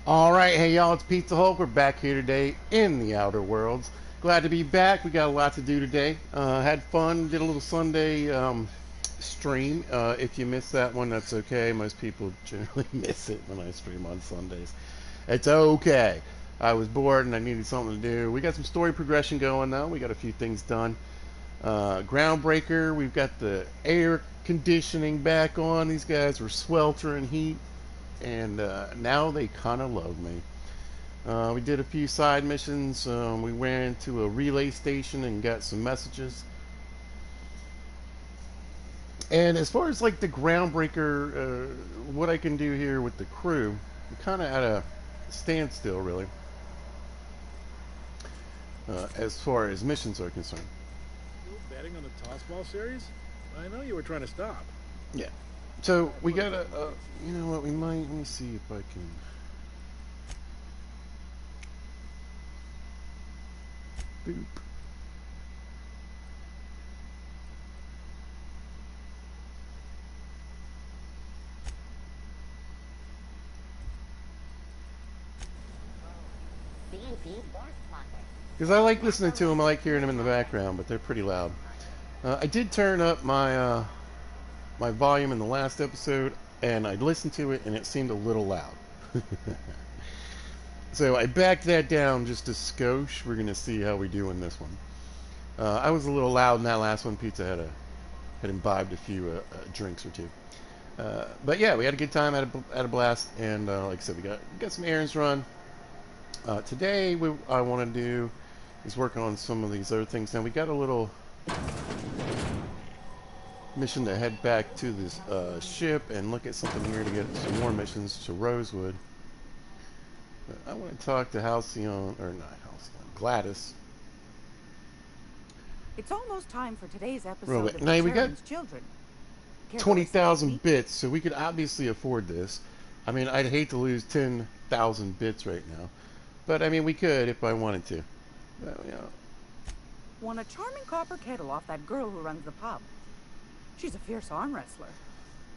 All right, hey y'all, it's Pizza Hulk. We're back here today in the Outer Worlds. Glad to be back. We got a lot to do today. Had fun, did a little Sunday stream. If you missed that one, that's okay. Most people generally miss it when I stream on Sundays. It's okay. I was bored and I needed something to do. We got some story progression going though. We got a few things done. Groundbreaker, we've got the air conditioning back on. These guys were sweltering heat and now they kind of love me. We did a few side missions. We went to a relay station and got some messages. And as far as like the groundbreaker, what I can do here with the crew, I'm kind of at a standstill, really, as far as missions are concerned. Still betting on the tossball series? I know you were trying to stop. Yeah. So we gotta, you know what? We might. Let me see if I can. Boop. Because I like listening to them, I like hearing them in the background, but they're pretty loud. I did turn up my volume in the last episode, and I listened to it, and it seemed a little loud. So I backed that down just a skosh. We're gonna see how we do in this one. I was a little loud in that last one. Pizza had imbibed a few drinks or two. But yeah, we had a good time, had a blast, and like I said, we got some errands run. Today, I want to do is work on some of these other things. Now we got a little mission to head back to this ship and look at something here to get some more missions to Rosewood. But I want to talk to Halcyon, or not Halcyon, Gladys. It's almost time for today's Real episode quick. of Now The we got Chairman's Children. Care to listen, 20,000 Pete? bits, so we could obviously afford this. I mean, I'd hate to lose 10,000 bits right now, but I mean, we could if I wanted to. But, you know. Won a charming copper kettle off that girl who runs the pub. She's a fierce arm wrestler,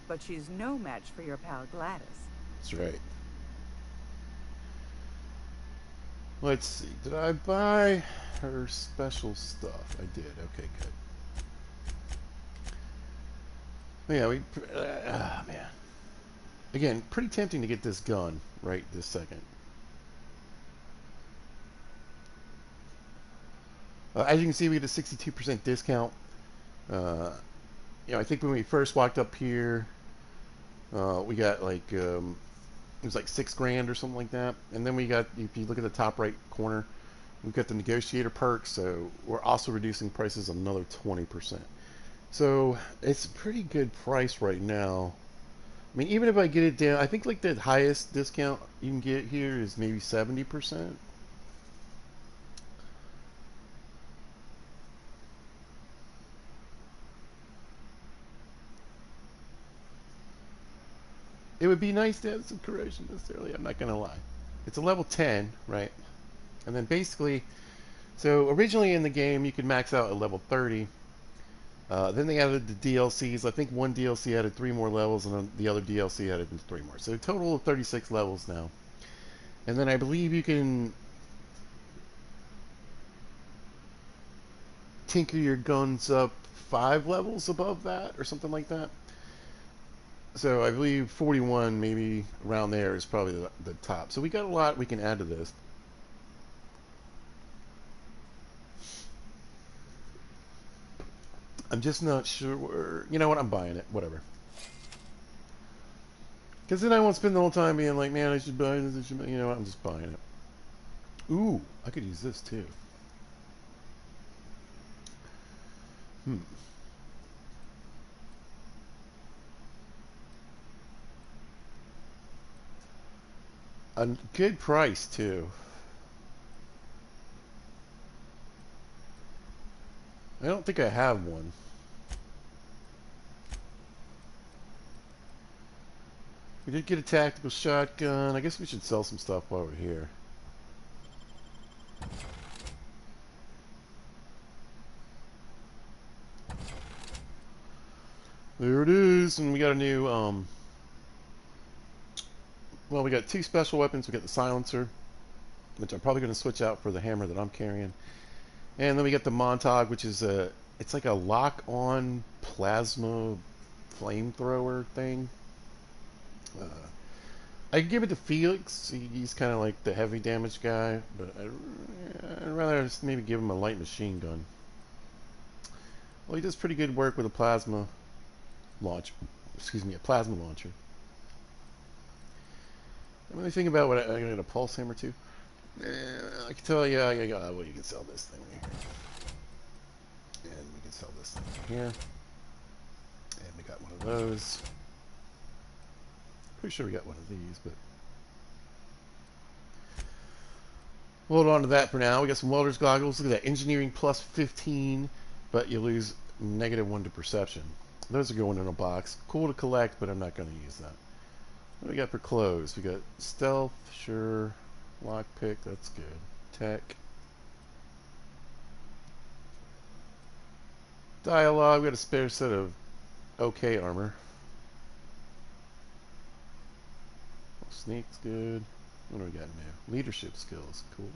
but she's no match for your pal Gladys. That's right. Let's see. Did I buy her special stuff? I did. Okay, good. Yeah, man. Again, pretty tempting to get this gun right this second. As you can see, we get a 62% discount. I think when we first walked up here, we got like it was like $6,000 or something like that. And then we got, if you look at the top right corner, we've got the negotiator perk, so we're also reducing prices another 20%. So it's a pretty good price right now. I mean, even if I get it down, I think like the highest discount you can get here is maybe 70%. It would be nice to have some corrosion necessarily, I'm not going to lie. It's a level 10, right? And then basically, so originally in the game you could max out at level 30. Then they added the DLCs. I think one DLC added 3 more levels, and then the other DLC added 3 more. So a total of 36 levels now. And then I believe you can tinker your guns up 5 levels above that, or something like that. So I believe 41, maybe around there, is probably the top. So we got a lot we can add to this. I'm just not sure. You know what? I'm buying it. Whatever. Because then I won't spend the whole time being like, man, I should buy this. I should, you know what? I'm just buying it. Ooh, I could use this too. A good price too. I don't think I have one. We did get a tactical shotgun. I guess we should sell some stuff while we're here. There it is, and we got a new Well, we got two special weapons. We got the silencer, which I'm probably going to switch out for the hammer that I'm carrying. And then we got the Montag, which is it's like a lock-on plasma flamethrower thing. Uh, I give it to Felix. He's kind of like the heavy damage guy, but I'd rather just maybe give him a light machine gun. Well, he does pretty good work with a plasma launch. Excuse me, a plasma launcher. When I think about what I got a pulse hammer too. I can tell you, well, you can sell this thing right here, and we can sell this thing right here, and we got one of those. Pretty sure we got one of these, but we'll hold on to that for now. We got some welder's goggles. Look at that, engineering plus 15, but you lose -1 to perception. Those are going in a box. Cool to collect, but I'm not going to use that. What do we got for clothes? We got stealth, sure. Lockpick, that's good. Tech. Dialogue, we got a spare set of okay armor. Sneak's good. What do we got now? Leadership skills, cool.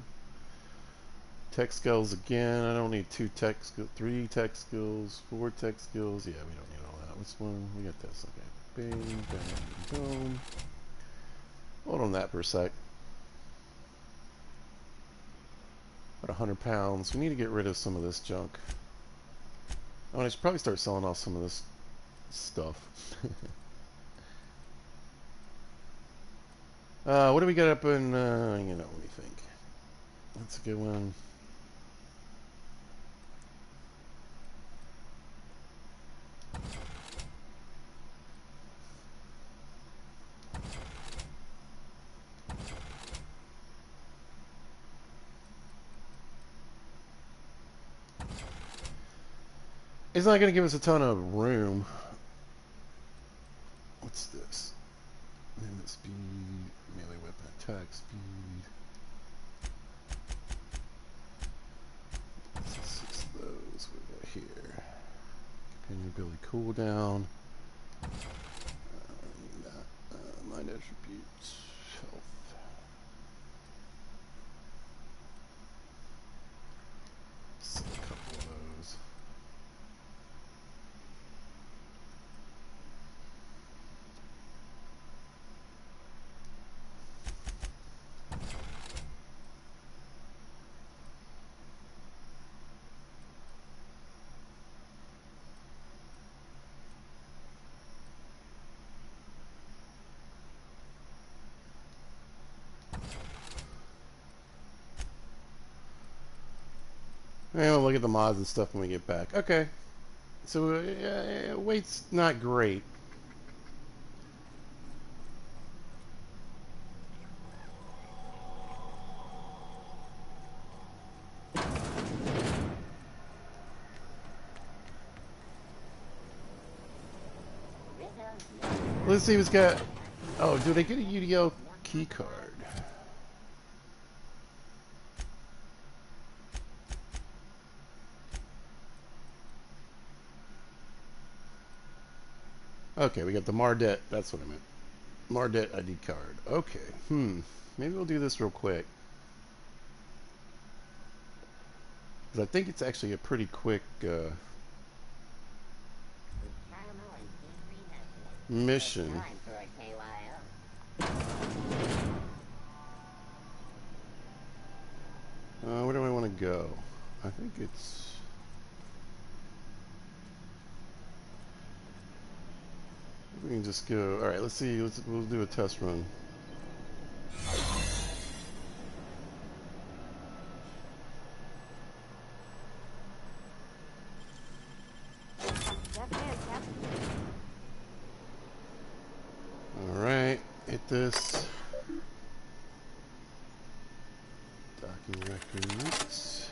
Tech skills again. I don't need 2 tech skills, 3 tech skills, 4 tech skills. Yeah, we don't need all that. What's one? We got this. Okay. Bing, bang, boom. Hold on that for a sec. About 100 pounds. We need to get rid of some of this junk. Oh, and I should probably start selling off some of this stuff. What do we got up in, let me think. That's a good one. It's not going to give us a ton of room. What's this? Limit speed, melee weapon attack speed. Six of those. What we got here? Companion ability cooldown. Mind attributes. Health. Sell a couple of those. And we'll look at the mods and stuff when we get back. Okay. So, weight's not great. Let's see what's got... Oh, do they get a UDO key card? Okay, we got the Mardet. That's what I meant. Mardet ID card. Okay. Maybe we'll do this real quick. Because I think it's actually a pretty quick mission. Where do I want to go? I think it's... We can just go... Alright, let's see. We'll do a test run. Alright, hit this. Docking records.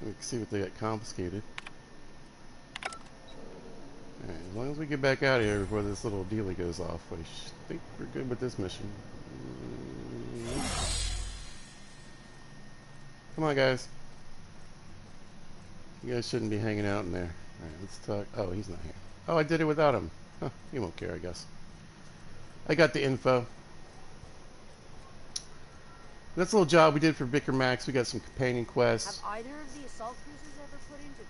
We can see what they got confiscated. Alright, as long as we get back out of here before this little dealie goes off, I think we're good with this mission. Come on, guys. You guys shouldn't be hanging out in there. Alright, let's talk. Oh, he's not here. Oh, I did it without him. Huh, he won't care, I guess. I got the info. That's a little job we did for Vicar Max. We got some companion quests. Have either of the assault cruisers ever put into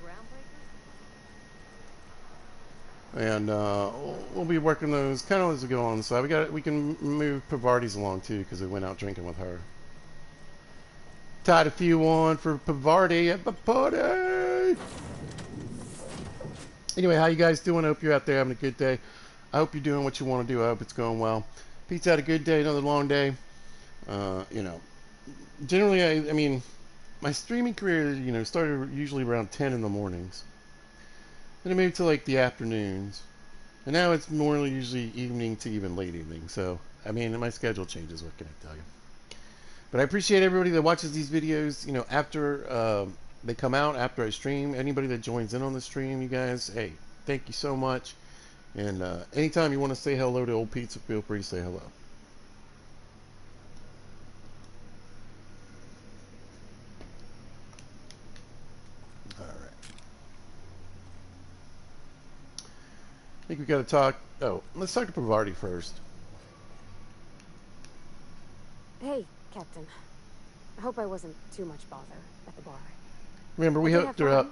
Groundbreaker? And we'll be working those kind of as we go on. So we can move Pavardi's along too because we went out drinking with her. Tied a few on for Pavardi at the party. Anyway, how you guys doing? I hope you're out there having a good day. I hope you're doing what you want to do. I hope it's going well. Pete's had a good day, another long day. You know, generally, I mean, my streaming career, you know, started usually around 10 in the mornings. Then I moved to like the afternoons. And now it's more usually evening to even late evening. So, I mean, my schedule changes. What can I tell you? But I appreciate everybody that watches these videos, you know, after they come out, after I stream. Anybody that joins in on the stream, you guys, hey, thank you so much. And anytime you want to say hello to Old Pizza, feel free to say hello. All right. I think we got to talk. Oh, let's talk to Pavardi first. Hey, Captain. I hope I wasn't too much bother at the bar. Remember, we hooked her up.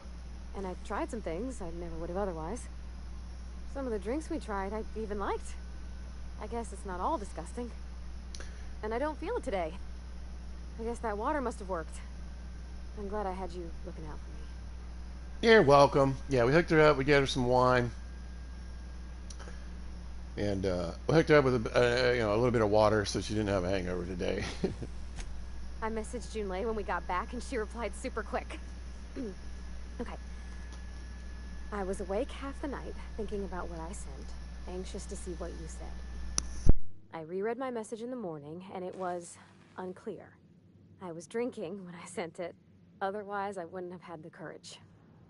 And I tried some things I never would have otherwise. Some of the drinks we tried, I even liked. I guess it's not all disgusting. And I don't feel it today. I guess that water must have worked. I'm glad I had you looking out for me. You're welcome. Yeah, we hooked her up. We gave her some wine. And we hooked her up with a little bit of water so she didn't have a hangover today. I messaged Junlei when we got back and she replied super quick. Okay. I was awake half the night, thinking about what I sent, anxious to see what you said. I reread my message in the morning, and it was unclear. I was drinking when I sent it. Otherwise, I wouldn't have had the courage.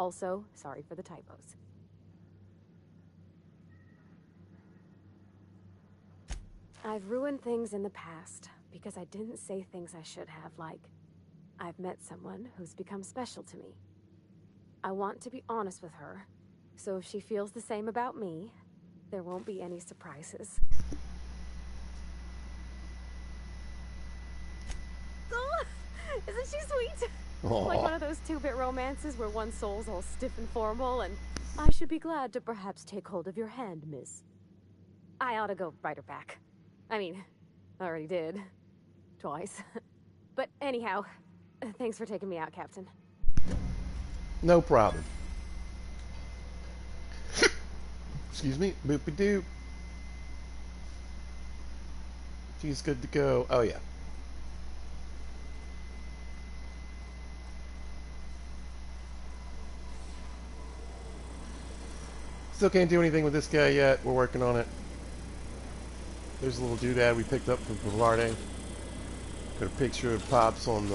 Also, sorry for the typos. I've ruined things in the past because I didn't say things I should have, like, I've met someone who's become special to me. I want to be honest with her, so if she feels the same about me, there won't be any surprises. Oh, isn't she sweet? Aww. Like one of those two-bit romances where one soul's all stiff and formal, and I should be glad to perhaps take hold of your hand, miss. I ought to go write her back. I mean, I already did. Twice. But anyhow, thanks for taking me out, Captain. No problem. Excuse me. Boop-a-doop. She's good to go. Oh, yeah. Still can't do anything with this guy yet. We're working on it. There's a little doodad we picked up from Pavardi. Got a picture of Pops on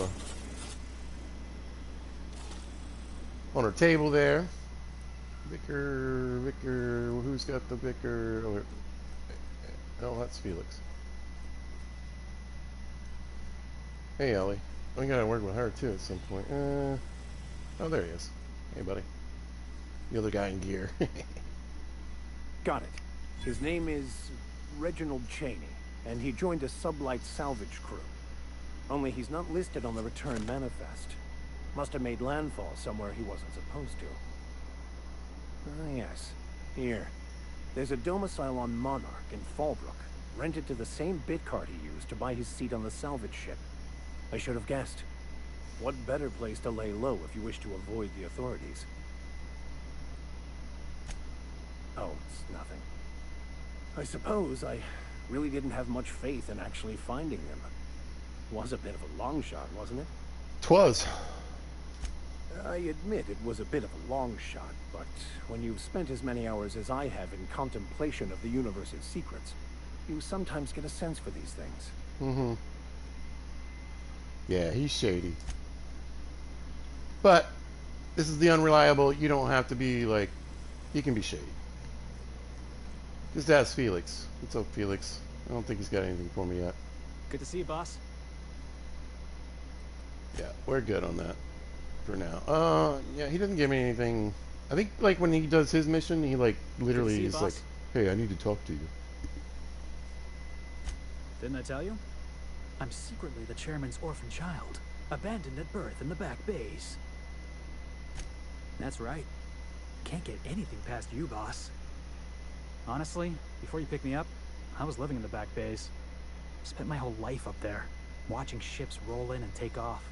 her table there. Vicar, who's got the Vicar? Oh, that's Felix. Hey, Ellie. We gotta work with her too at some point. Oh, there he is. Hey, buddy. The other guy in gear. Got it. His name is Reginald Cheney, and he joined a sublight salvage crew. Only he's not listed on the return manifest. Must have made landfall somewhere he wasn't supposed to. Ah, yes. Here. There's a domicile on Monarch in Fallbrook, rented to the same bit card he used to buy his seat on the salvage ship. I should have guessed. What better place to lay low if you wish to avoid the authorities? Oh, it's nothing. I suppose I really didn't have much faith in actually finding them. Was a bit of a long shot, wasn't it? 'Twas. I admit it was a bit of a long shot, but when you've spent as many hours as I have in contemplation of the universe's secrets, you sometimes get a sense for these things. Mm-hmm. Yeah, he's shady. But this is the unreliable. You don't have to be like, he can be shady. Just ask Felix. What's up, Felix? I don't think he's got anything for me yet. Good to see you, boss. Yeah, we're good on that for now. Yeah, he doesn't give me anything. I think like when he does his mission, he like literally is like, "Hey, I need to talk to you." Didn't I tell you? I'm secretly the chairman's orphan child, abandoned at birth in the back bays. That's right. Can't get anything past you, boss. Honestly, before you picked me up, I was living in the back bays. Spent my whole life up there, watching ships roll in and take off.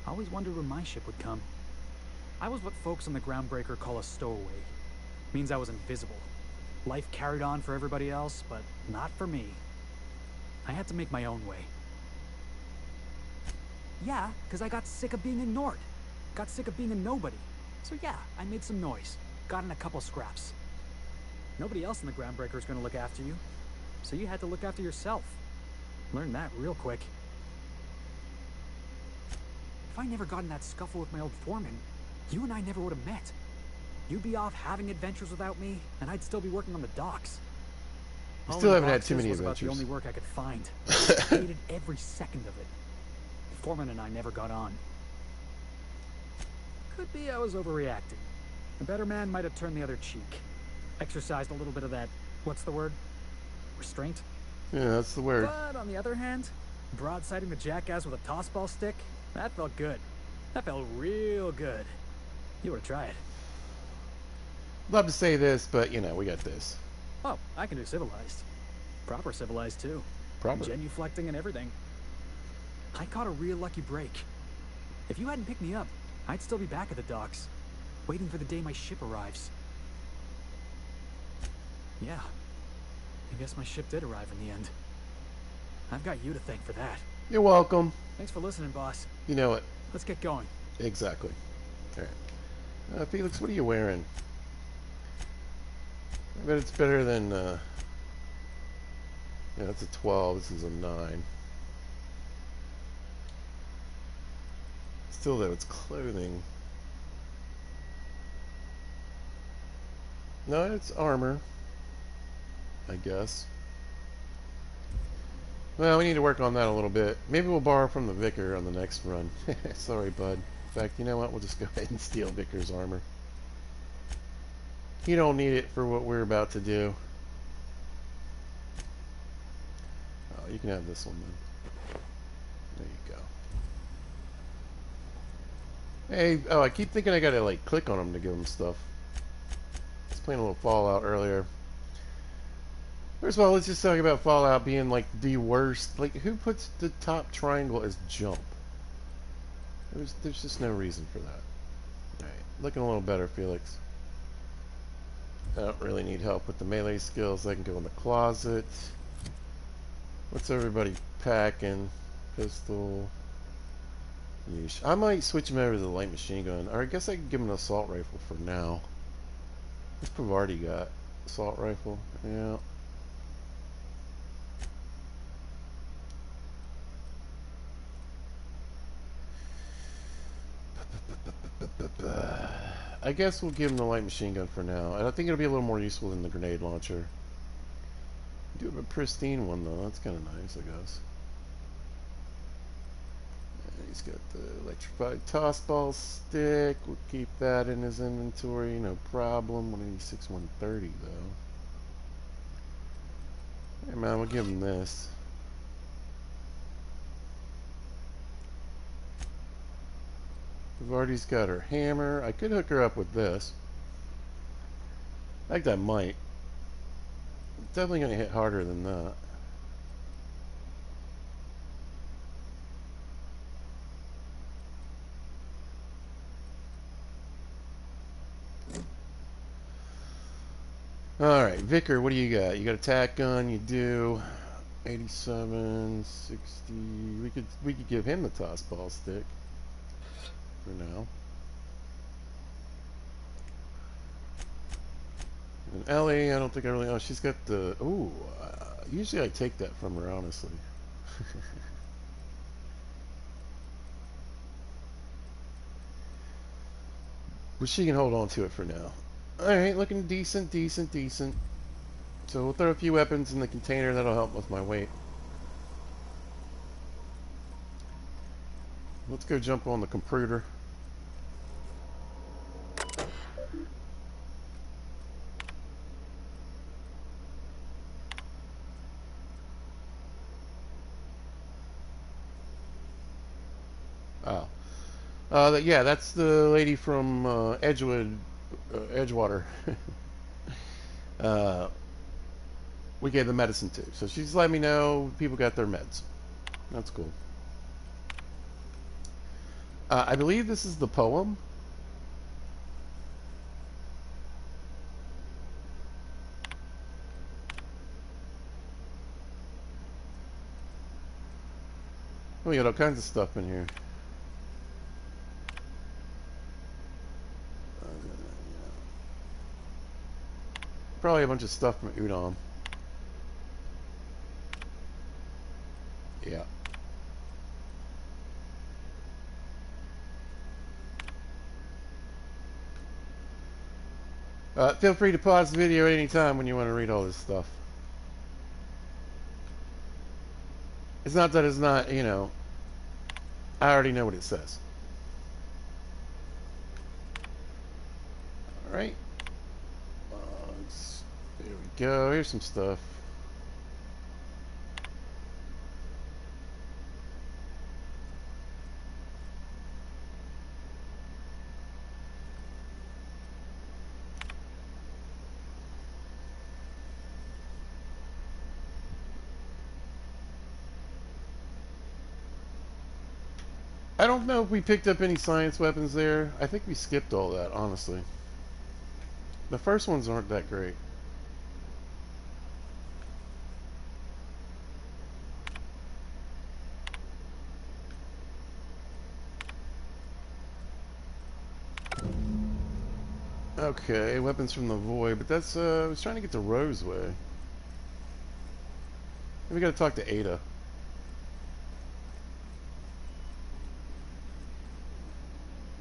Always wondered when my ship would come. I was what folks on the Groundbreaker call a stowaway. Means I was invisible. Life carried on for everybody else, but not for me. I had to make my own way. Yeah, because I got sick of being ignored. Got sick of being a nobody. So yeah, I made some noise. Got in a couple scraps. Nobody else in the Groundbreaker is going to look after you. So you had to look after yourself. Learned that real quick. If I never got in that scuffle with my old foreman, you and I never would have met. You'd be off having adventures without me, and I'd still be working on the docks. You All still the haven't had boxes too many was about adventures. the only work I could find. Hated every second of it. Foreman and I never got on. Could be I was overreacting. A better man might have turned the other cheek. Exercised a little bit of that, what's the word? Restraint? Yeah, that's the word. But on the other hand, broadsiding the jackass with a tossball stick, that felt good. That felt real good. You ought to try it. Love to say this, but you know, we got this. Oh, I can do civilized. Proper civilized, too. Proper. Genuflecting and everything. I caught a real lucky break. If you hadn't picked me up, I'd still be back at the docks, waiting for the day my ship arrives. Yeah, I guess my ship did arrive in the end. I've got you to thank for that. You're welcome. Thanks for listening, boss. You know it. Let's get going. Exactly. All right. Felix, what are you wearing? I bet it's better than, yeah, that's a 12. This is a 9. Still, though, it's clothing. No, it's armor, I guess. Well, we need to work on that a little bit. Maybe we'll borrow from the Vicar on the next run. Sorry, bud. In fact, you know what? We'll just go ahead and steal Vicar's armor. You don't need it for what we're about to do. Oh, you can have this one then. There you go. Hey, oh, I keep thinking I gotta, like, click on them to give them stuff. I was playing a little Fallout earlier. First of all, let's just talk about Fallout being, like, the worst. Like, who puts the top triangle as jump? There's just no reason for that. Alright, looking a little better, Felix. I don't really need help with the melee skills. I can go in the closet. What's everybody packing? Pistol. Yeesh. I might switch him over to the light machine gun. Or I guess I could give him an assault rifle for now. What's Pavardi got? Assault rifle? Yeah. I guess we'll give him the light machine gun for now. And I think it'll be a little more useful than the grenade launcher. Do have a pristine one though. That's kind of nice, I guess. And he's got the electrified tossball stick. We'll keep that in his inventory, no problem. 186, 130 though. Hey man, we'll give him this. Vardy's got her hammer. I could hook her up with this. I think that might. Definitely going to hit harder than that. Alright, Vicar, what do you got? You got a tack gun, you do. 87, 60. We could give him the tossball stick. For now. And Ellie, I don't think I really... Oh, she's got the... Ooh, usually I take that from her, honestly. But she can hold on to it for now. Alright, looking decent, decent, decent. So we'll throw a few weapons in the container. That'll help with my weight. Let's go jump on the computer. Yeah, that's the lady from Edgewater. uh, we gave the medicine to, so she's letting me know people got their meds. That's cool. I believe this is the poem. We got all kinds of stuff in here. Probably a bunch of stuff from Udon. Yeah. Feel free to pause the video at any time when you want to read all this stuff. It's not that it's not, you know, I already know what it says. Alright. There we go. Here's some stuff. I don't know if we picked up any science weapons there. I think we skipped all that, honestly. The first ones aren't that great. Okay, weapons from the void, but that's, I was trying to get to Roseway. We gotta talk to Ada.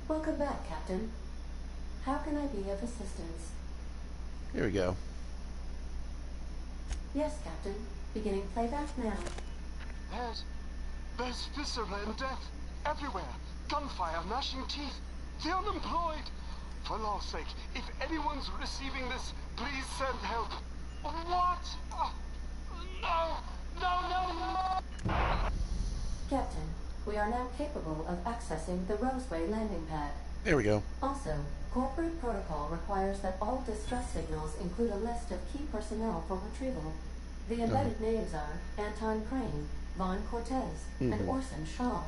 Welcome back, Captain. How can I be of assistance? Here we go. Yes, Captain. Beginning playback now. There's viscera and death everywhere. Gunfire, gnashing teeth. The unemployed. For law's sake, if anyone's receiving this, please send help. What? No! Captain, we are now capable of accessing the Roseway landing pad. There we go. Also, corporate protocol requires that all distress signals include a list of key personnel for retrieval. The embedded names are Anton Crane, Vaughn Cortez, and Orson Shaw.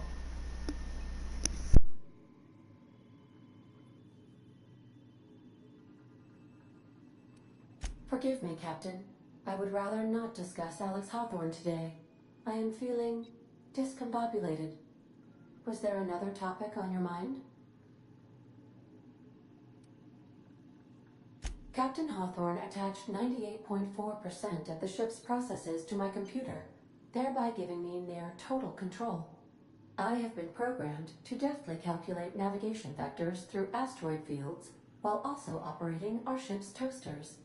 Forgive me, Captain. I would rather not discuss Alex Hawthorne today. I am feeling discombobulated. Was there another topic on your mind? Captain Hawthorne attached 98.4% of the ship's processes to my computer, thereby giving me near total control. I have been programmed to deftly calculate navigation vectors through asteroid fields while also operating our ship's toasters.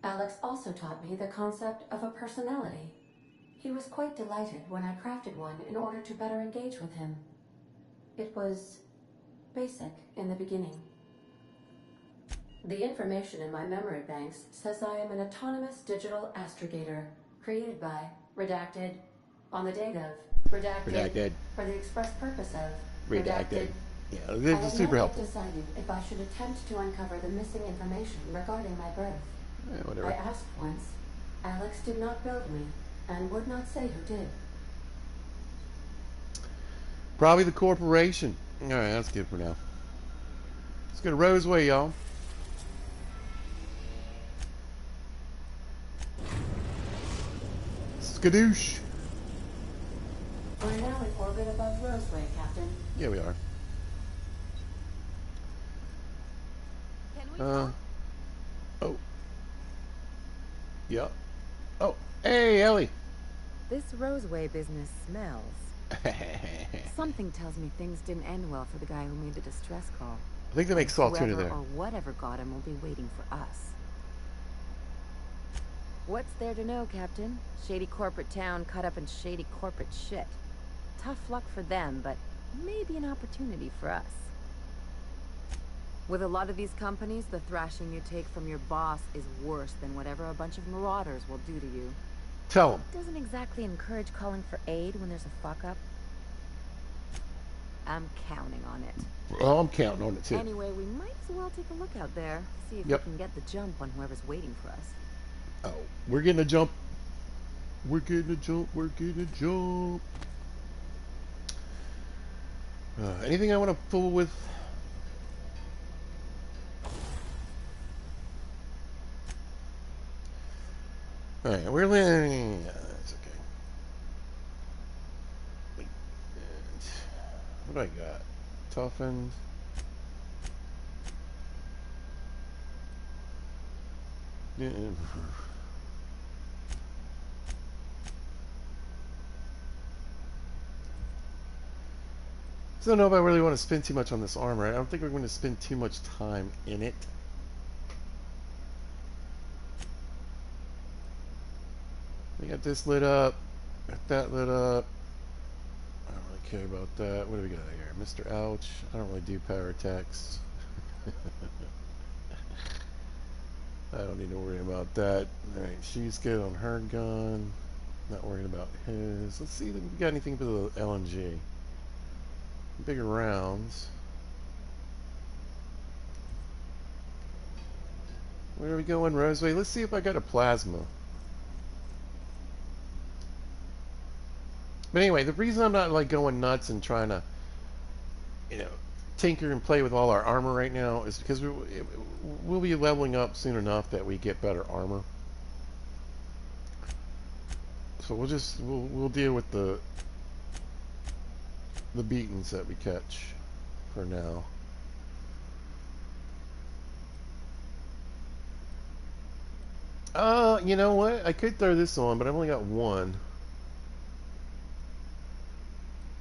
Alex also taught me the concept of a personality. He was quite delighted when I crafted one in order to better engage with him. It was basic in the beginning. The information in my memory banks says I am an autonomous digital astrogator, created by, redacted, on the date of, redacted, for the express purpose of, redacted. Yeah, this is super helpful. I have not yet decided if I should attempt to uncover the missing information regarding my birth. Yeah, whatever. I asked once. Alex did not build me, and would not say who did. Probably the corporation. Alright, that's good for now. Let's go to Roseway, y'all. Skadoosh. We're now in orbit above Roseway, Captain. Yeah, we are. Can we talk? Oh. Yeah. Oh, hey, Ellie. This Roseway business smells. Something tells me things didn't end well for the guy who made the distress call. I think they make salt tuna Whoever there. or whatever got him will be waiting for us. What's there to know, Captain? Shady corporate town caught up in shady corporate shit. Tough luck for them, but maybe an opportunity for us. With a lot of these companies, the thrashing you take from your boss is worse than whatever a bunch of marauders will do to you. Tell him. Doesn't exactly encourage calling for aid when there's a fuck-up. I'm counting on it. Well, I'm counting on it too. Anyway, we might as well take a look out there. See if Yep. we can get the jump on whoever's waiting for us. Oh, we're getting a jump. We're getting a jump. We're getting a jump. Anything I want to fool with? Alright, we're landing. That's okay. And what do I got? Toughened. Yeah. So I don't know if I really want to spend too much on this armor. I don't think we're going to spend too much time in it. We got this lit up. Got that lit up. I don't really care about that. What do we got here? Mr. Ouch. I don't really do power attacks. I don't need to worry about that. Alright, she's good on her gun. Not worried about his. Let's see if we got anything for the LNG. Bigger rounds. Where are we going, Roseway? Let's see if I got a plasma. But anyway, the reason I'm not like going nuts and trying to, you know, tinker and play with all our armor right now is because we'll be leveling up soon enough that we get better armor. So we'll deal with the beatings that we catch for now. You know what? I could throw this on, but I've only got one.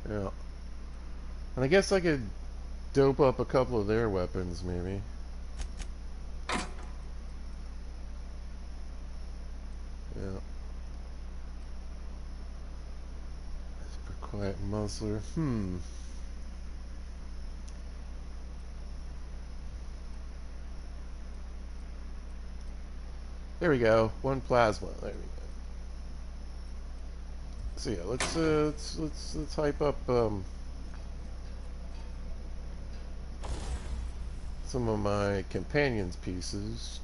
Yeah. And I guess I could dope up a couple of their weapons, maybe. Yeah. Super quiet muzzler. There we go. One plasma. There we go. So yeah, let's hype up some of my companions pieces.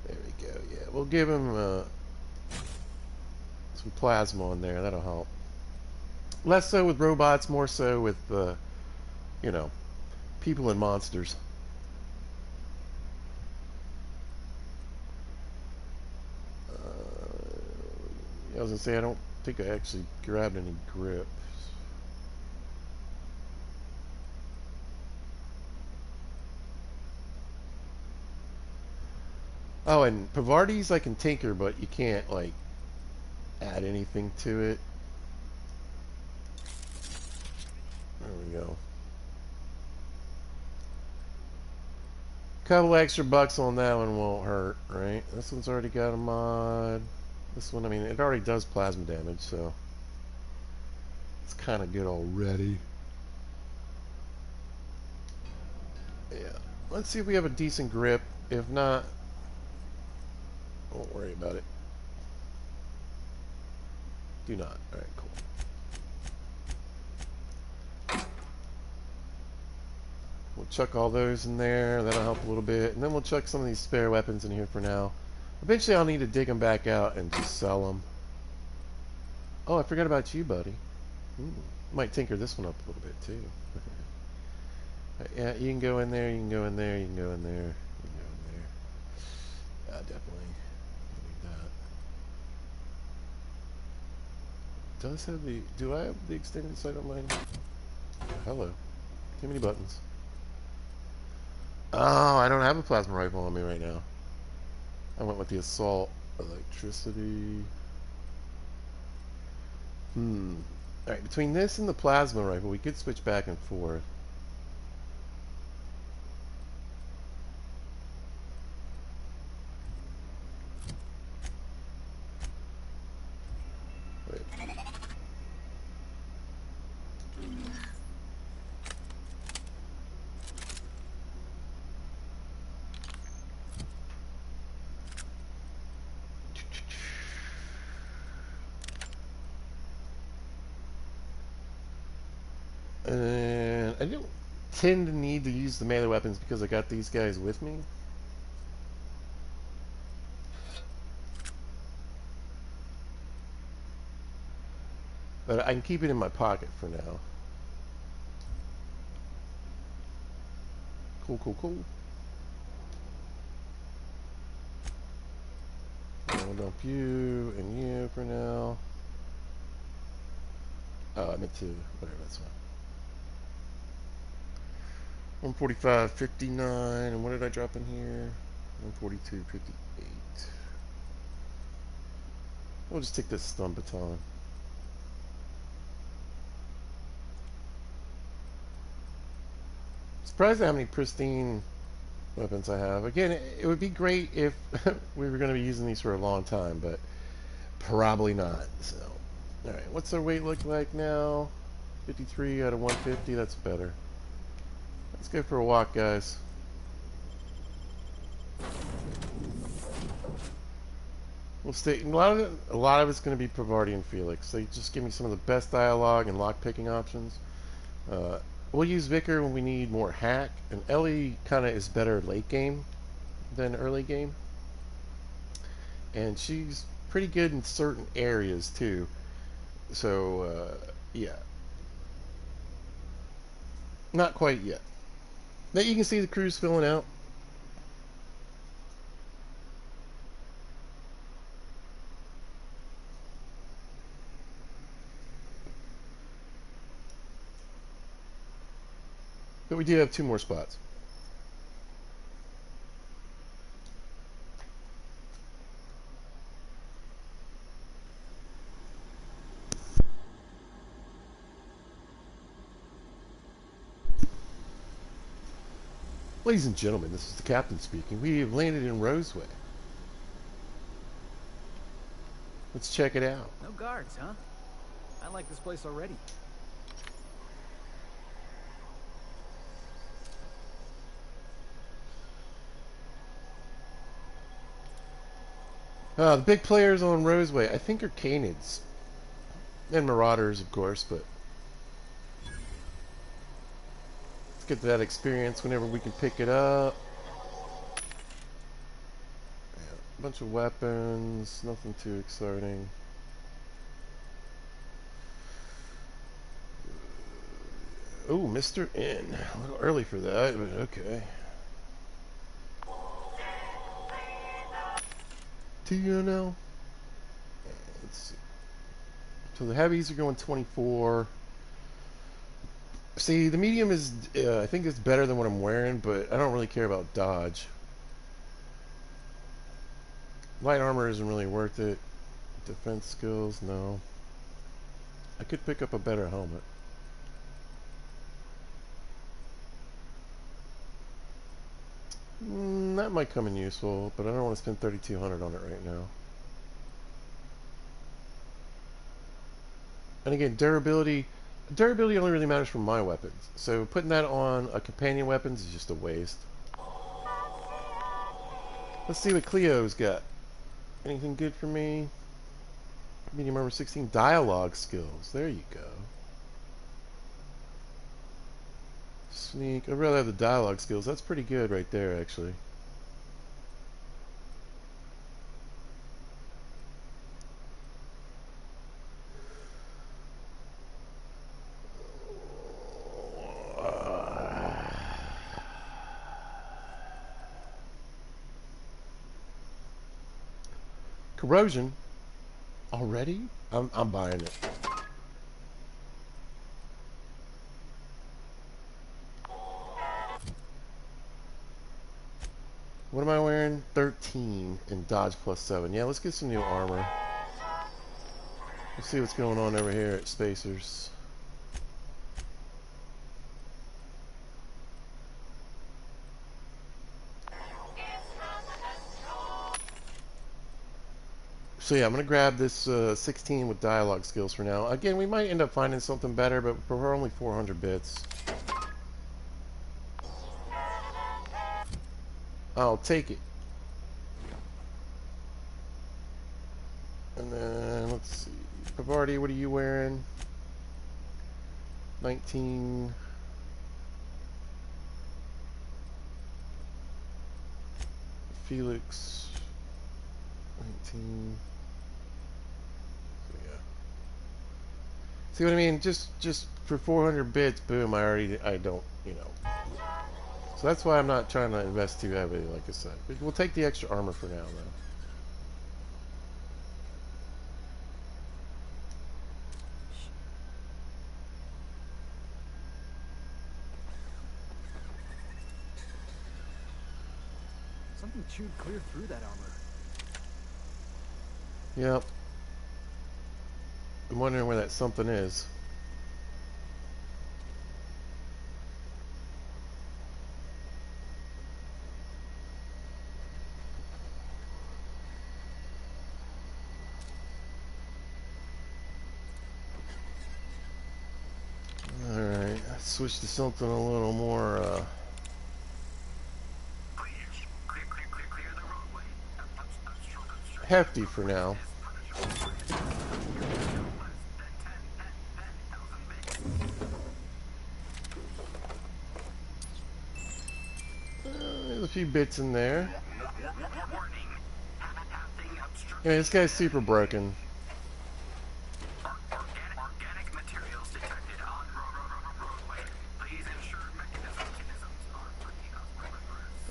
There we go. Yeah, we'll give him some plasma in there. That'll help. Less so with robots, more so with you know, people and monsters. I was gonna say I don't think I actually grabbed any grips. Oh, and Pavardi's I can tinker, but you can't like add anything to it. There we go. Couple extra bucks on that one won't hurt, right? This one's already got a mod. This one, I mean, it already does plasma damage, so it's kind of good already. Yeah. Let's see if we have a decent grip. If not, don't worry about it. Do not. Alright, cool. We'll chuck all those in there. That'll help a little bit. And then we'll chuck some of these spare weapons in here for now. Eventually I'll need to dig them back out and just sell them. Oh, I forgot about you, buddy. Might tinker this one up a little bit, too. Yeah, you can go in there, you can go in there, you can go in there, you can go in there. Yeah, definitely. Need that. Does have the... Do I have the extended sight on mine? Hello. Too many buttons. Oh, I don't have a plasma rifle on me right now. I went with the assault. Electricity. Alright, between this and the plasma rifle, we could switch back and forth. Wait. And I don't tend to need to use the melee weapons because I got these guys with me. But I can keep it in my pocket for now. Cool, cool, cool. I'll dump you and you for now. Oh, I meant to. Whatever, that's fine. 145.59. And what did I drop in here? 142.58. We'll just take this stun baton. Surprised at how many pristine weapons I have. Again, it would be great if we were going to be using these for a long time, but probably not. So, all right, what's our weight look like now? 53 out of 150. That's better. Let's go for a walk, guys. We'll stay. A lot of it's going to be Pavardi and Felix. They just give me some of the best dialogue and lock picking options. We'll use Vicar when we need more hack, and Ellie kind of is better late game than early game, and she's pretty good in certain areas too. So yeah, not quite yet. Now you can see the crew's filling out. But we do have 2 more spots. Ladies and gentlemen, this is the captain speaking. We have landed in Roseway. Let's check it out. No guards, huh? I like this place already. The big players on Roseway, I think, are Canids. And Marauders, of course, but let's get that experience whenever we can pick it up. Yeah, a bunch of weapons, nothing too exciting. Oh, Mr. N. A little early for that, but okay. TNL. Let's see. So the heavies are going 24. See, the medium is, I think it's better than what I'm wearing, but I don't really care about dodge. Light armor isn't really worth it. Defense skills, no. I could pick up a better helmet. That might come in useful, but I don't want to spend 3,200 on it right now. And again, durability only really matters for my weapons. So putting that on a companion weapons is just a waste. Let's see what Cleo's got. Anything good for me? Medium armor 16, dialogue skills. There you go. Sneak. I'd rather have the dialogue skills. That's pretty good right there, actually. Corrosion. Already? I'm buying it. What am I wearing? 13 and dodge plus 7. Yeah, let's get some new armor. Let's see what's going on over here at Spacers. So yeah, I'm going to grab this 16 with dialogue skills for now. Again, we might end up finding something better, but for only 400 bits. I'll take it. And then, let's see. Pavardi, what are you wearing? 19. Felix. 19. So yeah. See what I mean? Just for 400 bits, boom, I don't, you know. So that's why I'm not trying to invest too heavily, like I said. We'll take the extra armor for now, though. Something chewed clear through that armor. Yep. I'm wondering where that something is. Alright, let's switch to something a little more, hefty for now. There's a few bits in there. I mean, this guy's super broken.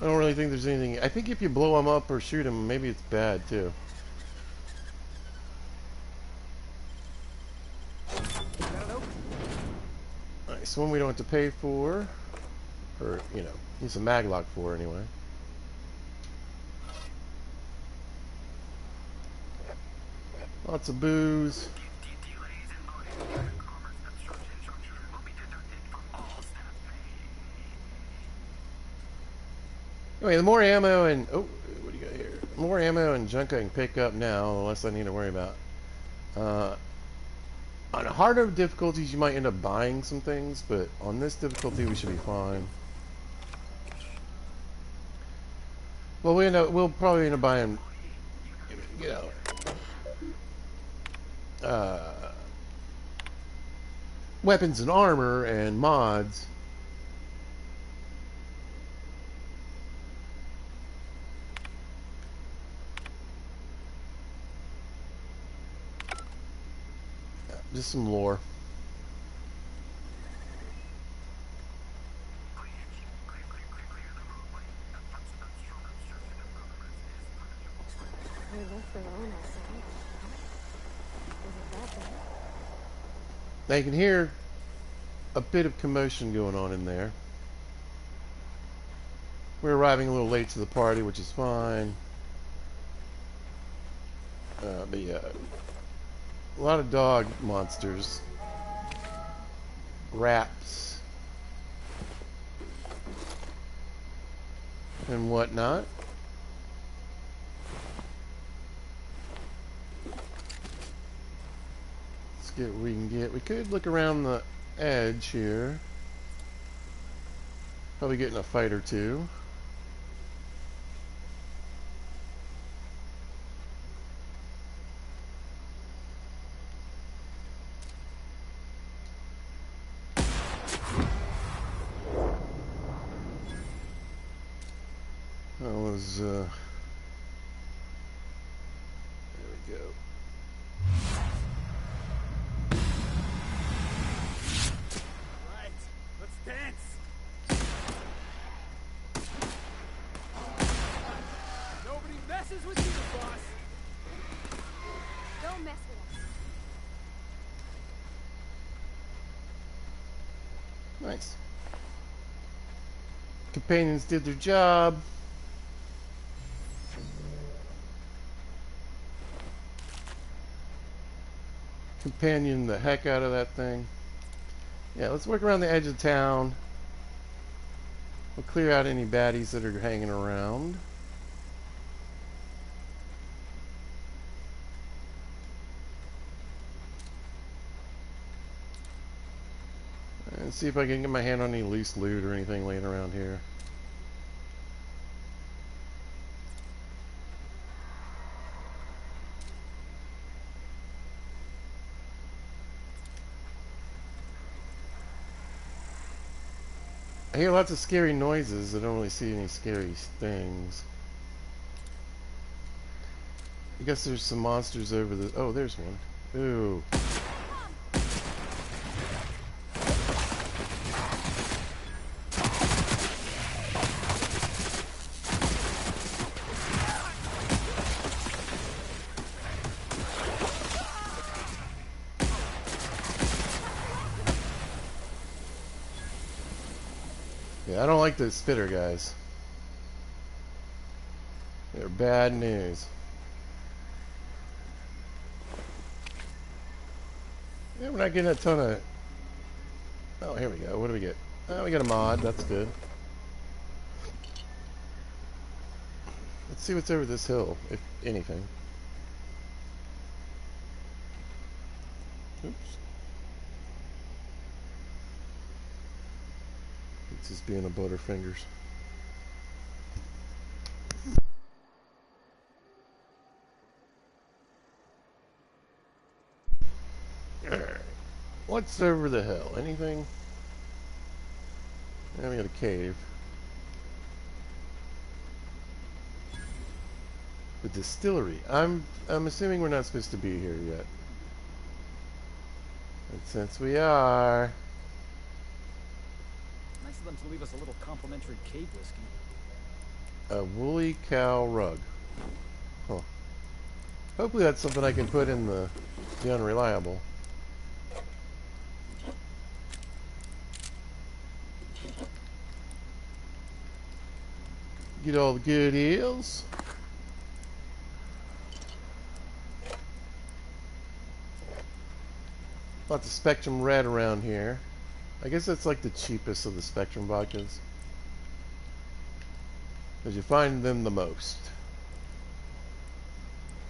I don't really think there's anything. I think if you blow him up or shoot him, maybe it's bad too. Nice one we don't have to pay for. Or, you know, use a maglock for anyway. Lots of booze. Anyway, the more ammo and... Oh, what do you got here? The more ammo and junk I can pick up now, the less I need to worry about. On harder difficulties, you might end up buying some things, but on this difficulty, we should be fine. Well, we'll probably end up buying, you know, weapons and armor and mods. Just some lore. They left their own outside. Was it that bad? Now you can hear a bit of commotion going on in there. We're arriving a little late to the party, which is fine. But yeah, a lot of dog monsters, rats, and whatnot. Let's get what we can get. We could look around the edge here. Probably getting a fight or two. That was, there we go. Right, let's dance. Nobody messes with you, boss. Don't mess with us. Nice. Companions did their job. Companion the heck out of that thing. Yeah, let's work around the edge of town. We'll clear out any baddies that are hanging around. And see if I can get my hand on any loose loot or anything laying around here. I hear lots of scary noises. I don't really see any scary things. I guess there's some monsters over the... Oh, there's one. Ooh. Yeah, I don't like those spitter guys. They're bad news. Yeah, we're not getting a ton of... Oh, here we go. What do we get? Oh, we got a mod. That's good. Let's see what's over this hill, if anything. Oops. It's just being a butterfingers. Alright. What's over the hill? Anything? Yeah, we got a cave. The distillery. I'm assuming we're not supposed to be here yet. And since we are... Nice of them to leave us a little complimentary cave whiskey. A woolly cow rug. Huh. Hopefully that's something I can put in the unreliable. Get all the good heals. Lots of Spectrum Red around here. I guess that's like the cheapest of the Spectrum vodkas. Because you find them the most.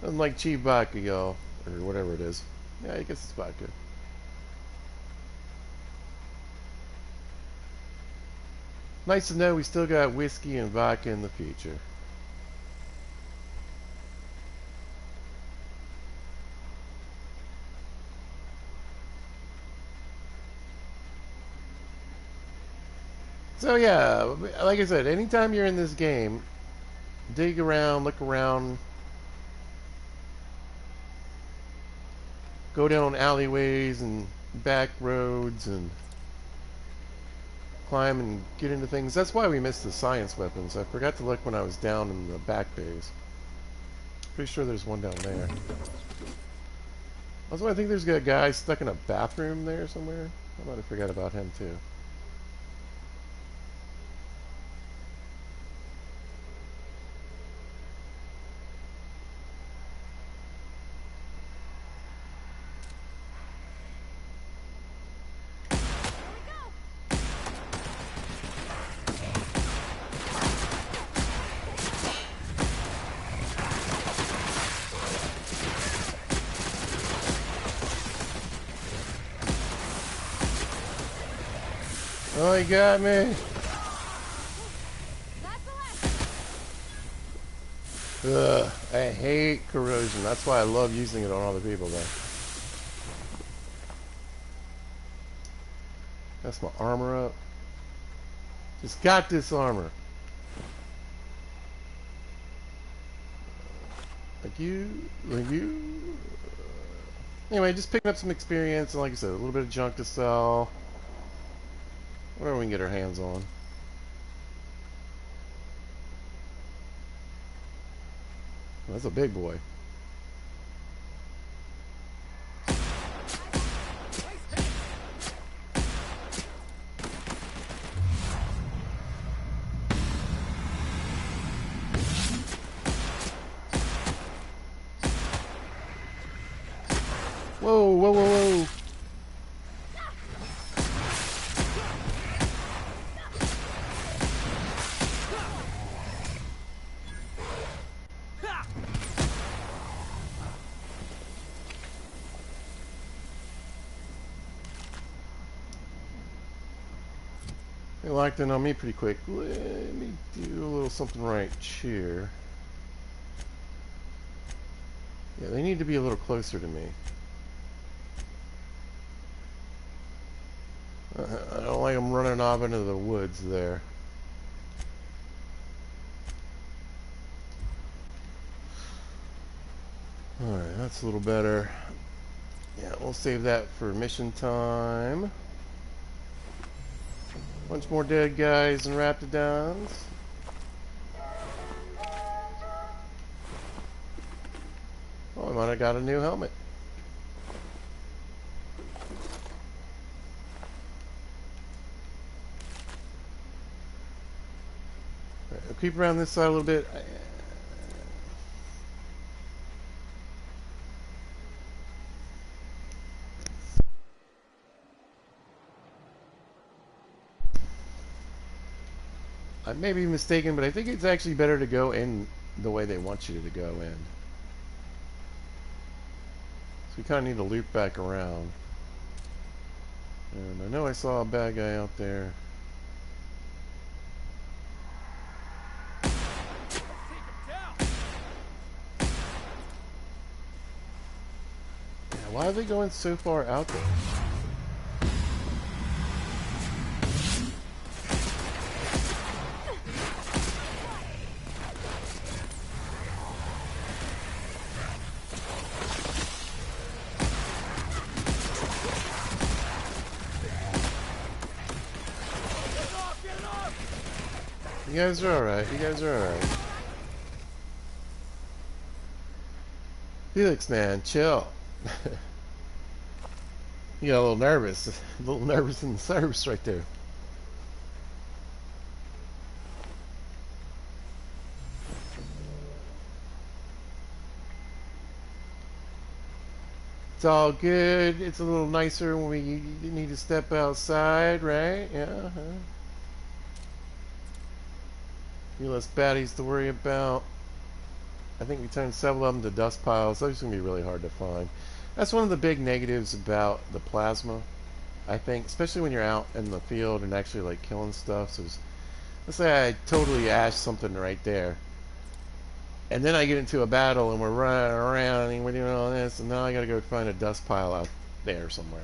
Unlike cheap vodka, y'all. Or whatever it is. Yeah, I guess it's vodka. Nice to know we still got whiskey and vodka in the future. So yeah, like I said, anytime you're in this game, dig around, look around, go down alleyways and back roads and climb and get into things. That's why we missed the science weapons. I forgot to look when I was down in the back bays. Pretty sure there's one down there. Also, I think there's a guy stuck in a bathroom there somewhere. I might have forgot about him too. Oh, he got me. Ugh, I hate corrosion. That's why I love using it on other people, though. That's my armor up. Just got this armor. Like you, like you. Anyway, just picking up some experience, and like I said, a little bit of junk to sell. Whatever we can get our hands on. That's a big boy. Whoa, whoa, whoa, whoa. They locked in on me pretty quick. Let me do a little something right here. Yeah, they need to be a little closer to me. I don't like them running off into the woods there. Alright, that's a little better. Yeah, we'll save that for mission time. Bunch more dead guys and raptidons. Oh, I might have got a new helmet. Alright, I'll keep around this side a little bit. I may be mistaken, but I think it's actually better to go in the way they want you to go in. So we kind of need to loop back around. And I know I saw a bad guy out there. Yeah, why are they going so far out there? You guys are alright. You guys are alright. Felix, man, chill. You got a little nervous. A little nervous in the service right there. It's all good. It's a little nicer when we need to step outside, right? Yeah. Few less baddies to worry about. I think we turned several of them to dust piles. Those are going to be really hard to find. That's one of the big negatives about the plasma, I think, especially when you're out in the field and actually like killing stuff. So let's say I totally ash something right there, and then I get into a battle and we're running around and we're doing all this, and now I got to go find a dust pile out there somewhere.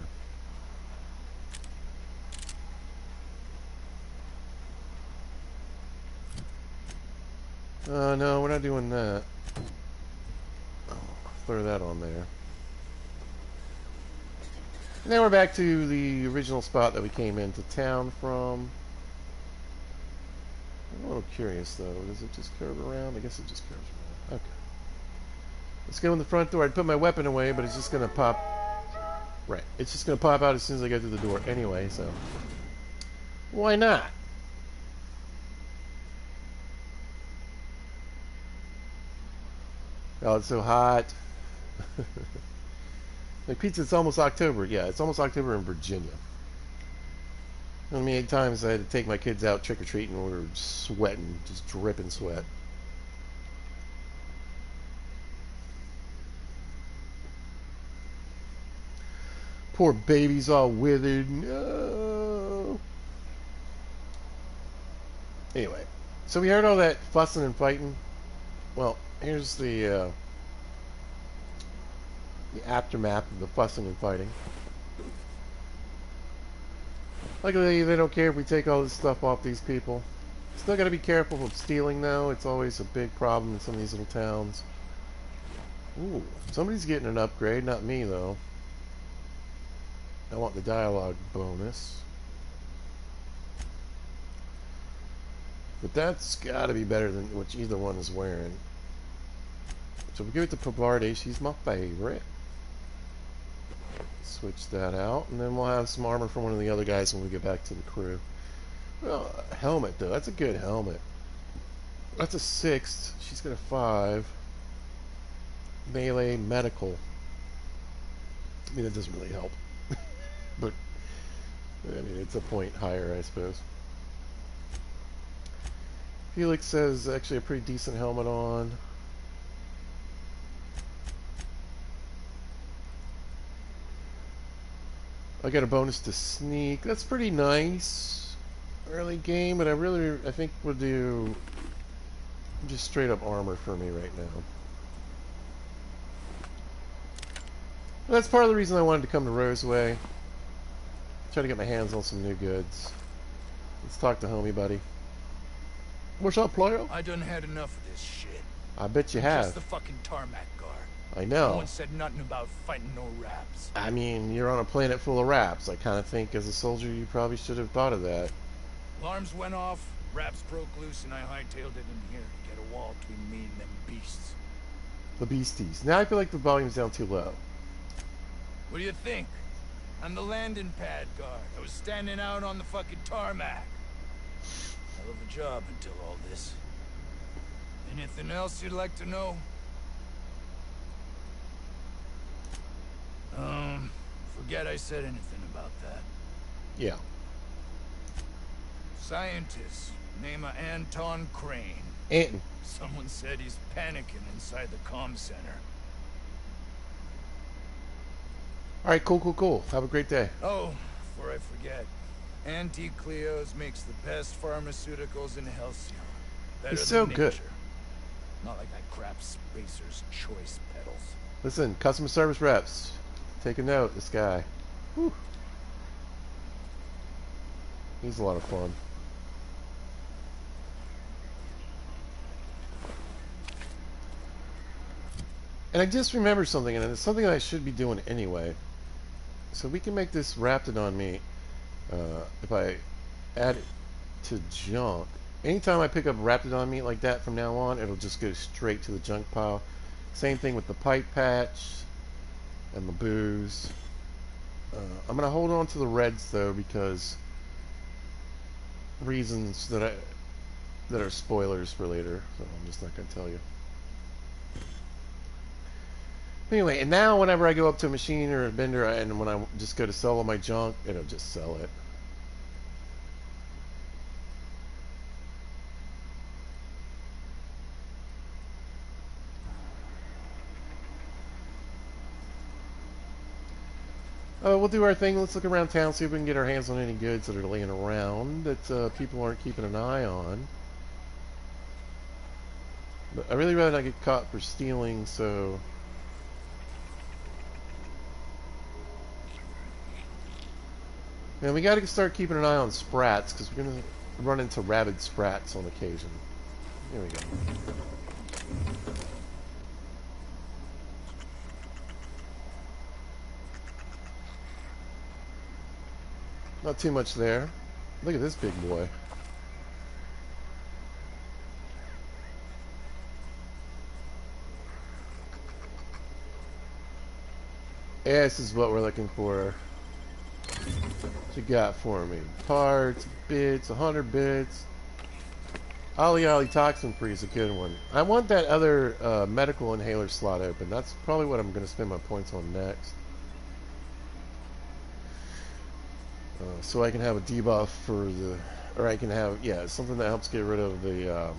No, we're not doing that. Oh, throw that on there. And then we're back to the original spot that we came into town from. I'm a little curious though. Does it just curve around? I guess it just curves around. Okay. Let's go in the front door. I'd put my weapon away, but it's just going to pop. Right. It's just going to pop out as soon as I get through the door anyway, so. Why not? Oh, it's so hot. Like pizza, it's almost October. Yeah, it's almost October in Virginia. How many times I had to take my kids out trick-or-treating and we were sweating, just dripping sweat. Poor baby's all withered. No. Anyway, so we heard all that fussing and fighting. Well, here's the aftermath of the fussing and fighting. Luckily, they don't care if we take all this stuff off these people. Still got to be careful of stealing, though. It's always a big problem in some of these little towns. Ooh, somebody's getting an upgrade, not me, though. I want the dialogue bonus. But that's got to be better than what either one is wearing. So we give it to Pavarde. She's my favorite. Switch that out, and then we'll have some armor from one of the other guys when we get back to the crew. Well, a helmet, though. That's a good helmet. That's a 6. She's got a 5. Melee medical. I mean, it doesn't really help. But, I mean, it's a point higher, I suppose. Felix has actually a pretty decent helmet on. I got a bonus to sneak. That's pretty nice. Early game, but I think we'll do just straight up armor for me right now. That's part of the reason I wanted to come to Roseway. Try to get my hands on some new goods. Let's talk to homie, buddy. What's up, player? I done had enough of this shit. I bet you I'm have. just the fucking tarmac guard. I No know. one said nothing about fighting no raps. I mean, you're on a planet full of raps. I kind of think as a soldier you probably should have thought of that. Alarms went off, raps broke loose, and I hightailed it in here to get a wall between me and them beasts. The beasties. Now I feel like the volume's down too low. What do you think? I'm the landing pad guard. I was standing out on the fucking tarmac. Hell of a job until all this. Anything else you'd like to know? Forget I said anything about that. Yeah. Scientist, name of Anton Crane. Anton. Someone said he's panicking inside the comm center. Alright, cool. Have a great day. Oh, before I forget, Auntie Cleo's makes the best pharmaceuticals in Halcyon. Better It's so than good. nature. Not like that crap Spacer's Choice pedals. Listen, customer service reps. Take a note, this guy. Whew. He's a lot of fun. And I just remembered something, and it's something I should be doing anyway. So we can make this Raptidon meat. If I add it to junk, anytime I pick up Raptidon meat like that from now on, it'll just go straight to the junk pile. Same thing with the pipe patch and the booze. I'm gonna hold on to the reds though because reasons that are spoilers for later. So I'm just not gonna tell you. Anyway, and now whenever I go up to a machine or a vendor, and when I just go to sell all my junk, it'll just sell it. We'll do our thing. Let's look around town, see if we can get our hands on any goods that are laying around that people aren't keeping an eye on. But I really rather not get caught for stealing, so... Man, we gotta start keeping an eye on sprats, because we're gonna run into rabid sprats on occasion. Here we go. Not too much there. Look at this big boy. Yeah, this is what we're looking for. What you got for me? Parts, bits, 100 bits. Ollie Ollie Toxin Free is a good one. I want that other medical inhaler slot open. That's probably what I'm going to spend my points on next. So I can have a debuff for the... Or I can have, yeah, something that helps get rid of the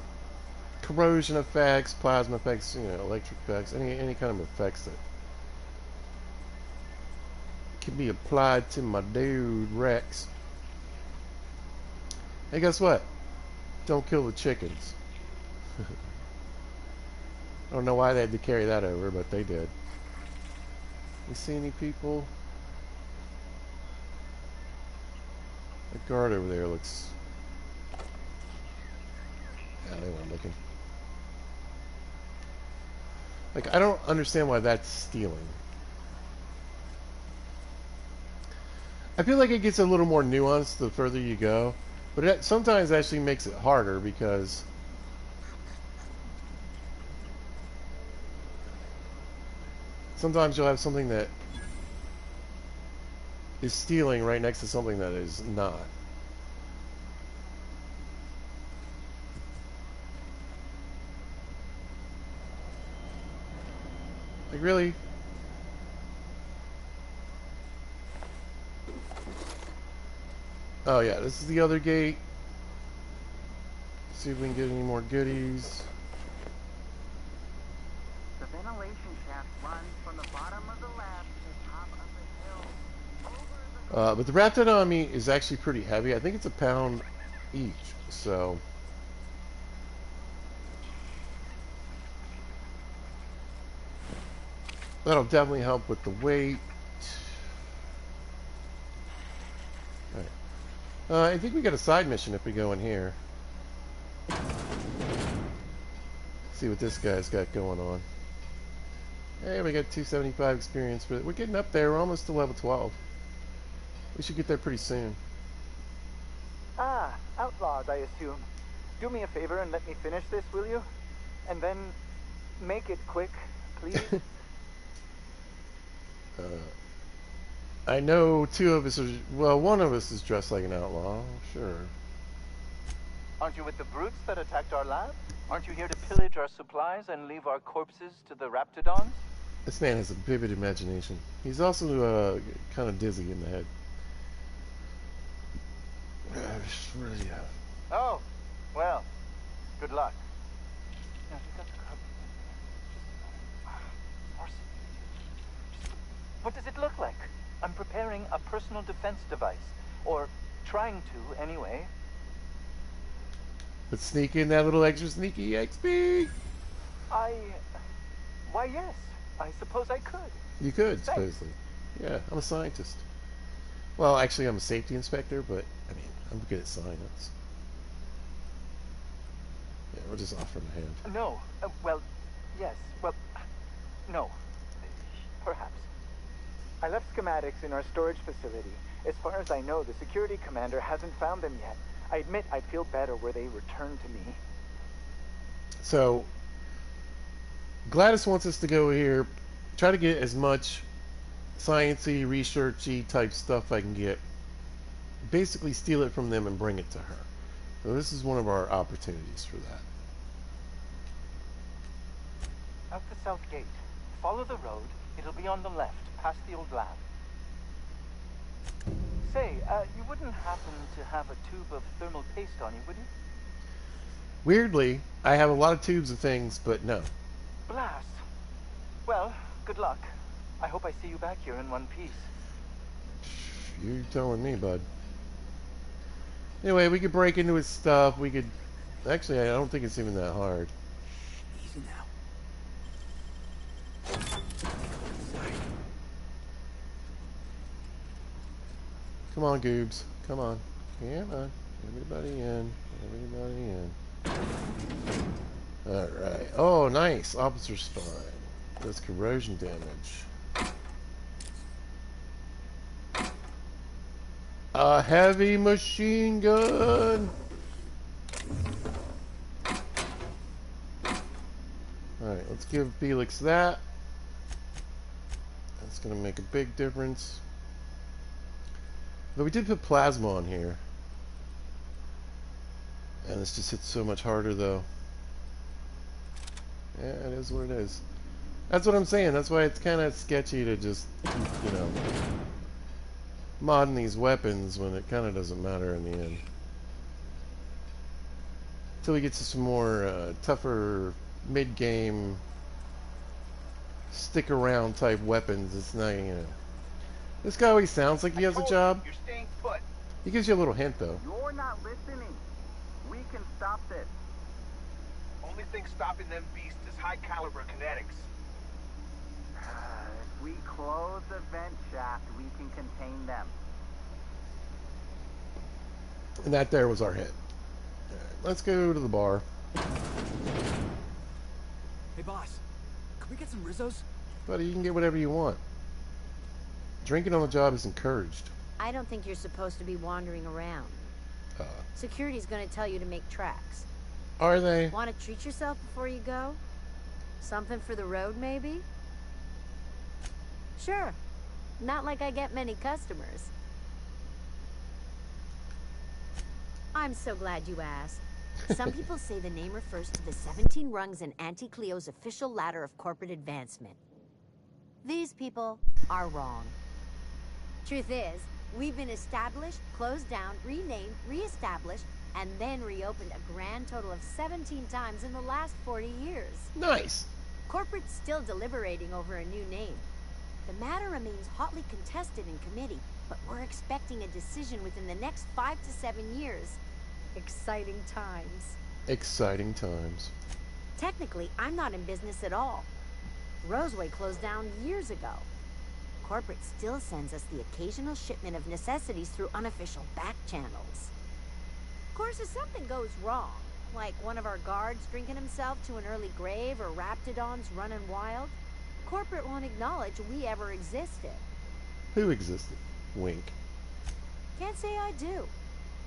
corrosion effects, plasma effects, you know, electric effects, any kind of effects that can be applied to my dude Rex. Hey, guess what? Don't kill the chickens. I don't know why they had to carry that over, but they did. You see any people? The guard over there looks... Yeah, they weren't looking. Like, I don't understand why that's stealing. I feel like it gets a little more nuanced the further you go, but it sometimes actually makes it harder because sometimes you'll have something that is stealing right next to something that is not. Like, really? Oh yeah, this is the other gate. See if we can get any more goodies. The ventilation shaft runs from the bottom of the lab to the top of the hill. But the Raptidon meat is actually pretty heavy. I think it's a pound each, so... That'll definitely help with the weight. I think we got a side mission if we go in here. See what this guy's got going on. Hey, we got 275 experience, but we're getting up there. We're almost to level 12. We should get there pretty soon. Ah, outlaws, I assume. Do me a favor and let me finish this, will you? And then make it quick, please. I know two of us are... Well, one of us is dressed like an outlaw. Sure. Aren't you with the brutes that attacked our lab? Aren't you here to pillage our supplies and leave our corpses to the raptidons? This man has a vivid imagination. He's also kind of dizzy in the head. Oh, well, good luck. What does it look like? I'm preparing a personal defense device. Or trying to, anyway. Let's sneak in that little extra sneaky XP. Why, yes. I suppose I could. You could, Thanks. supposedly. Yeah, I'm a scientist. Well, actually, I'm a safety inspector, but, I mean, I'm good at science. Yeah, we'll just offer him a hand. No. Well, yes. Well, no. Perhaps. I left schematics in our storage facility. As far as I know, the security commander hasn't found them yet. I admit I'd feel better were they returned to me. So, Gladys wants us to go here, try to get as much sciencey, researchy type stuff I can get. Basically steal it from them and bring it to her. So this is one of our opportunities for that. Out the south gate. Follow the road. It'll be on the left, past the old lab. Say, you wouldn't happen to have a tube of thermal paste on you, would you? Weirdly, I have a lot of tubes of things, but no. Blast. Well, good luck. I hope I see you back here in one piece. You're telling me, bud. Anyway, we could break into his stuff. We could... Actually, I don't think it's even that hard. Easy now. Come on, Goobs. Come on. Come on. Everybody in. Everybody in. Alright. Oh, nice. Officer spine. Does corrosion damage. A heavy machine gun! Alright, let's give Felix that. That's gonna make a big difference. But we did put plasma on here. And this just hits so much harder though. Yeah, it is what it is. That's what I'm saying. That's why it's kind of sketchy to just keep, you know, modding these weapons when it kind of doesn't matter in the end. Until we get to some more tougher mid-game stick around type weapons. It's not, you know. This guy always sounds like he has a job. You're staying put. He gives you a little hint though. You're not listening. We can stop this. Only thing stopping them beasts is high caliber kinetics. If we close the vent shaft, we can contain them. And that there was our hit. Alright, let's go to the bar. Hey, boss. Can we get some Rizzos? Buddy, you can get whatever you want. Drinking on the job is encouraged. I don't think you're supposed to be wandering around. Security's gonna tell you to make tracks. Are they? Want to treat yourself before you go? Something for the road, maybe? Sure. Not like I get many customers. I'm so glad you asked. Some people say the name refers to the 17 rungs in Auntie Cleo's official ladder of corporate advancement. These people are wrong. Truth is, we've been established, closed down, renamed, reestablished, and then reopened a grand total of 17 times in the last 40 years. Nice. Corporate's still deliberating over a new name. The matter remains hotly contested in committee, but we're expecting a decision within the next 5 to 7 years. Exciting times. Exciting times. Technically, I'm not in business at all. Roseway closed down years ago. corporate still sends us the occasional shipment of necessities through unofficial back channels. Of course, if something goes wrong, like one of our guards drinking himself to an early grave or raptidons running wild, corporate won't acknowledge we ever existed. Who existed? Wink. Can't say I do.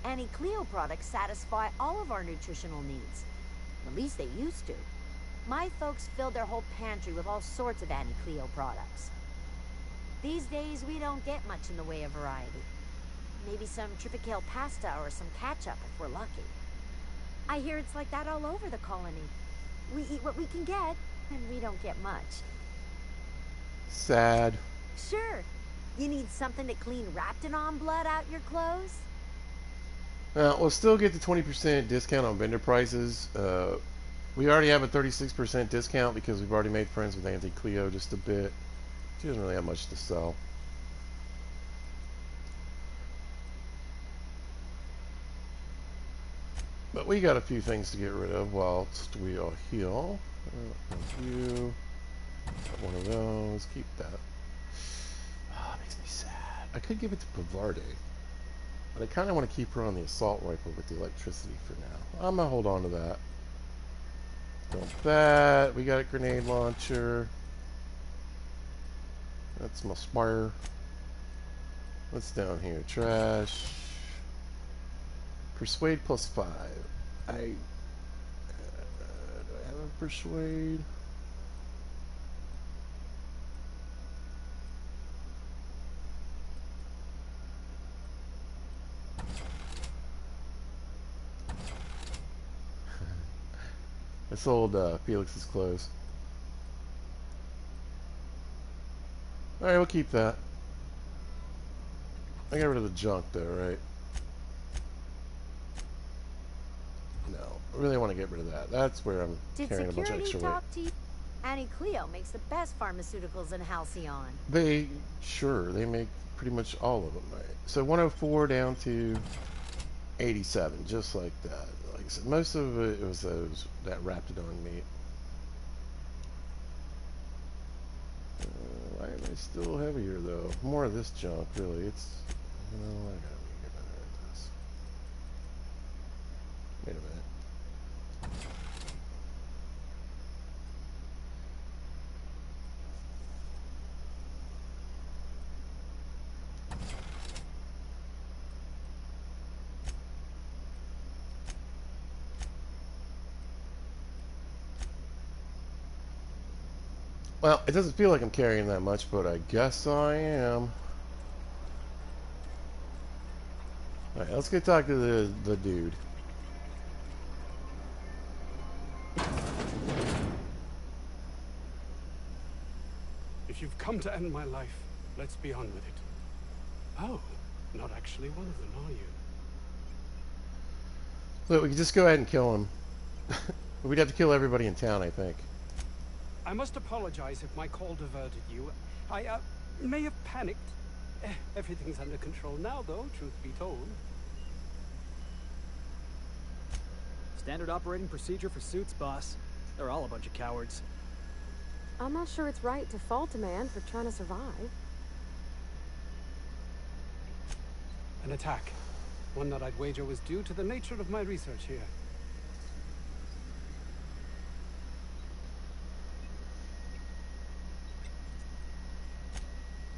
Annie Cleo products satisfy all of our nutritional needs. At least they used to. My folks filled their whole pantry with all sorts of Annie Cleo products. These days, we don't get much in the way of variety. Maybe some tripicale pasta or some ketchup if we're lucky. I hear it's like that all over the colony. We eat what we can get, and we don't get much. Sad. Sure. You need something to clean raptidon blood out your clothes? We'll still get the 20% discount on vendor prices. We already have a 36% discount because we've already made friends with Auntie Cleo just a bit. She doesn't really have much to sell. But we got a few things to get rid of whilst we are here. Thank you. Got one of those. Keep that. Ah, makes me sad. I could give it to Pavarde, but I kind of want to keep her on the assault rifle with the electricity for now. I'm going to hold on to that. Dump that. We got a grenade launcher. That's my spire. What's down here? Trash. Persuade +5. Do I have a persuade? I sold Felix's clothes. Alright, we'll keep that. I got rid of the junk though, right? No, I really want to get rid of that. That's where I'm carrying a bunch of extra weight. Talk to you? Annie Cleo makes the best pharmaceuticals in Halcyon. They make pretty much all of them, right? So 104 down to 87, just like that. Like I said, most of it was that raptidon meat. Why am I still heavier though? More of this junk, really. It's, I gotta get better at this. Wait a minute. Well, it doesn't feel like I'm carrying that much, but I guess I am. Alright, let's go talk to the dude. If you've come to end my life, let's be on with it. Oh, not actually one of them, are you? Look, we could just go ahead and kill him. We'd have to kill everybody in town, I think. I must apologize if my call diverted you. I may have panicked. Everything's under control now, though, truth be told. Standard operating procedure for suits, boss. They're all a bunch of cowards. I'm not sure it's right to fault a man for trying to survive. An attack. One that I'd wager was due to the nature of my research here.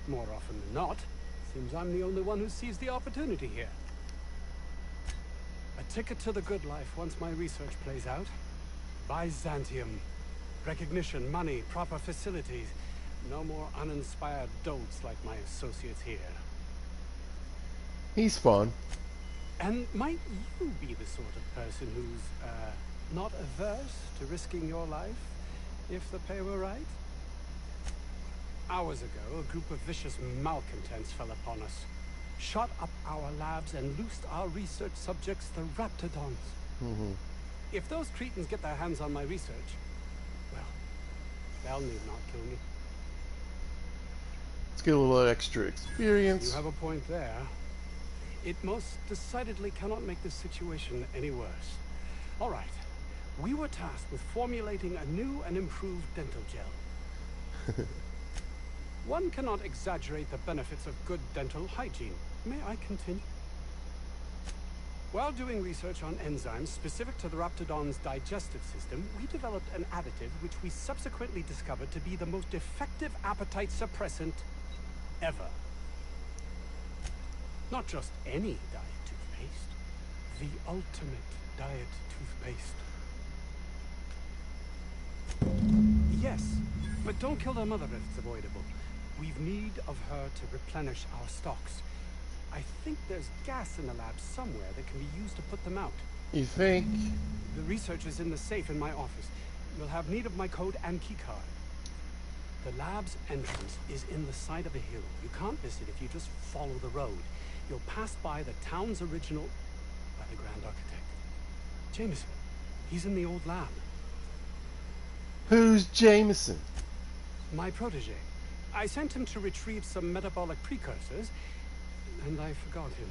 More often than not, seems I'm the only one who sees the opportunity here. A ticket to the good life once my research plays out. Byzantium. Recognition, money, proper facilities. No more uninspired dolts like my associates here. He's fun. And might you be the sort of person who's, not averse to risking your life, if the pay were right? Hours ago, a group of vicious malcontents fell upon us, shot up our labs and loosed our research subjects, the raptidons. If those cretins get their hands on my research, well, they'll need not kill me. Let's get a little extra experience. You have a point there. It most decidedly cannot make this situation any worse. All right. We were tasked with formulating a new and improved dental gel. One cannot exaggerate the benefits of good dental hygiene. May I continue? While doing research on enzymes specific to the Raptidon's digestive system, we developed an additive which we subsequently discovered to be the most effective appetite suppressant ever. Not just any diet toothpaste, the ultimate diet toothpaste. Yes, but don't kill the mother if it's avoidable. We've need of her to replenish our stocks. I think there's gas in the lab somewhere that can be used to put them out. You think? The research is in the safe in my office. You'll have need of my code and keycard. The lab's entrance is in the side of a hill. You can't miss it if you just follow the road. You'll pass by the town's original by the Grand Architect. Jameson. He's in the old lab. Who's Jameson? My protege. I sent him to retrieve some metabolic precursors, and I forgot him.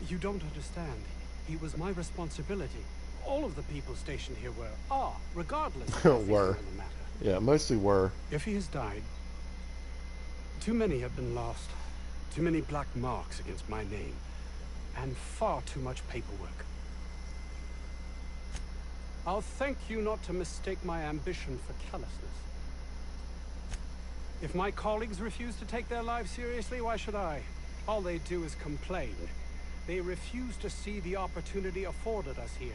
You don't understand. He was my responsibility. All of the people stationed here are, regardless of the Were. matter. Yeah, mostly were. If he has died, too many have been lost. Too many black marks against my name. And far too much paperwork. I'll thank you not to mistake my ambition for callousness. If my colleagues refuse to take their lives seriously, why should I? All they do is complain. They refuse to see the opportunity afforded us here.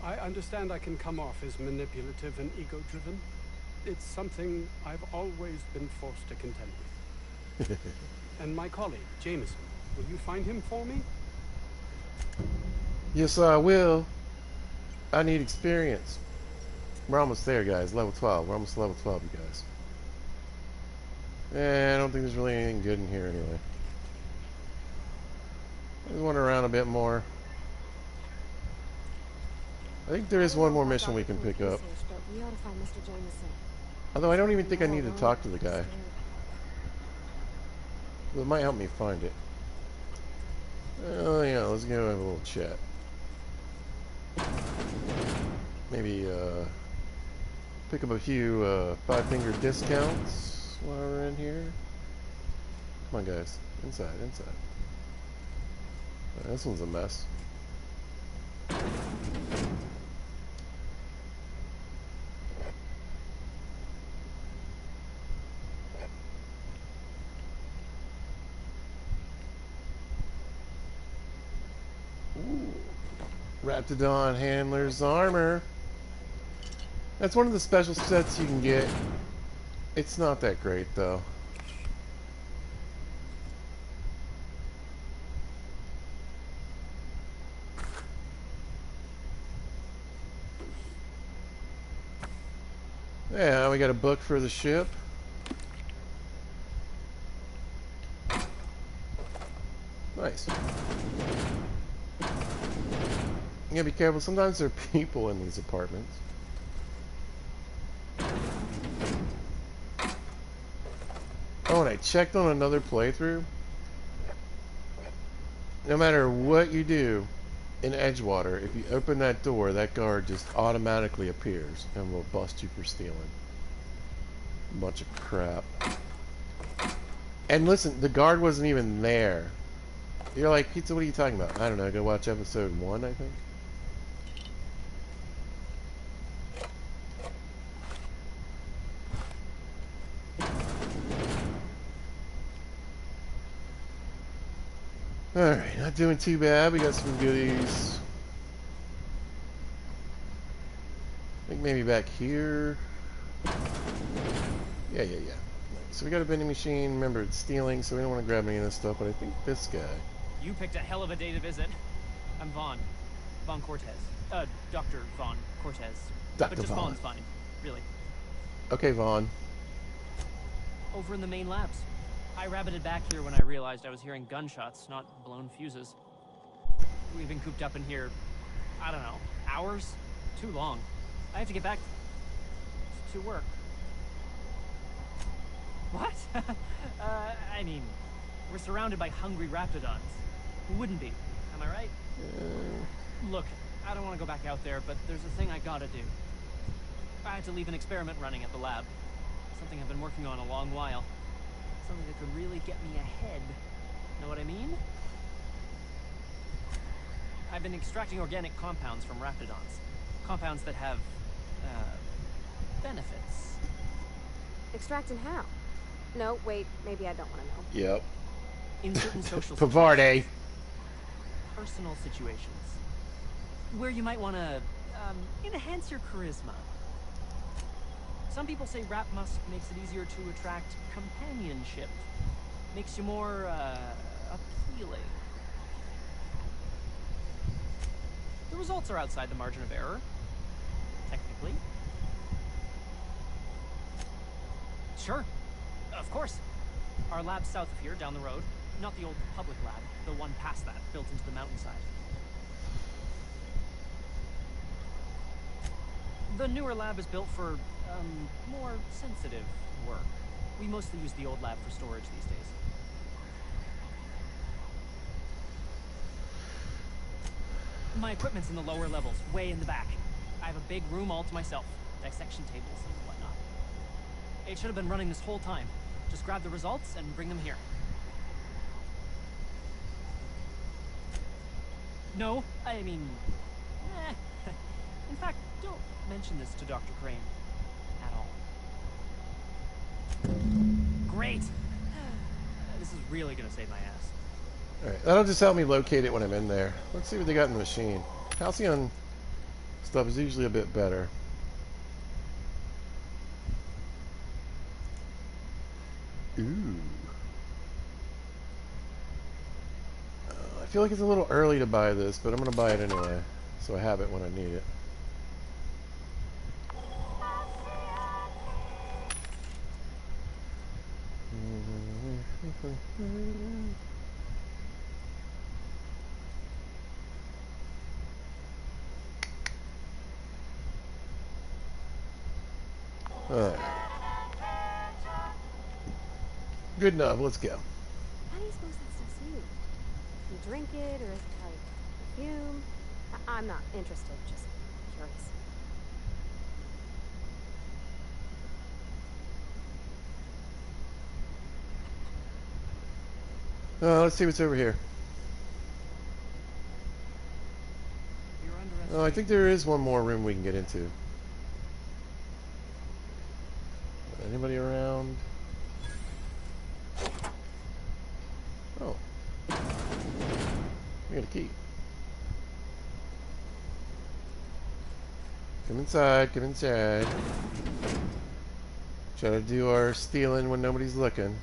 I understand I can come off as manipulative and ego-driven. It's something I've always been forced to contend with. And my colleague, Jameson, will you find him for me? Yes, I will. I need experience. We're almost there, guys. Level 12. We're almost level 12, you guys. I don't think there's really anything good in here anyway. Let's wander around a bit more. I think there is one more mission we can pick up. We ought to find Mr. Jameson. Although I don't even think I need to talk to the guy. But it might help me find it. Oh yeah, let's go have a little chat. Maybe pick up a few 5-finger discounts while we're in here. Come on guys, inside. This one's a mess. Raptidon Handler's Armor. That's one of the special sets you can get. It's not that great though. Yeah, we got a book for the ship. Nice. You gotta be careful. Sometimes there are people in these apartments. Oh, and I checked on another playthrough. No matter what you do in Edgewater, if you open that door, that guard just automatically appears and will bust you for stealing. Bunch of crap. And listen, the guard wasn't even there. You're like, Pizza, what are you talking about? I don't know, go watch episode 1, I think. Alright, not doing too bad. We got some goodies. I think maybe back here. Yeah. So we got a vending machine. Remember, it's stealing, so we don't want to grab any of this stuff, but I think this guy. You picked a hell of a day to visit. I'm Vaughn. Vaughn Cortez. Dr. Vaughn Cortez. Dr. But just Vaughn. Vaughn's fine, really. Okay, Vaughn. Over in the main labs. I rabbited back here when I realized I was hearing gunshots, not blown fuses. We've been cooped up in here, I don't know, hours? Too long. I have to get back to work. What? I mean, we're surrounded by hungry raptidons. Who wouldn't be? Am I right? Look, I don't want to go back out there, but there's a thing I gotta do. I had to leave an experiment running at the lab. Something I've been working on a long while. Something that could really get me ahead. Know what I mean? I've been extracting organic compounds from raptidons. Compounds that have, benefits. Extracting how? No, wait, maybe I don't want to know. Yep. In certain social Pavarde. Personal situations. Where you might want to, enhance your charisma. Some people say rap musk makes it easier to attract companionship. Makes you more, appealing. The results are outside the margin of error. Technically. Sure. Of course. Our lab's south of here, down the road. Not the old public lab, the one past that, built into the mountainside. The newer lab is built for, more sensitive work. We mostly use the old lab for storage these days. My equipment's in the lower levels, way in the back. I have a big room all to myself, dissection tables and whatnot. It should have been running this whole time. Just grab the results and bring them here. No, I mean... In fact, don't mention this to Dr. Crane. At all. Great! This is really gonna save my ass. Alright, that'll just help me locate it when I'm in there. Let's see what they got in the machine. Halcyon stuff is usually a bit better. Ooh. I feel like it's a little early to buy this, but I'm going to buy it anyway, so I have it when I need it. Alright. Good enough, let's go. How do you suppose that stuff's used? You drink it, or is it like perfume? I'm not interested, just curious. Let's see what's over here. Oh, I think there is one more room we can get into. Anybody around? Oh. We got a key. Come inside, come inside. Try to do our stealing when nobody's looking.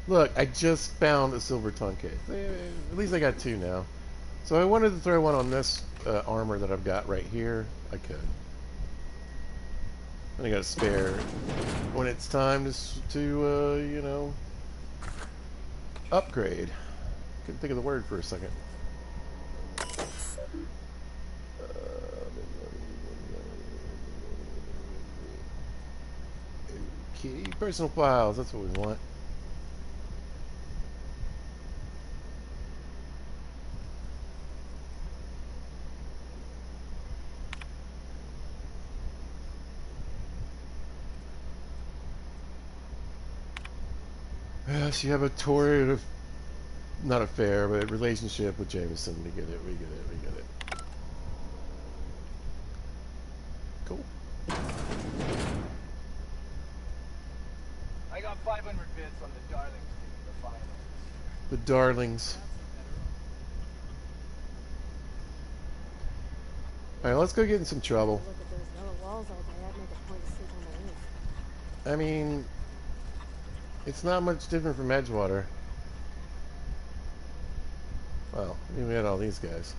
Look, I just found a silver tongue case. At least I got two now. So I wanted to throw one on this armor that I've got right here. I could. And I got a spare when it's time to you know, upgrade. Couldn't think of the word for a second. Okay, personal files, that's what we want. Yes, you have a torrid, not affair, but relationship with Jameson. We get it, we get it, we get it. Cool. I got 500 bits on the Darlings taking the finals. The Darlings. Alright, let's go get in some trouble. Look at those yellow walls all day. I'd make a point to sleep on the roof. I mean, it's not much different from Edgewater. Well, we had all these guys.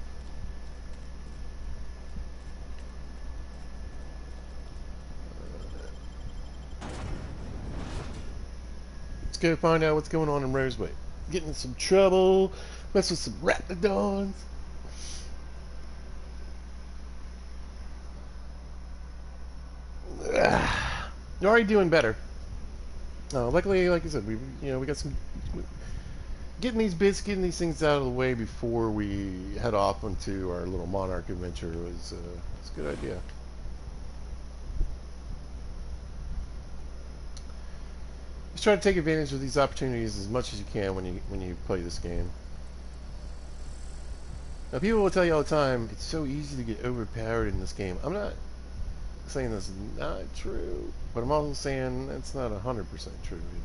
Let's go find out what's going on in Roseway. Get in some trouble, mess with some raptidons. You're already doing better. Luckily, like I said, we got some. getting these bits, getting these things out of the way before we head off onto our little Monarch adventure was a good idea. Just try to take advantage of these opportunities as much as you can when you play this game. Now, people will tell you all the time, it's so easy to get overpowered in this game. I'm not saying that's not true, but I'm also saying that's not 100% true either.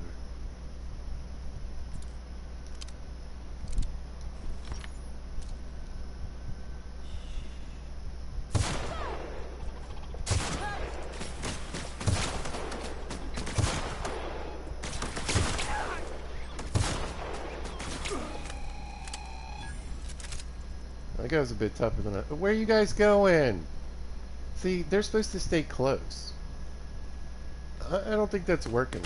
That guy was a bit tougher than I... Where are you guys going? See, they're supposed to stay close. I don't think that's working.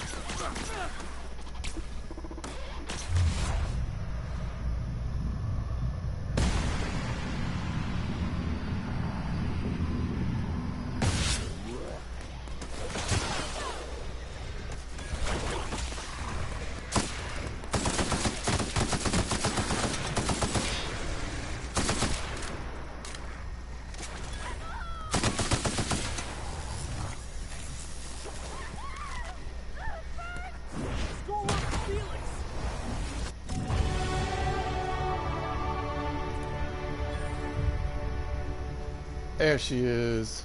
There she is.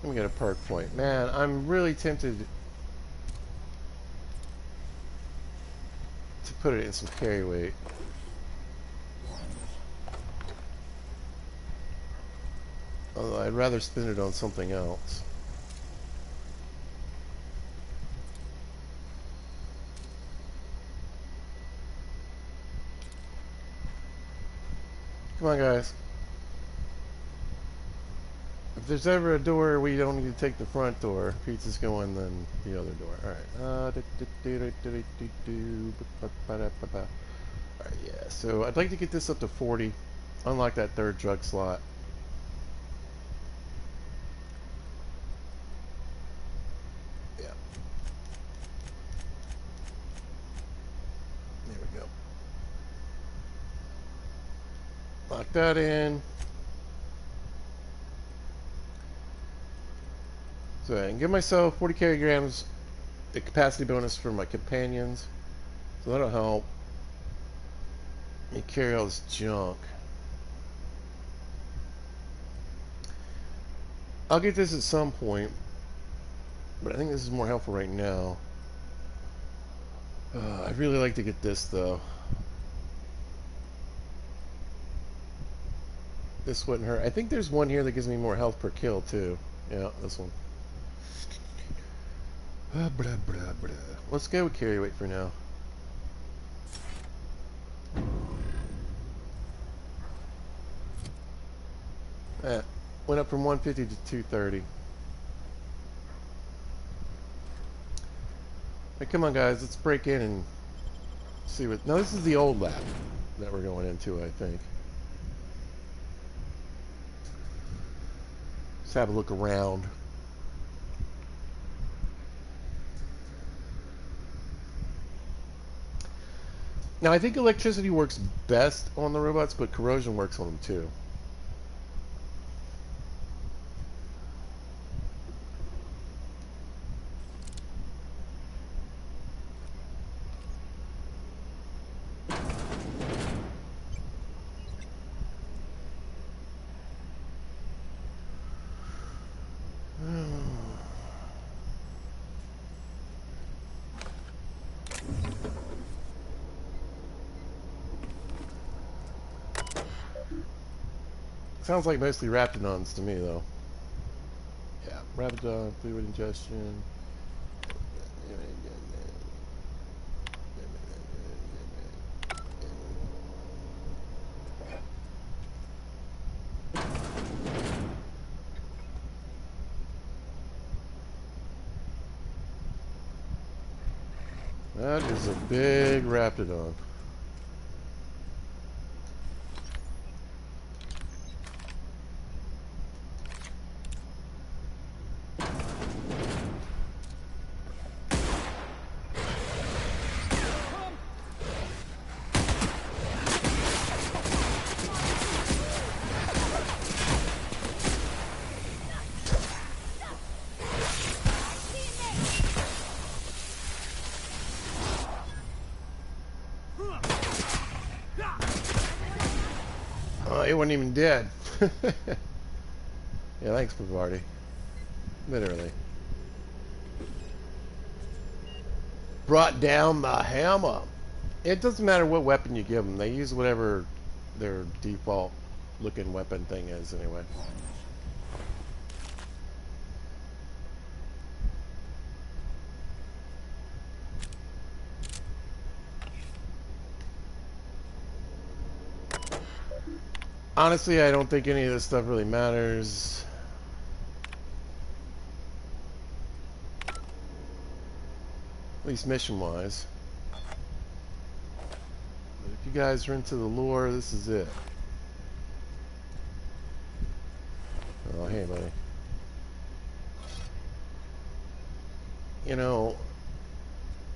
Let me get a perk point. Man, I'm really tempted to put it in some carry weight. Although I'd rather spend it on something else. Come on, guys. If there's ever a door we don't need to take the front door, pizza's going, then the other door. Alright. Alright, yeah. So I'd like to get this up to 40. Unlock that third drug slot. Yeah. There we go. Lock that in. So I can give myself 40 kilograms the capacity bonus for my companions. So that'll help me carry all this junk. I'll get this at some point, but I think this is more helpful right now. I'd really like to get this though. This wouldn't hurt. I think there's one here that gives me more health per kill too. Yeah, this one. Let's go with carry weight for now. Went up from 150 to 230. Hey, come on guys, let's break in and see what... No, this is the old lab that we're going into, I think. Let's have a look around. Now, I think electricity works best on the robots, but corrosion works on them too. Sounds like mostly Raptidons to me, though. Yeah, Raptidon, fluid ingestion. That is a big Raptidon. wasn't even dead. Yeah, thanks, Bavardi. Literally. Brought down the hammer. It doesn't matter what weapon you give them. They use whatever their default looking weapon thing is anyway. Honestly, I don't think any of this stuff really matters. At least mission-wise. But if you guys are into the lore, this is it. Oh, hey, buddy. You know,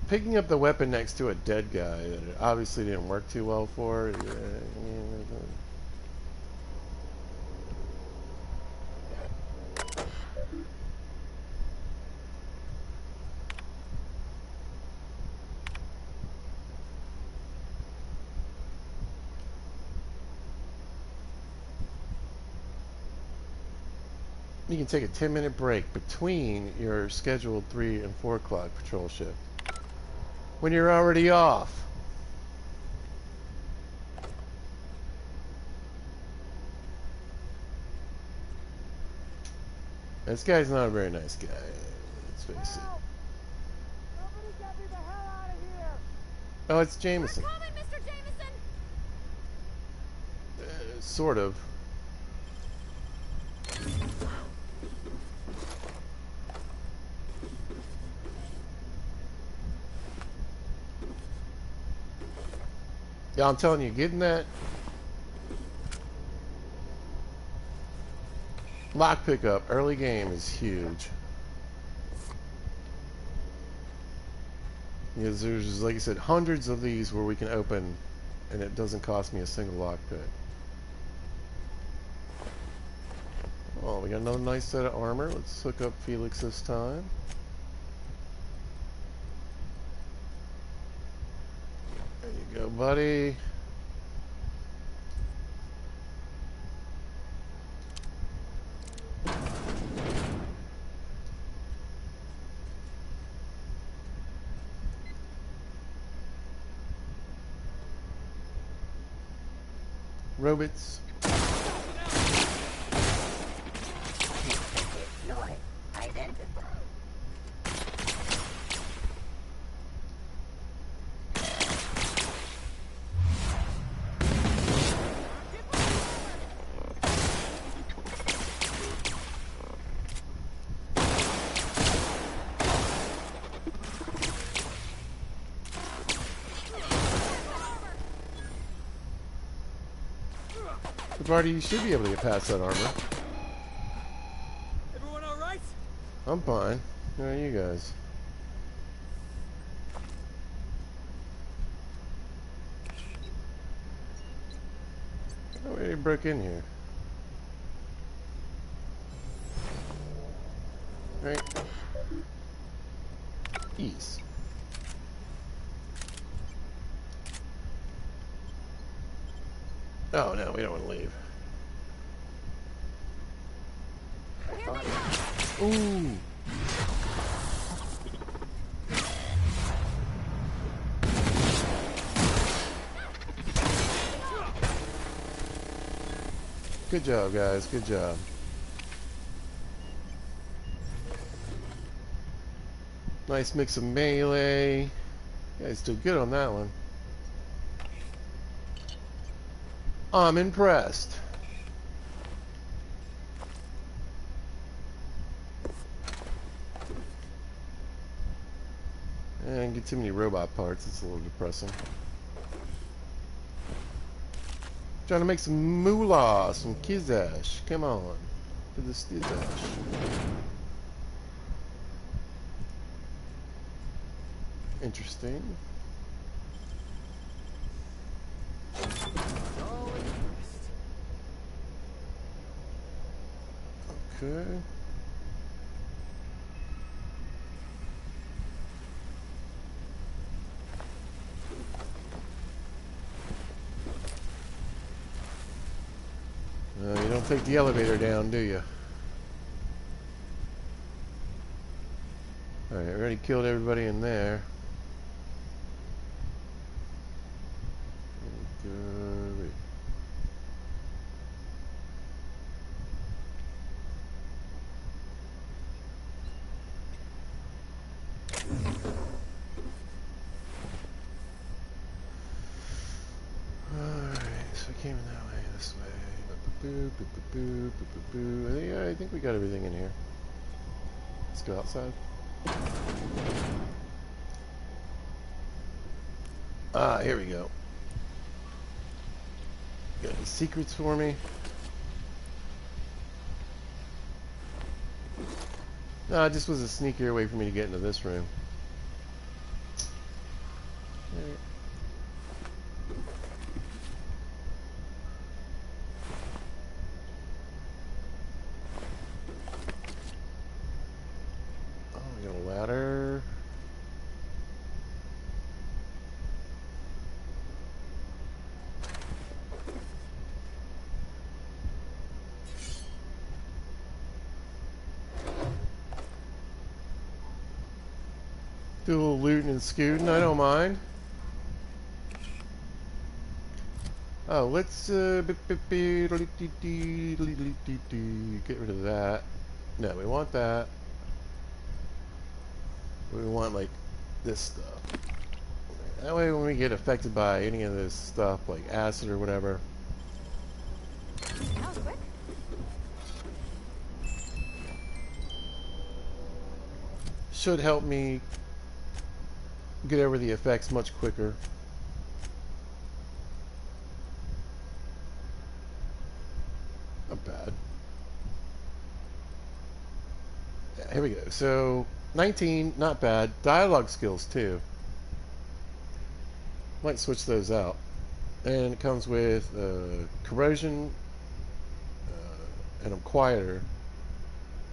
picking up the weapon next to a dead guy that it obviously didn't work too well for. You can take a 10-minute break between your scheduled 3 and 4 o'clock patrol shift when you're already off. This guy's not a very nice guy, let's face it. Somebody get me the hell out of here! Oh, it's Jameson. We're coming, Mr. Jameson! Sort of. Yeah, I'm telling you, getting that lock pickup early game is huge. Because there's, like I said, hundreds of these where we can open and it doesn't cost me a single lock pick. Oh, we got another nice set of armor. Let's hook up Felix this time. There you go, buddy. Robots. Barty, you should be able to get past that armor. Everyone alright? I'm fine. How are you guys? Oh, we already broke in here. Right. East. Oh, no, we don't want to leave. Ooh. Good job, guys. Good job. Nice mix of melee. You guys did good on that one. I'm impressed. And get too many robot parts, it's a little depressing. Trying to make some moolah, some kizash. Come on. To the stizash. Interesting. Okay. don't take the elevator down, do you? Alright, I already killed everybody in there. Good. Alright, so I came in that way, this way. Boo, boo, boo, boo, boo, boo, boo. Yeah, I think we got everything in here. Let's go outside. Ah, here we go. Got any secrets for me? No, it just was a sneakier way for me to get into this room. Alright. Oh, we got a ladder. Do a little looting and scooting, I don't mind. Oh, let's get rid of that. No, we want that. We want like this stuff. That way when we get affected by any of this stuff, like acid or whatever. That was quick. Should help me get over the effects much quicker. Not bad. Yeah, here we go. So 19, not bad. Dialogue skills too. Might switch those out. And it comes with corrosion, and I'm quieter.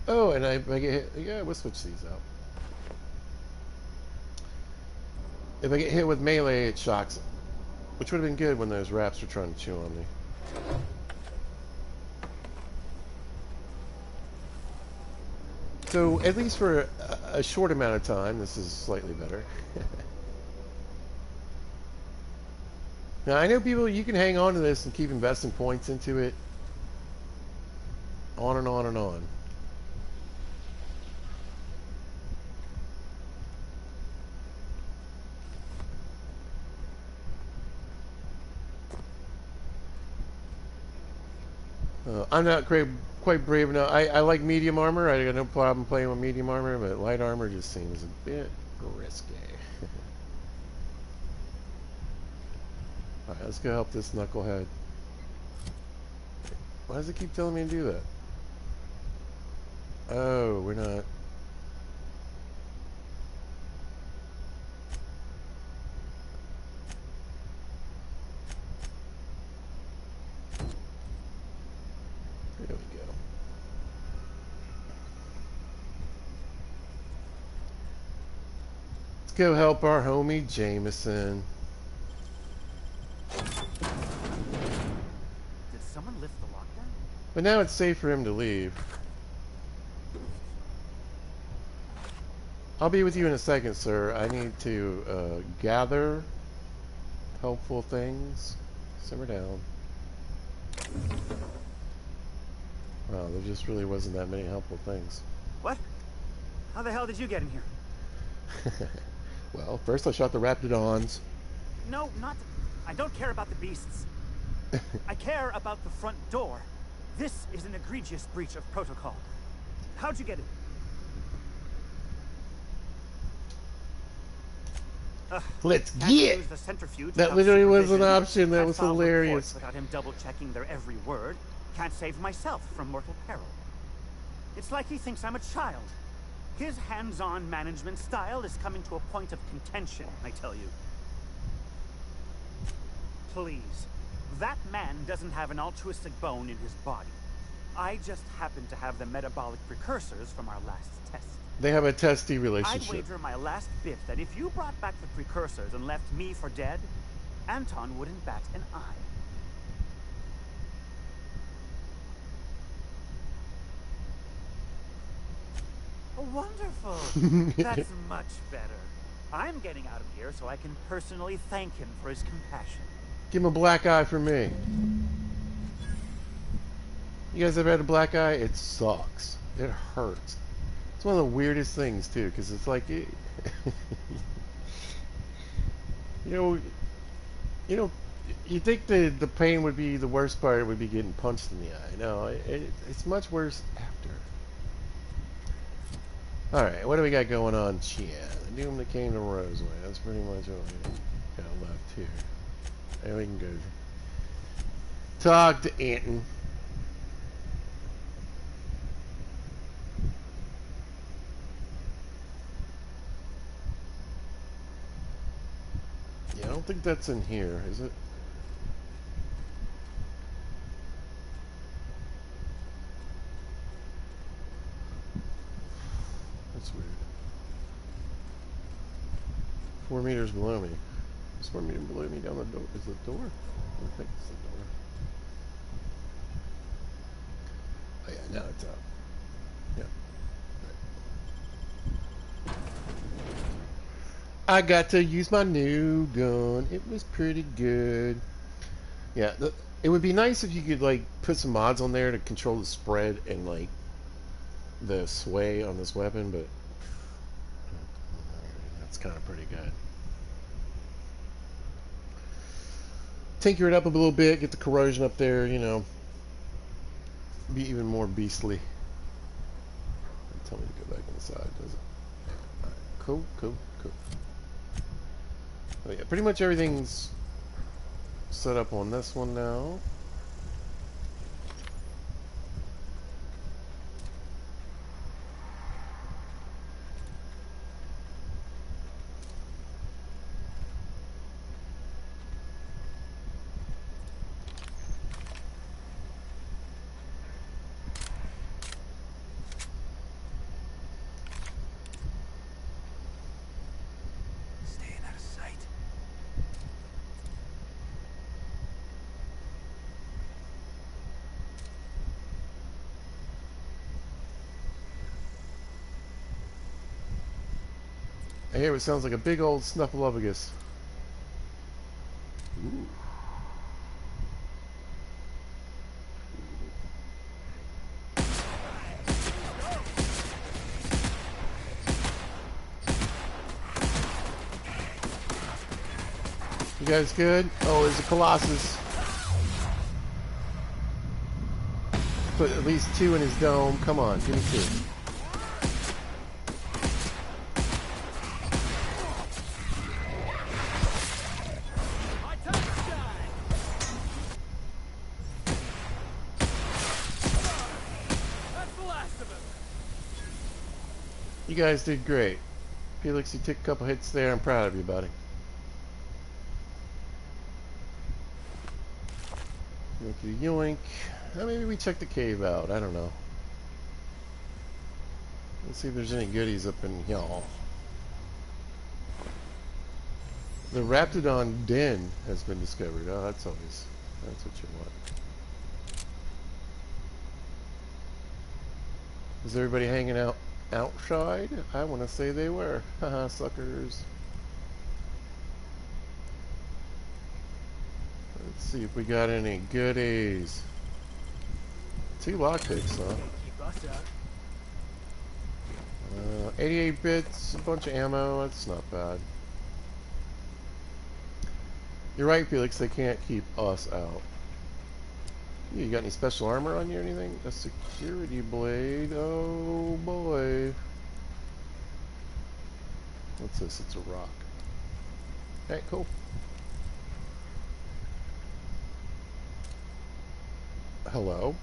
Oh, and I get hit. Yeah, we'll switch these out. If I get hit with melee, it shocks it. Which would have been good when those rats were trying to chew on me. So, at least for a short amount of time, this is slightly better. Now, I know people, you can hang on to this and keep investing points into it. On and on and on. I'm not quite brave enough. I like medium armor. I got no problem playing with medium armor, but light armor just seems a bit risky. Alright, let's go help this knucklehead. Why does it keep telling me to do that? Oh, we're not. There we go. Let's go help our homie Jameson. Did someone lift the lockdown? But now it's safe for him to leave. I'll be with you in a second, sir. I need to gather helpful things. Simmer down. Wow, there just really wasn't that many helpful things. What? How the hell did you get in here? Well, first I shot the raptidons. No, not... I don't care about the beasts. I care about the front door. This is an egregious breach of protocol. How'd you get in? Let's Can't get! use the centrifuge That without literally was an supervision. option. That Can't was file hilarious. reports without him double-checking their every word. Can't save myself from mortal peril. It's like he thinks I'm a child. His hands-on management style is coming to a point of contention, I tell you. Please. That man doesn't have an altruistic bone in his body. I just happen to have the metabolic precursors from our last test. They have a testy I'd relationship. wager my last bit that if you brought back the precursors and left me for dead, Anton wouldn't bat an eye. Wonderful. That's much better. I'm getting out of here so I can personally thank him for his compassion. Give him a black eye for me. You guys ever had a black eye? It sucks. It hurts. It's one of the weirdest things too, because it's like, you know, you think the pain would be the worst part would be getting punched in the eye. No, it's much worse after. All right, what do we got going on? Chia, the doom that came to Roseway. That's pretty much what we got left here. And we can go talk to Anton. Yeah, I don't think that's in here, is it? That's weird. 4 meters below me. It's 4 meters below me down the door. Is it the door? I think it's the door. Oh yeah, now it's up. Yeah. Right. I got to use my new gun. It was pretty good. Yeah, it would be nice if you could like put some mods on there to control the spread and like the sway on this weapon, but that's kind of pretty good. Tinker it up a little bit, get the corrosion up there, you know, be even more beastly. Tell me to go back inside, does it? Alright, cool. Oh yeah, pretty much everything's set up on this one now. I hear it sounds like a big old snuffleupagus. Ooh. You guys good? Oh, there's a Colossus. Put at least 2 in his dome. Come on, give me 2. You guys did great. Felix, you took a couple hits there. I'm proud of you, buddy. Yoink yoink. Maybe we check the cave out. I don't know. Let's see if there's any goodies up in here. The Raptidon Den has been discovered. Oh, that's what you want. Is everybody hanging out outside? I want to say they were. Haha, suckers. Let's see if we got any goodies. 2 lockpicks, huh? 88 bits, a bunch of ammo. That's not bad. You're right, Felix. They can't keep us out. You got any special armor on you or anything? A security blade. Oh boy. What's this? It's a rock. Okay, cool. Hello?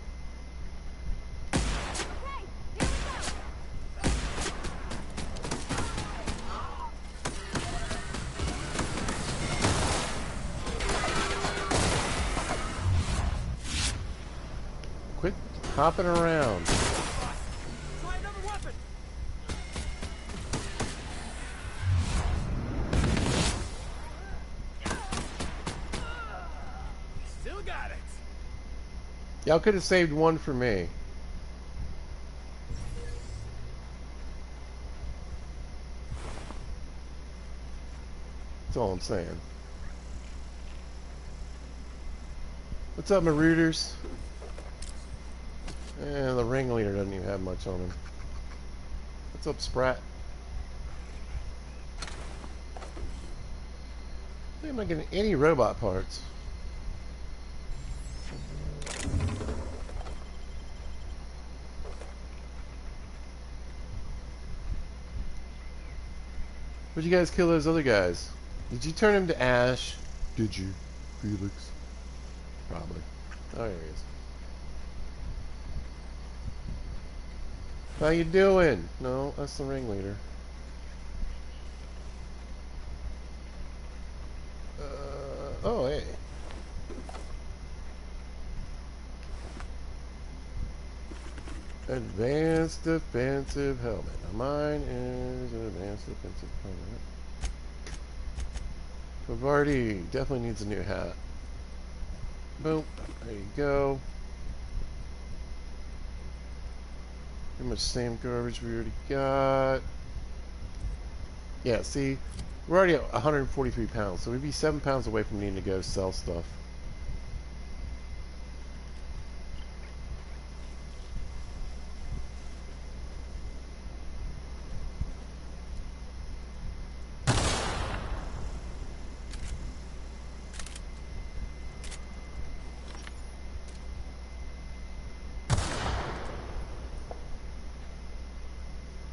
Quit hopping around. Try another weapon. Still got it. Y'all could have saved one for me. That's all I'm saying. What's up, Marauders? The ringleader doesn't even have much on him. What's up, Sprat? I'm not getting any robot parts. Where'd you guys kill those other guys? Did you turn him to ash? Did you, Felix? Probably. Oh, there he is. How you doing? No, that's the ringleader. Oh, hey. Advanced defensive helmet. Now mine is an advanced defensive helmet. Bavardi definitely needs a new hat. Boom. There you go. Pretty much same garbage we already got. Yeah, see, we're already at 143 pounds, so we'd be 7 pounds away from needing to go sell stuff.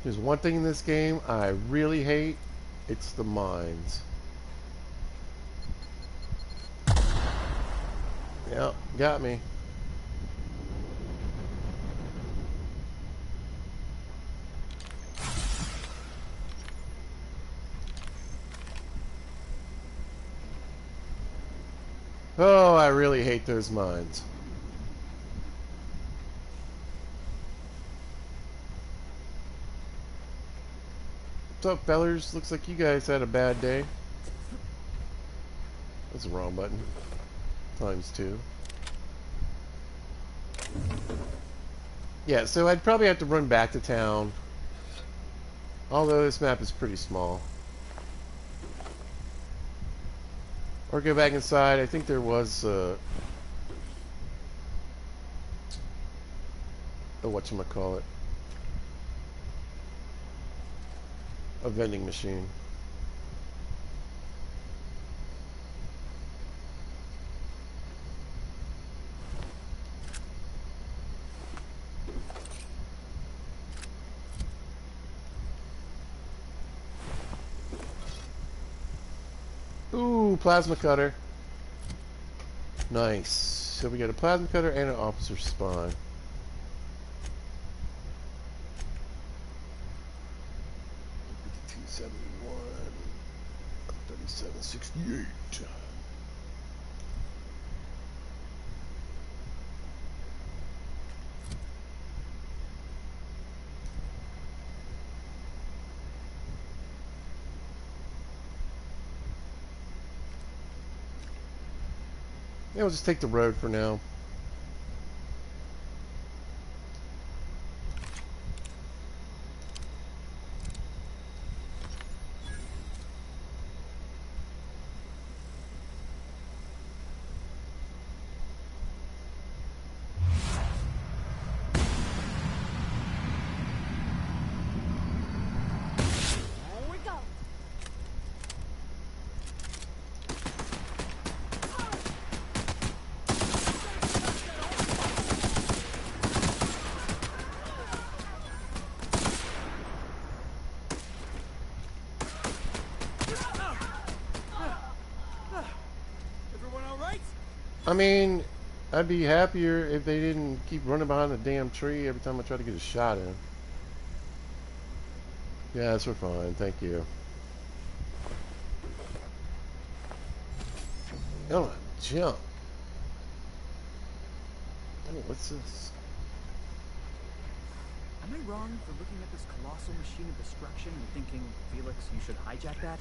There's one thing in this game I really hate. It's the mines. Yep, got me. Oh, I really hate those mines. What's up, fellers? Looks like you guys had a bad day. That's the wrong button. ×2. Yeah, so I'd probably have to run back to town. Although this map is pretty small. Or go back inside. I think there was a whatchamacallit. A vending machine. Ooh, plasma cutter. Nice. So we got a plasma cutter and an officer spawn. $37.68. Yeah, we'll just take the road for now. I mean, I'd be happier if they didn't keep running behind the damn tree every time I try to get a shot in. Yes, we're fine. Thank you. Oh, jump. Oh, what's this? Am I wrong for looking at this colossal machine of destruction and thinking, Felix, you should hijack that?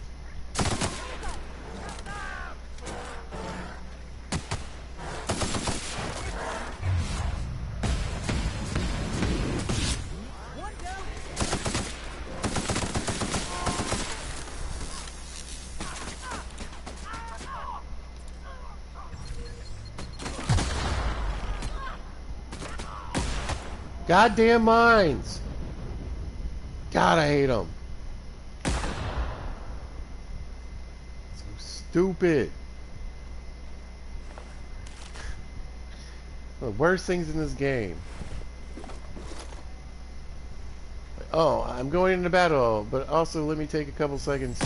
Goddamn mines! God, I hate them. So stupid. The worst things in this game. Oh, I'm going into battle, but also let me take a couple seconds.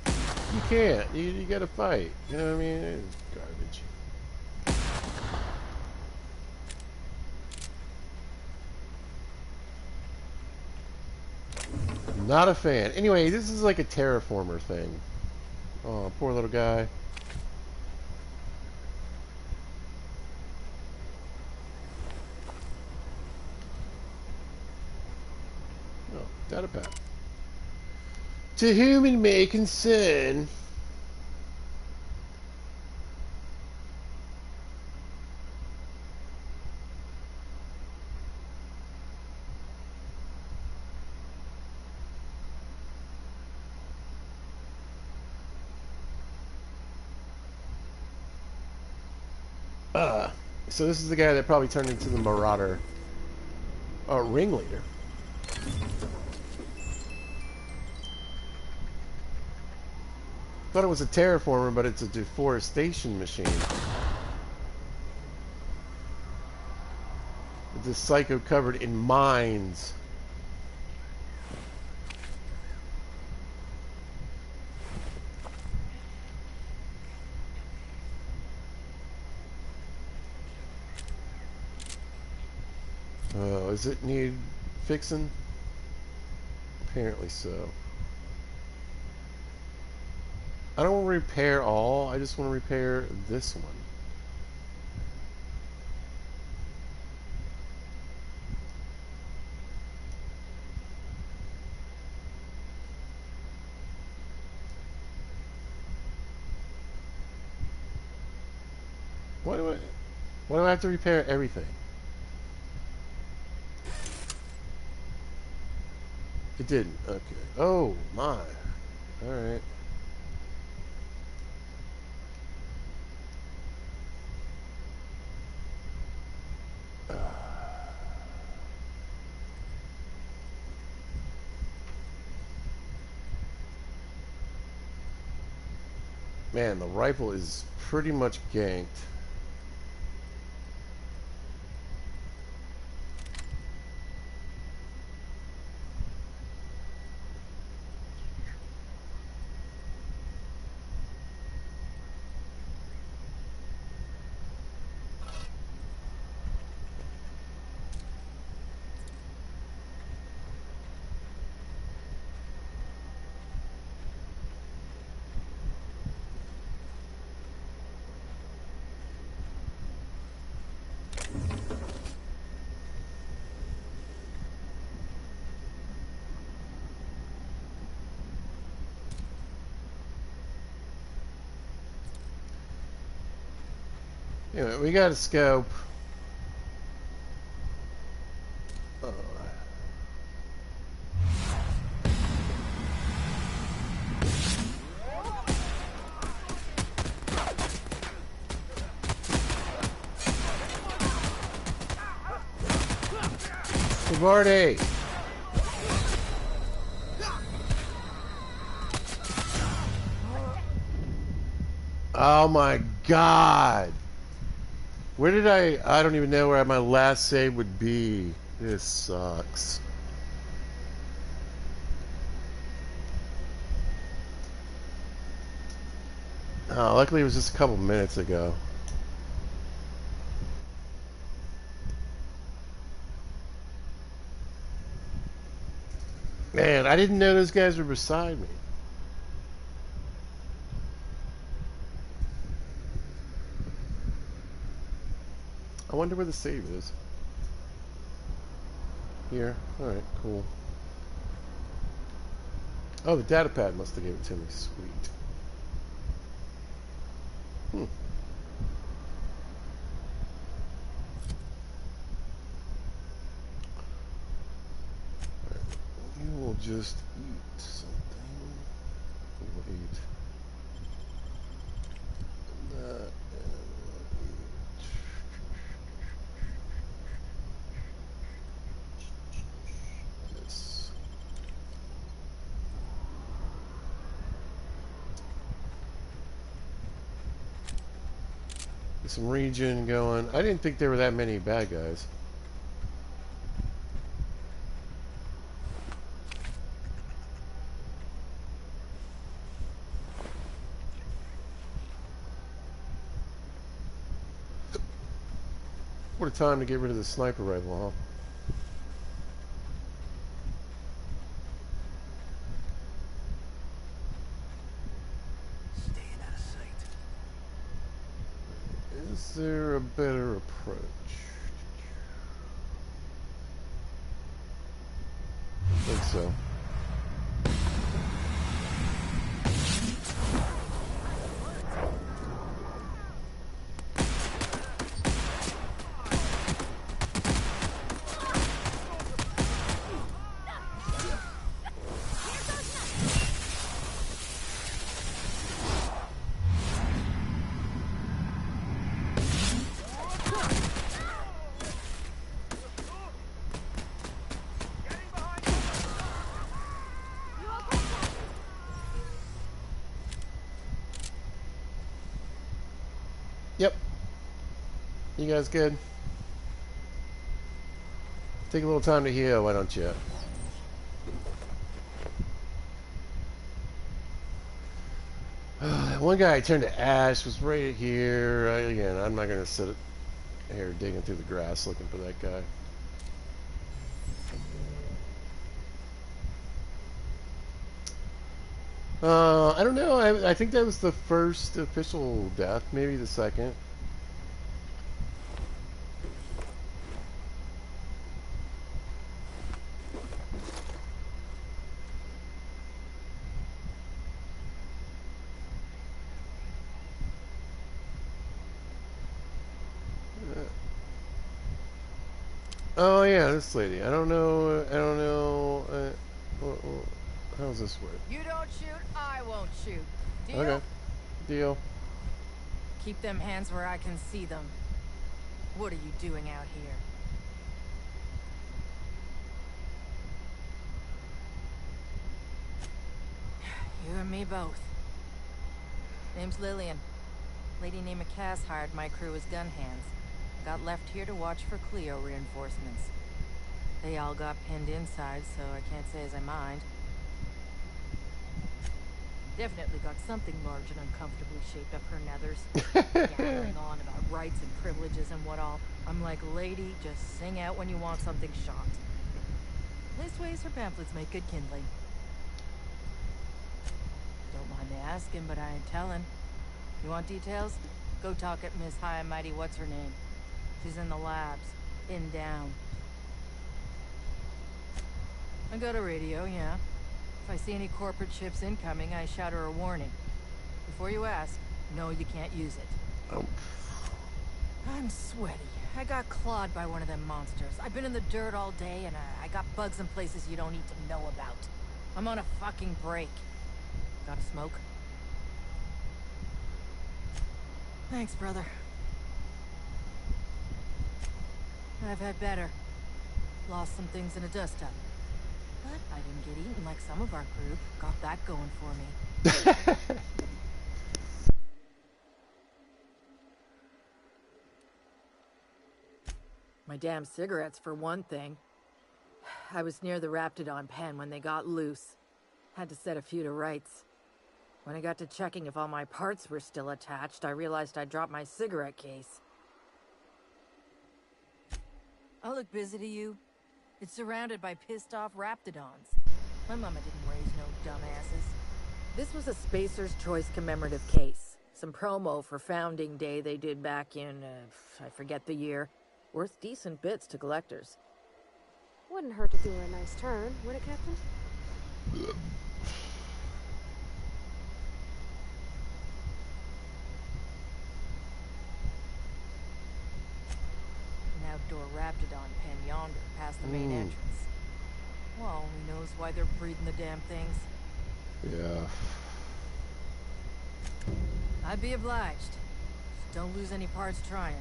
You can't. You gotta fight. You know what I mean? It's garbage. Not a fan. Anyway, this is like a terraformer thing. Oh, poor little guy. Oh, data pad. To whom it may concern. So this is the guy that probably turned into the Marauder. Ringleader. Thought it was a terraformer, but it's a deforestation machine. With this psycho covered in mines. Does it need fixing? Apparently so. I don't want to repair all, I just want to repair this one. Why do I have to repair everything? It didn't. Okay. Oh my. Alright. Man, the rifle is pretty much ganked. Anyway, we got a scope. Vardy. Oh my god. Where did I don't even know where my last save would be. This sucks. Oh, luckily it was just a couple minutes ago. Man, I didn't know those guys were beside me. I wonder where the save is. Here. Alright, cool. Oh, the data pad must have gave it to me. Sweet. We will just eat something. Wait. That and we'll eat. Get some regen going. I didn't think there were that many bad guys. What a time to get rid of the sniper rifle, huh? Staying out of sight. Is there a better approach? I think so. Yep. You guys good? Take a little time to heal, why don't you? That one guy turned to ash was right here. Again, I'm not going to sit here digging through the grass looking for that guy. I don't know. I think that was the first official death, maybe the second. Oh yeah, this lady. I don't know. How does this work? You don't shoot, I won't shoot. Deal? Okay. Deal. Keep them hands where I can see them. What are you doing out here? You and me both. Name's Lillian. Lady named McCass hired my crew as gun hands. Got left here to watch for Cleo reinforcements. They all got pinned inside, so I can't say as I mind. Definitely got something large and uncomfortably shaped up her nethers. Gathering on about rights and privileges and what all. I'm like, lady, just sing out when you want something shot. Leastways, her pamphlets make good kindling. Don't mind me asking, but I ain't telling. You want details? Go talk at Miss High and Mighty what's her name. She's in the labs. In down. I got a radio, yeah. If I see any corporate ships incoming, I shout her a warning. Before you ask, no, you can't use it. Oh. I'm sweaty. I got clawed by one of them monsters. I've been in the dirt all day, and I got bugs in places you don't need to know about. I'm on a fucking break. Got a smoke? Thanks, brother. I've had better. Lost some things in a dust-up. But I didn't get eaten like some of our group. Got that going for me. My damn cigarettes, for one thing. I was near the Raptidon pen when they got loose. Had to set a few to rights. When I got to checking if all my parts were still attached, I realized I'd dropped my cigarette case. I'll look busy to you. It's surrounded by pissed-off Raptidons. My mama didn't raise no dumbasses. This was a Spacer's Choice commemorative case. Some promo for Founding Day they did back in, I forget the year. Worth decent bits to collectors. Wouldn't hurt to do her a nice turn, would it, Captain? An outdoor Raptidon pen yonder, past the main entrance. Well, only knows why they're breeding the damn things. Yeah. I'd be obliged. Just don't lose any parts trying.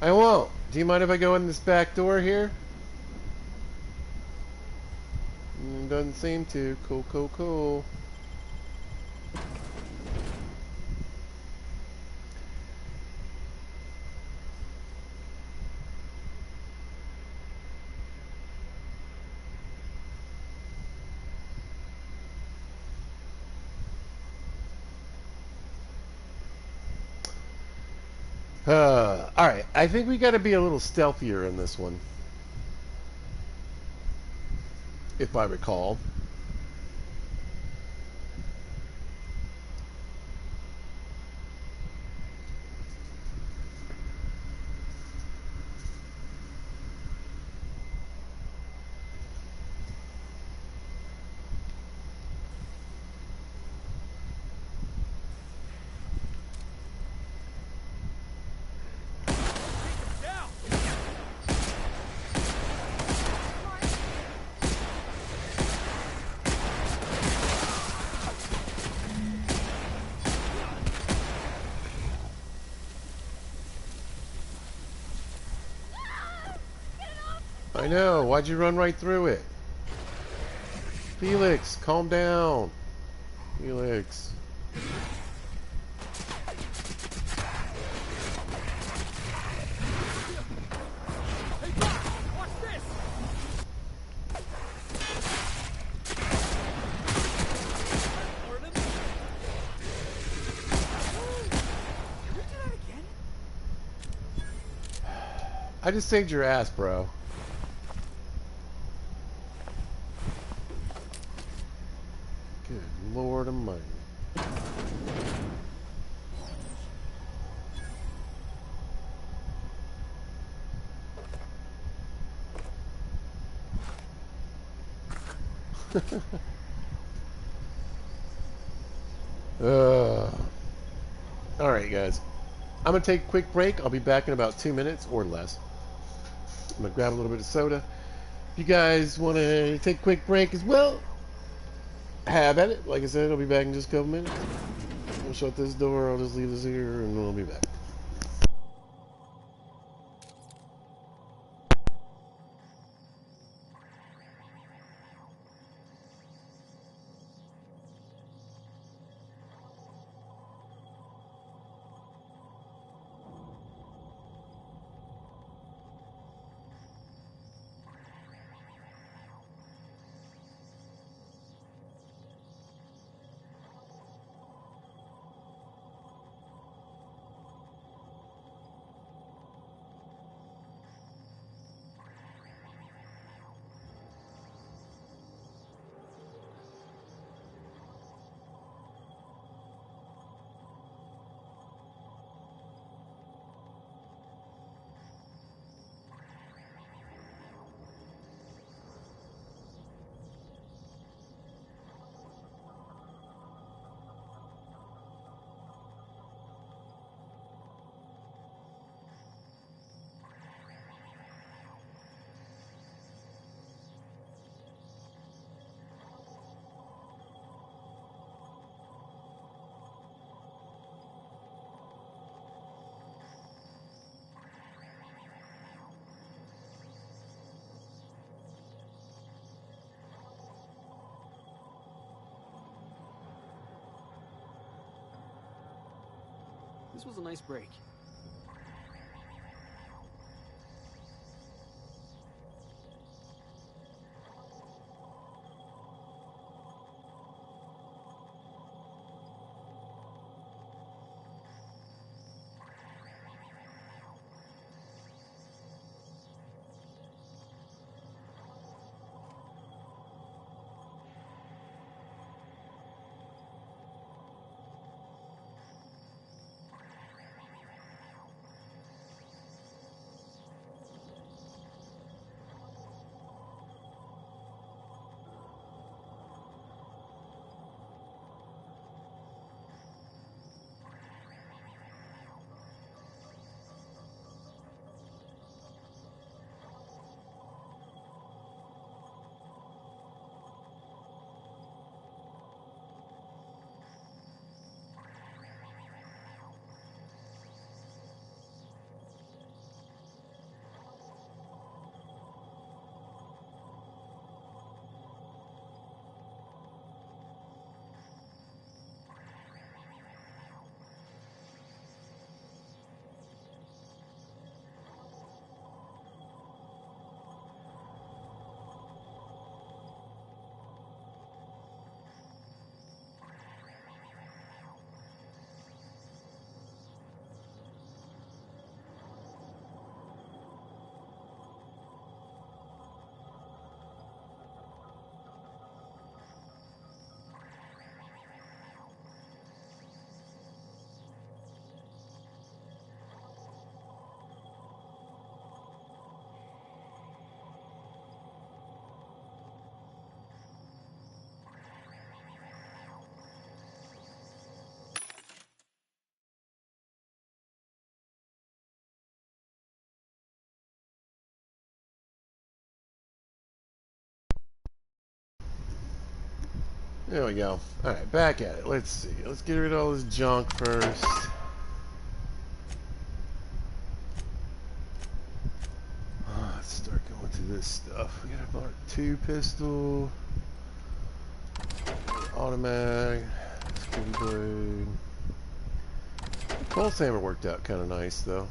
I won't. Do you mind if I go in this back door here? Doesn't seem to. Cool, cool, cool. Alright, I think we gotta be a little stealthier in this one. If I recall. I know, why'd you run right through it? Felix, calm down. Felix. I just saved your ass, bro. Good Lord Almighty. Alright, guys. I'm going to take a quick break. I'll be back in about 2 minutes or less. I'm going to grab a little bit of soda. If you guys want to take a quick break as well, have at it. Like I said, I'll be back in just a couple minutes. I'll shut this door. I'll just leave this here and I'll be back. This was a nice break. There we go. Alright, back at it. Let's see. Let's get rid of all this junk first. Let's start going through this stuff. We got a Mark II pistol. Automatic. Skin blade. Pulse hammer worked out kind of nice, though.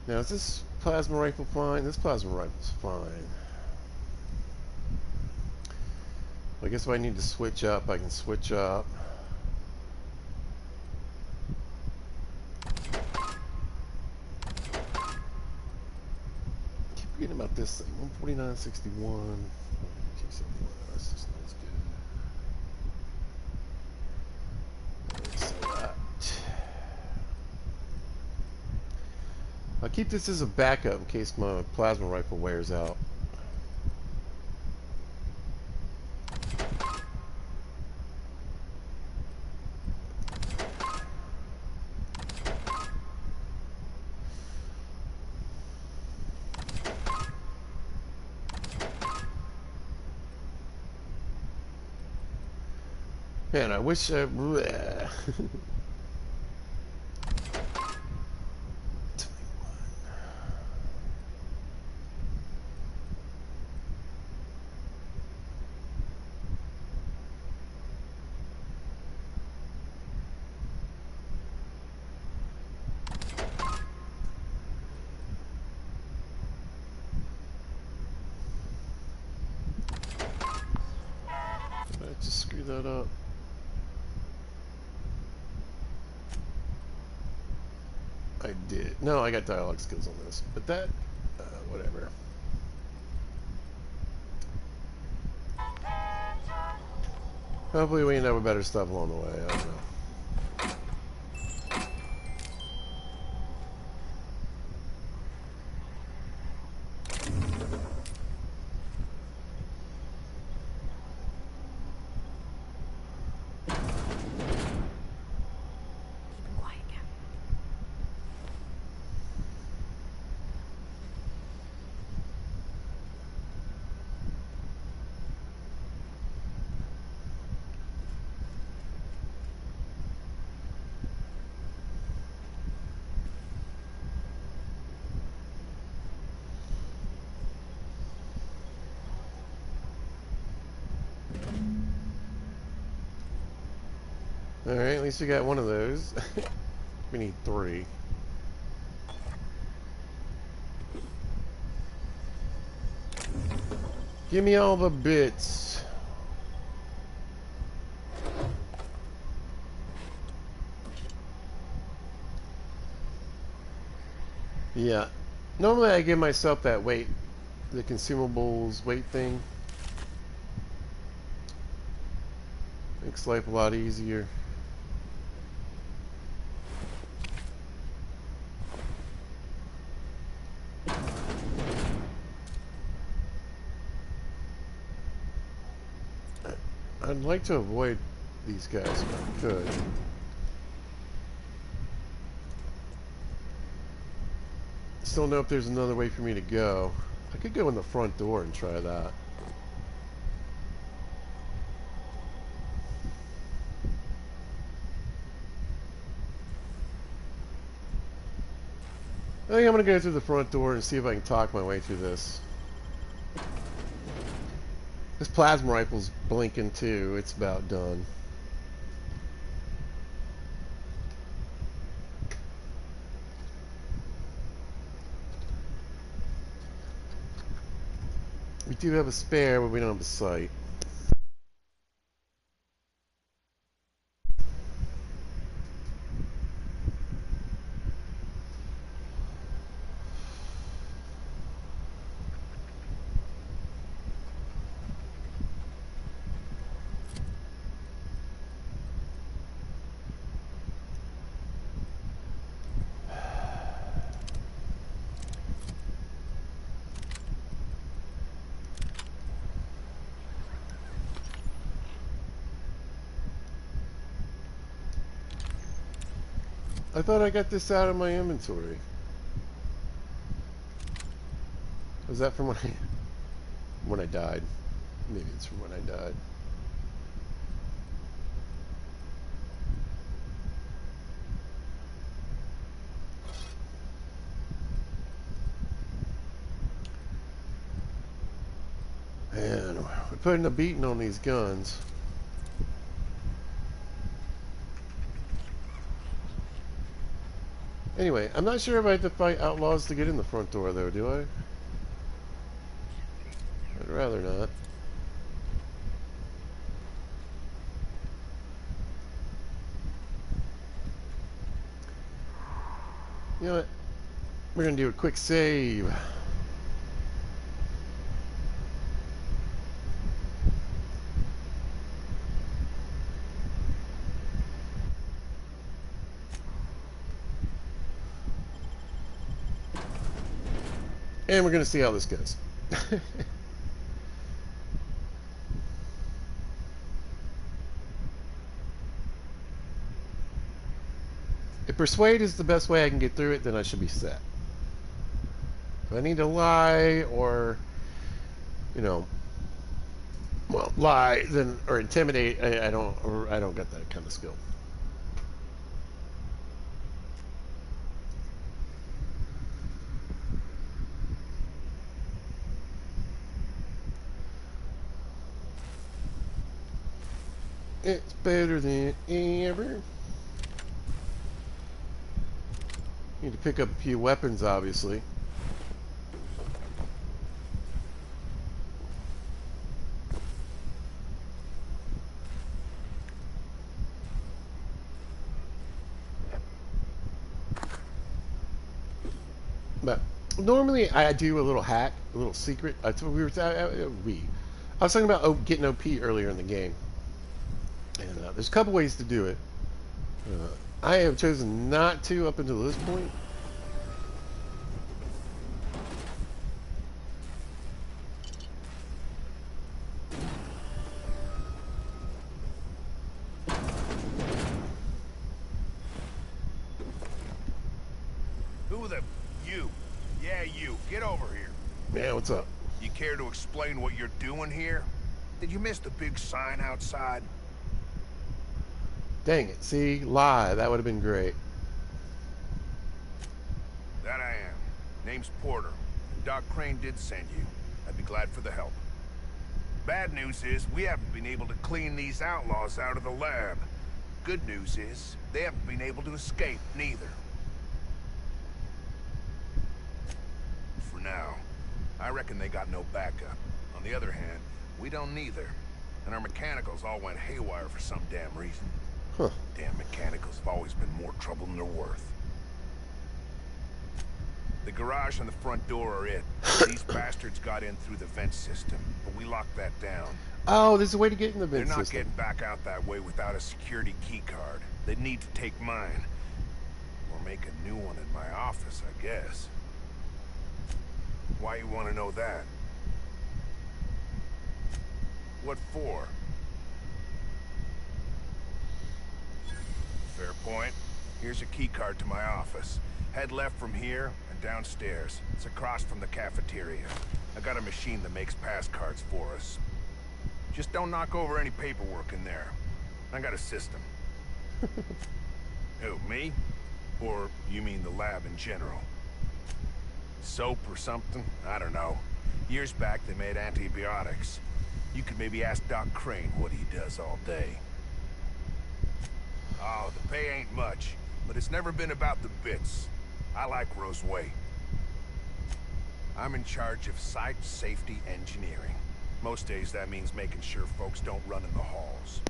Now, is this plasma rifle fine? This plasma rifle's fine. I guess if I need to switch up, I can switch up. I keep forgetting about this thing. 149.61. That's just not as good. So that. I'll keep this as a backup in case my plasma rifle wears out. Man, I wish I... I just screw that up. I did. No, I got dialogue skills on this, but that, whatever. Hopefully we end up with better stuff along the way. I don't know. Alright, at least we got one of those. We need 3. Give me all the bits. Yeah. Normally I give myself that weight, the consumables weight thing. Makes life a lot easier. I'd like to avoid these guys if I could. Still don't know if there's another way for me to go. I could go in the front door and try that. I think I'm gonna go through the front door and see if I can talk my way through this. This plasma rifle's blinking too. It's about done. We do have a spare, but we don't have a sight. I thought I got this out of my inventory. Was that from my... when I died. Maybe it's from when I died. Man, we're putting a beating on these guns. Anyway, I'm not sure if I have to fight outlaws to get in the front door, though, do I? I'd rather not. You know what? We're going to do a quick save. And we're going to see how this goes. If persuade is the best way I can get through it, then I should be set. If I need to lie or, you know, well, lie then or intimidate, I don't got that kind of skill. It's better than ever. Need to pick up a few weapons, obviously. But normally I do a little hack, a little secret. I was talking about getting OP earlier in the game, and there's a couple ways to do it. I have chosen not to up until this point. Who the... You. Yeah, you. Get over here. Yeah, what's up? You care to explain what you're doing here? Did you miss the big sign outside? Dang it. See? Lie. That would have been great. That I am. Name's Porter. Doc Crane did send you. I'd be glad for the help. Bad news is, we haven't been able to clean these outlaws out of the lab. Good news is, they haven't been able to escape, neither. For now. I reckon they got no backup. On the other hand, we don't neither. And our mechanicals all went haywire for some damn reason. Huh. Damn mechanicals have always been more trouble than they're worth. The garage and the front door are it. These bastards got in through the vent system, but we locked that down. Oh, there's a way to get in the vent system. They're not system. Getting back out that way without a security key card. They'd need to take mine. Or make a new one in my office, I guess. Why you want to know that? What for? Fair point. Here's a key card to my office. Head left from here and downstairs. It's across from the cafeteria. I got a machine that makes pass cards for us. Just don't knock over any paperwork in there. I got a system. Who, me? Or you mean the lab in general? Soap or something? I don't know. Years back they made antibiotics. You could maybe ask Doc Crane what he does all day. Oh, the pay ain't much, but it's never been about the bits. I like Rose Way. I'm in charge of site safety engineering. Most days that means making sure folks don't run in the halls.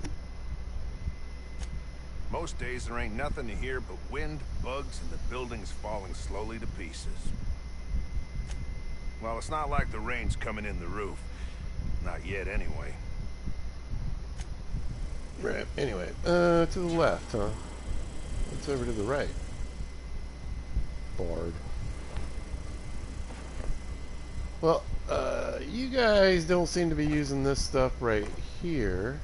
Most days there ain't nothing to hear but wind, bugs, and the buildings falling slowly to pieces. Well, it's not like the rain's coming in the roof. Not yet, anyway. Right. Anyway, to the left, huh? What's over to the right? Bard. Well, you guys don't seem to be using this stuff right here.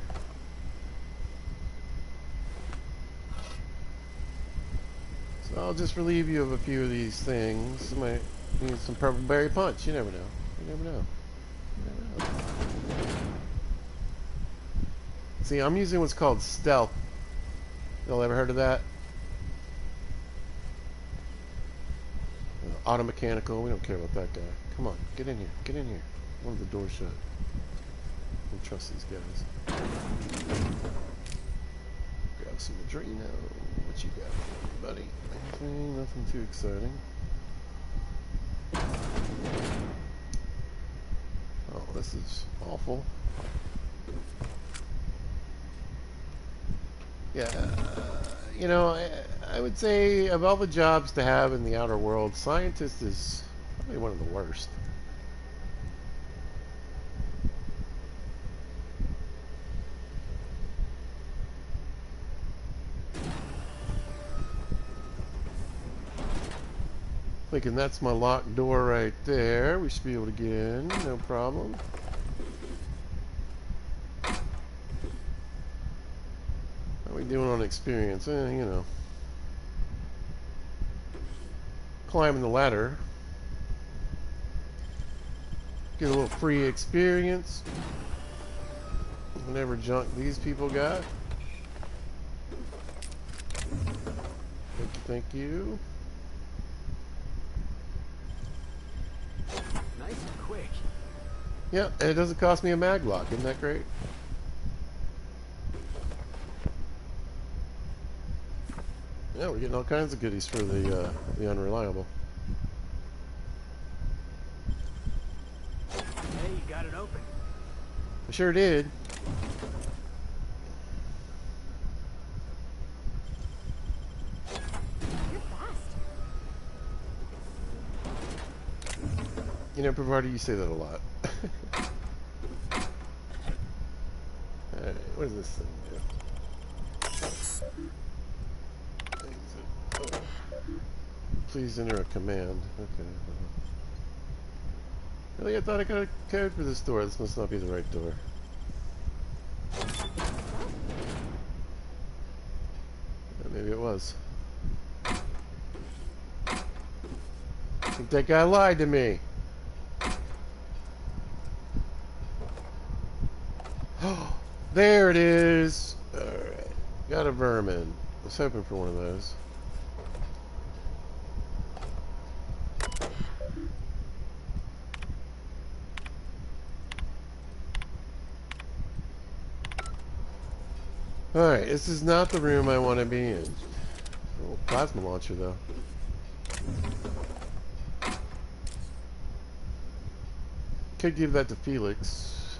So I'll just relieve you of a few of these things. You might need some purple berry punch. You never know. You never know. See, I'm using what's called stealth. Y'all ever heard of that? Auto mechanical. We don't care about that guy. Come on, get in here. Get in here. One of the doors shut. Don't trust these guys. Grab some Adreno. What you got, buddy? Anything? Nothing too exciting. Oh, this is awful. Yeah, you know, I would say of all the jobs to have in the outer world, scientist is probably one of the worst. Thinking that's my locked door right there. We should be able to get in, no problem. How are we doing on experience? You know. Climbing the ladder. Get a little free experience. Whatever junk these people got. Thank you. Nice and quick. Yeah, and it doesn't cost me a mag lock. Isn't that great? Yeah, we're getting all kinds of goodies for the unreliable. Hey, you got it open. I sure did. You're fast. You know, Provider, you say that a lot. Alright, what does this thing do? Oh. Please enter a command. Okay. Really, I thought I got a code for this door. This must not be the right door. Maybe it was. I think that guy lied to me. Oh, there it is. Alright. Got a vermin. I was hoping for one of those. Alright, this is not the room I want to be in. Oh, plasma launcher, though. Could give that to Felix.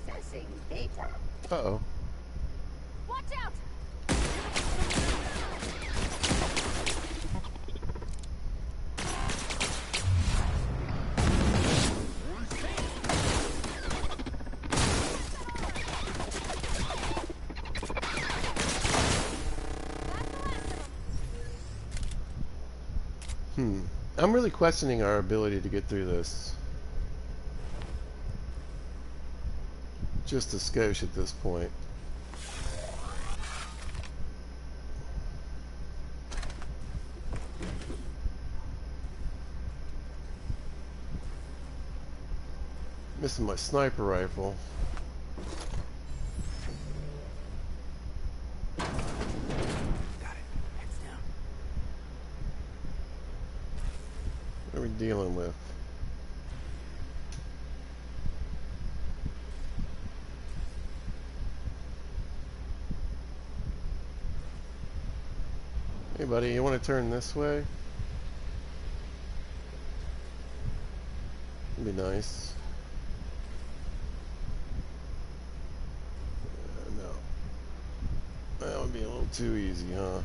Processing data. Uh-oh. Watch out! I'm really questioning our ability to get through this. Just a skosh at this point. Missing my sniper rifle. Got it. Heads down. What are we dealing with? Hey buddy, you want to turn this way? That'd be nice. No. That would be a little too easy, huh?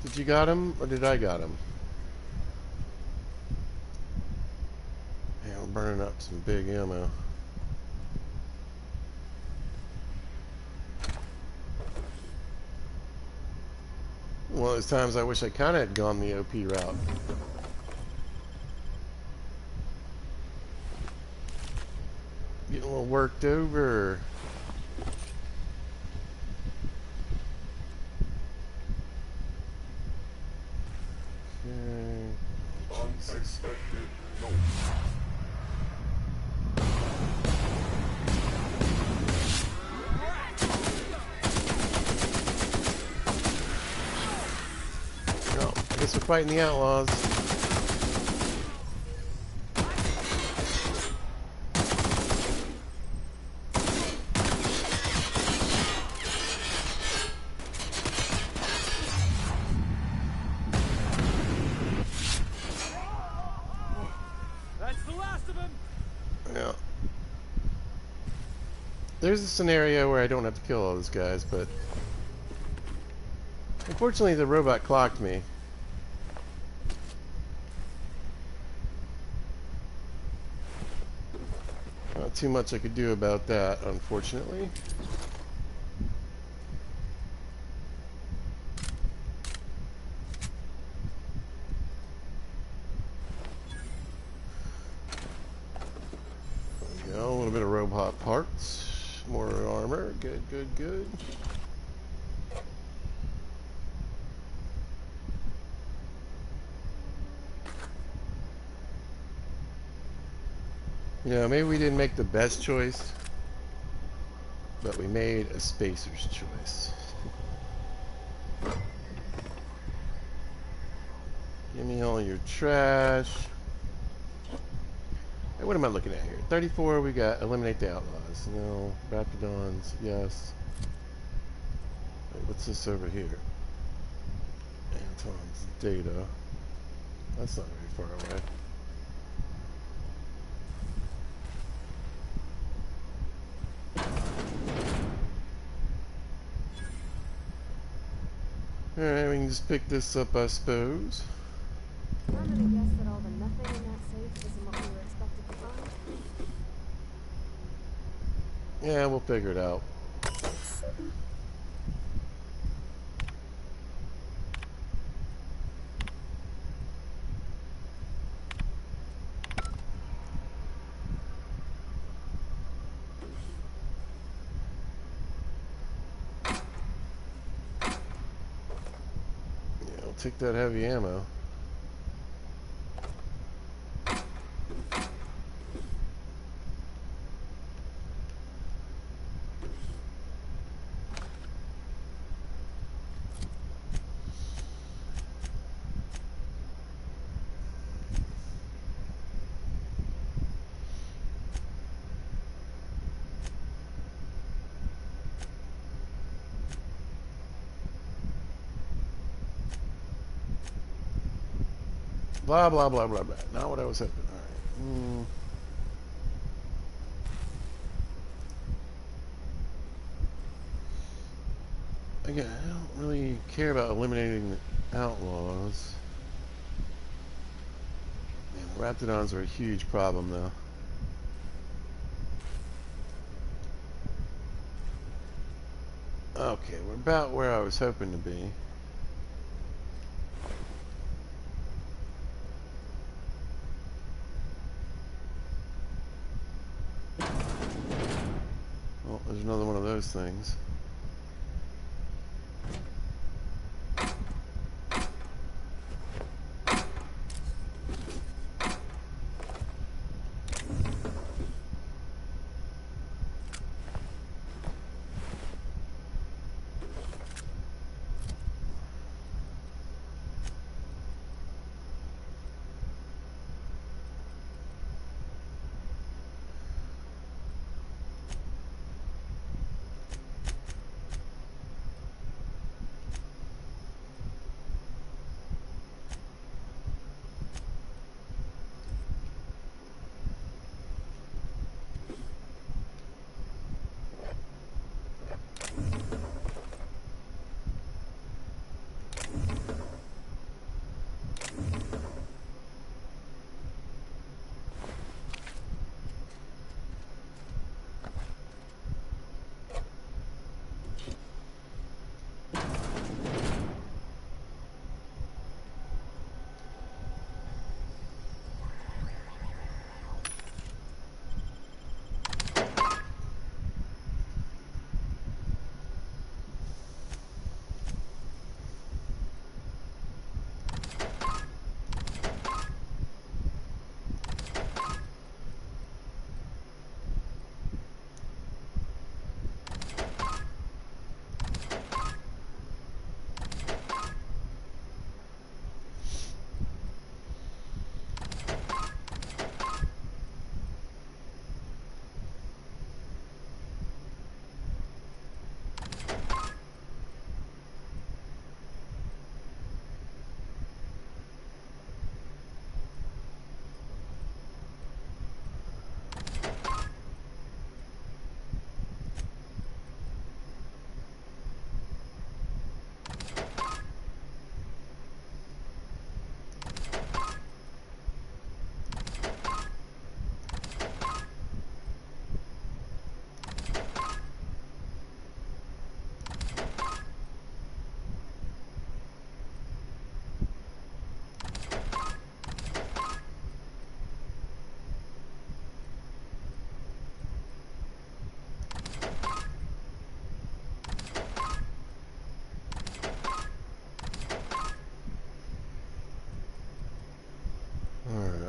Did you got him, or did I got him? Yeah, we're burning up some big ammo. One of those times I wish I kind of had gone the OP route. All worked over. Okay. Unexpected note. Oh, I guess we're fighting the outlaws. That's the last of them. Yeah. There's a scenario where I don't have to kill all those guys, but unfortunately the robot clocked me. Not too much I could do about that, unfortunately. There we go, a little bit of robot parts. More armor. Good, good, good. Yeah, maybe we didn't make the best choice, but we made a spacer's choice. Give me all your trash. Hey, what am I looking at here? 34, we got eliminate the outlaws. No. Raptidons, yes. Wait, what's this over here? Anton's data. That's not very far away. Alright, we can just pick this up, I suppose. I'm gonna guess that all the nothing in that safe isn't what we were expected to find. Yeah, we'll figure it out. Yeah, I'll take that heavy ammo. Blah, blah, blah, blah, blah. Not what I was hoping. Alright. Again, I don't really care about eliminating the outlaws. Man, the Raptidons are a huge problem, though. Okay, we're about where I was hoping to be. Oh, there's another one of those things.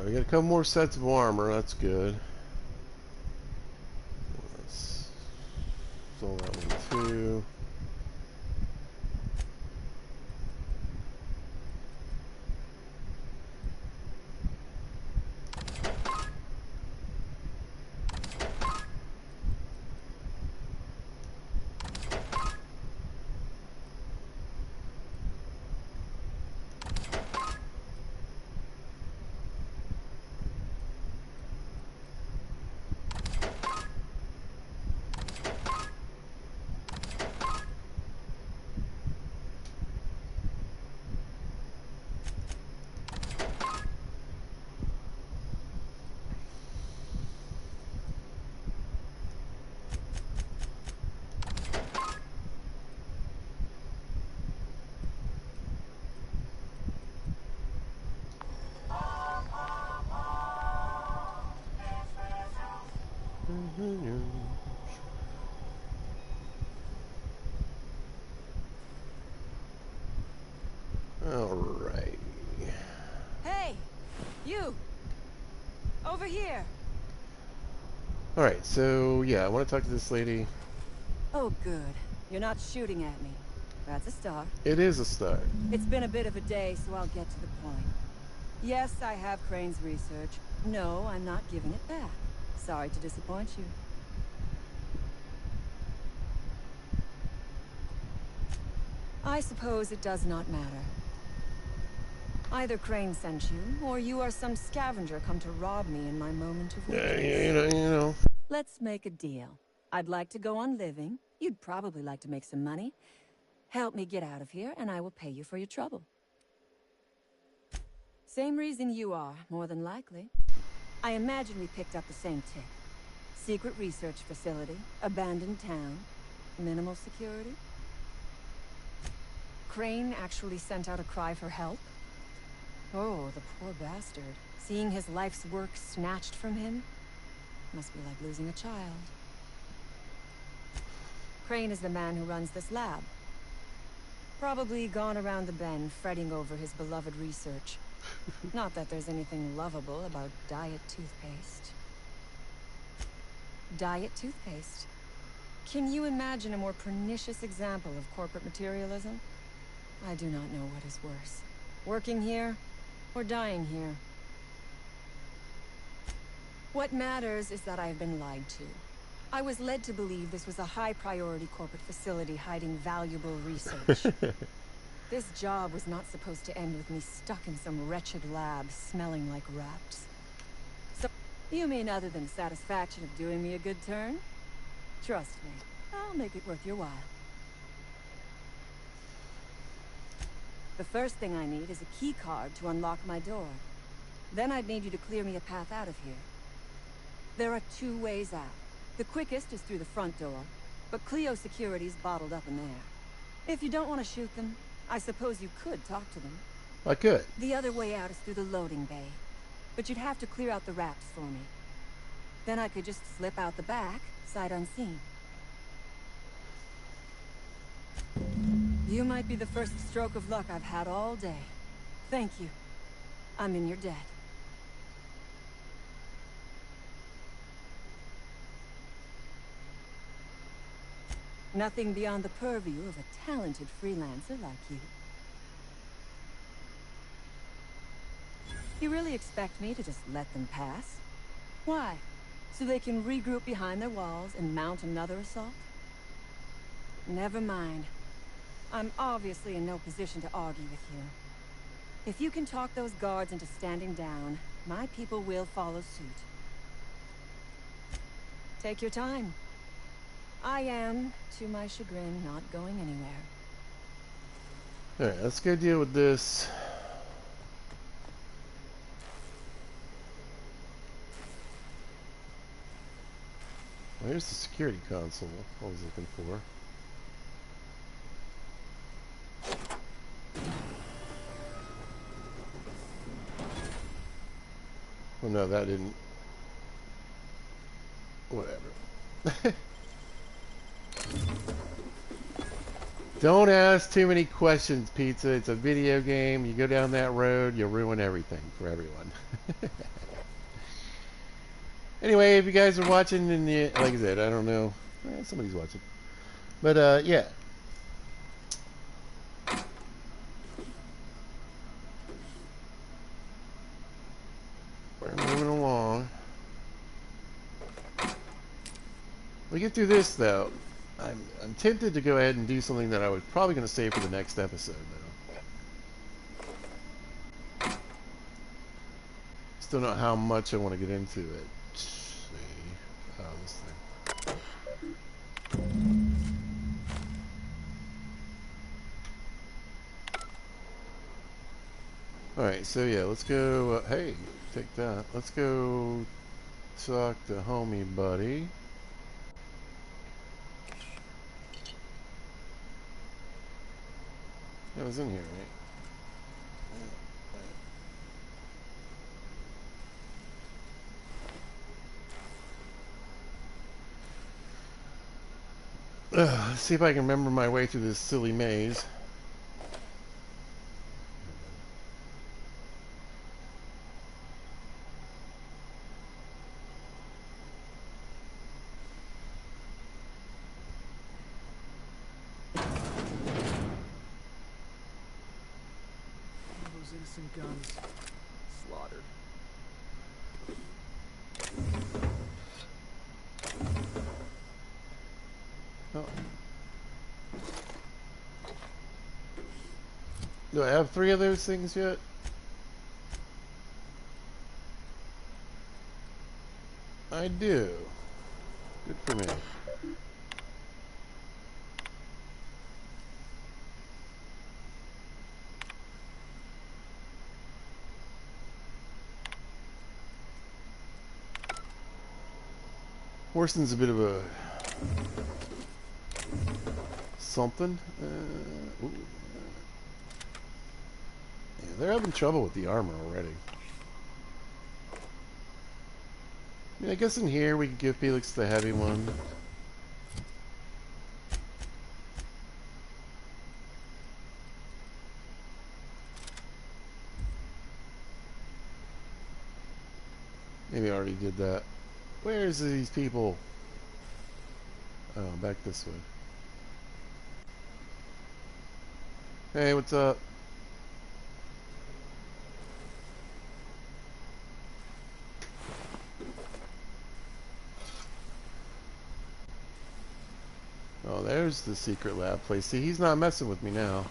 We got a couple more sets of armor. That's good. Let's sell that one too. Alright. Hey! You! Over here! Alright, so yeah, I want to talk to this lady. Oh, good. You're not shooting at me. That's a start. It is a start. It's been a bit of a day, so I'll get to the point. Yes, I have Crane's research. No, I'm not giving it back. Sorry to disappoint you. I suppose it does not matter. Either Crane sent you, or you are some scavenger come to rob me in my moment of weakness. You know. Let's make a deal. I'd like to go on living. You'd probably like to make some money. Help me get out of here, and I will pay you for your trouble. Same reason you are, more than likely. I imagine we picked up the same tip. Secret research facility, abandoned town, minimal security. Crane actually sent out a cry for help? Oh, the poor bastard. Seeing his life's work snatched from him? Must be like losing a child. Crane is the man who runs this lab. Probably gone around the bend, fretting over his beloved research. Not that there's anything lovable about diet toothpaste. Diet toothpaste. Can you imagine a more pernicious example of corporate materialism? I do not know what is worse. Working here, or dying here. What matters is that I have been lied to. I was led to believe this was a high-priority corporate facility hiding valuable research. This job was not supposed to end with me stuck in some wretched lab smelling like rats. So, you mean other than the satisfaction of doing me a good turn? Trust me, I'll make it worth your while. The first thing I need is a key card to unlock my door. Then I'd need you to clear me a path out of here. There are 2 ways out. The quickest is through the front door, but Cleo security's bottled up in there. If you don't want to shoot them, I suppose you could talk to them. I could. The other way out is through the loading bay, but you'd have to clear out the rats for me. Then I could just slip out the back, sight unseen. You might be the first stroke of luck I've had all day. Thank you. I'm in your debt. Nothing beyond the purview of a talented freelancer like you. You really expect me to just let them pass? Why? So they can regroup behind their walls and mount another assault? Never mind. I'm obviously in no position to argue with you. If you can talk those guards into standing down, my people will follow suit. Take your time. I am, to my chagrin, not going anywhere. Alright, let's go deal with this. Where's the security console I was looking for? Well, no, that didn't. Whatever. Don't ask too many questions, Pizza. It's a video game. You go down that road, you'll ruin everything for everyone. Anyway, if you guys are watching, and like I said, I don't know. Somebody's watching. But, yeah. We're moving along. We get through this, though. I'm tempted to go ahead and do something that I was probably going to save for the next episode, though. Still not how much I want to get into it. Let's see. Oh, this thing. Alright, so yeah, let's go. Hey, take that. Let's go talk to homie buddy. That was in here, right? Let's see if I can remember my way through this silly maze. Those innocent guns slaughtered. Oh. Do I have 3 of those things yet? I do. Good for me. Horston's a bit of a something. Ooh. Yeah, they're having trouble with the armor already. I mean, I guess in here we could give Felix the heavy one. Maybe I already did that. Where's these people? Oh, back this way. Hey, what's up? Oh, there's the secret lab place. See, he's not messing with me now.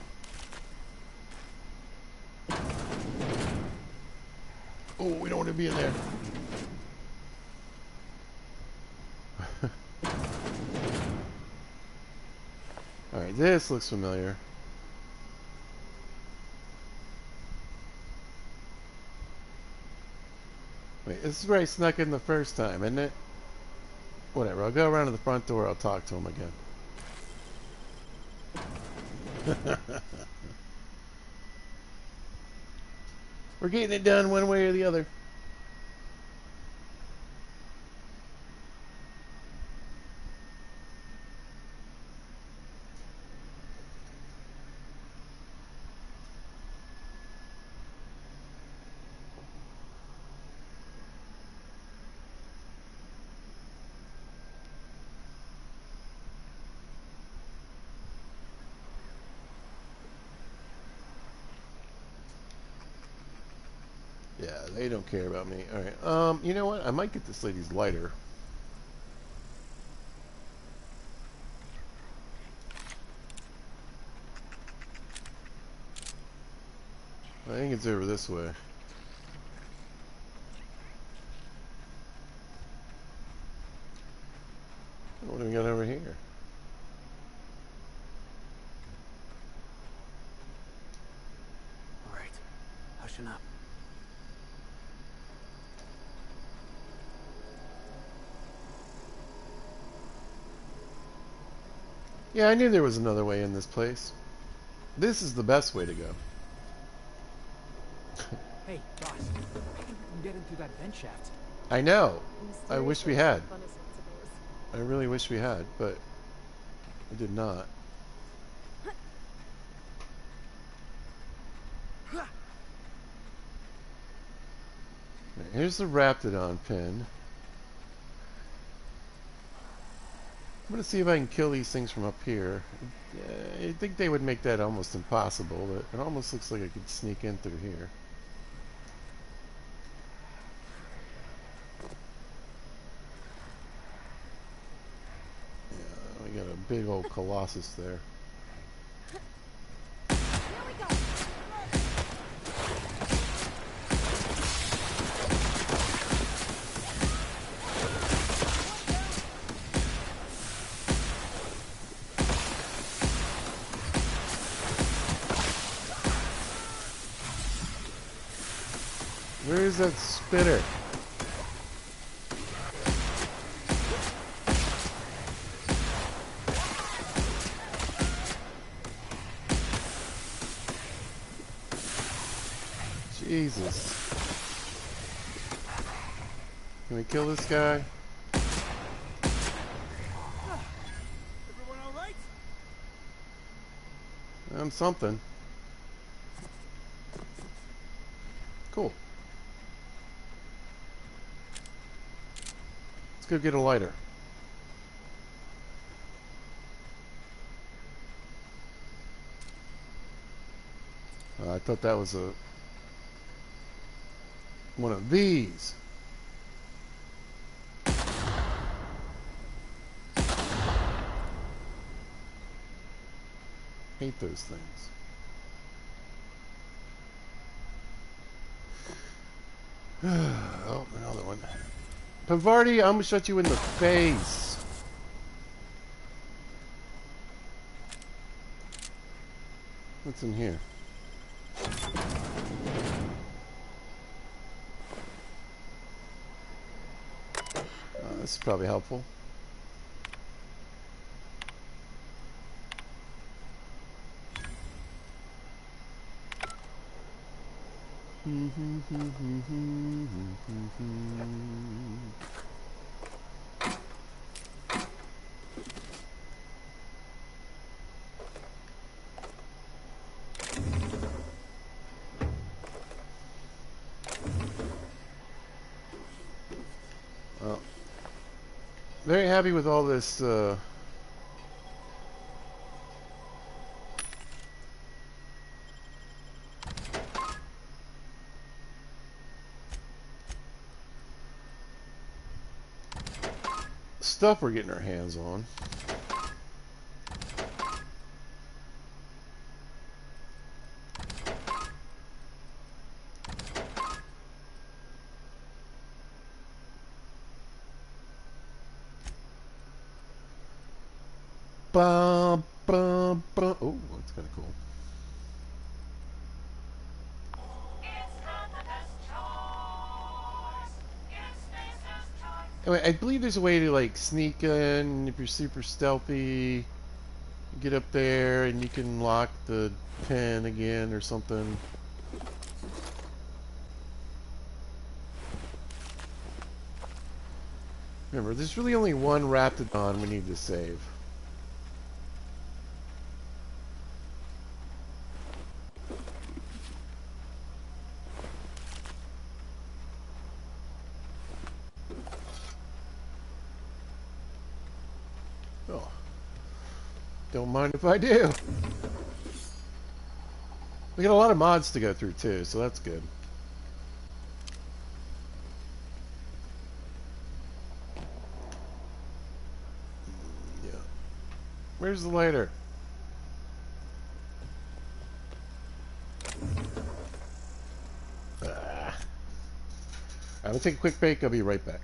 Oh, we don't want to be in there. Alright, this looks familiar. Wait, this is where I snuck in the first time, isn't it? Whatever, I'll go around to the front door, I'll talk to him again. We're getting it done one way or the other. Yeah, they don't care about me. Alright, you know what? I might get this lady's lighter. I think it's over this way. What do we got over here? Alright, hushing up. Yeah, I knew there was another way in this place. This is the best way to go. Hey, boss. I think we can get in through that vent shaft. I know. I wish we had. I really wish we had, but we did not. Here's the Raptidon pin. I'm gonna see if I can kill these things from up here. I think they would make that almost impossible, but it almost looks like I could sneak in through here. Yeah, we got a big old Colossus there. Where is that spitter? Jesus. Can we kill this guy? Everyone all right? I'm something. Cool. Let's go get a lighter. I thought that was one of these. Hate those things. Oh, another one. Pavardi, I'm gonna shut you in the face. What's in here? This is probably helpful. Well, very happy with all this stuff we're getting our hands on. Bum, bum, bum. Oh, that's kind of cool. Anyway, I believe there's a way to like sneak in if you're super stealthy. Get up there and you can lock the pin again or something. Remember, there's really only one Raptidon we need to save. Oh. Don't mind if I do. We got a lot of mods to go through too, so that's good. Yeah. Where's the lighter? I'm gonna take a quick break. I'll be right back.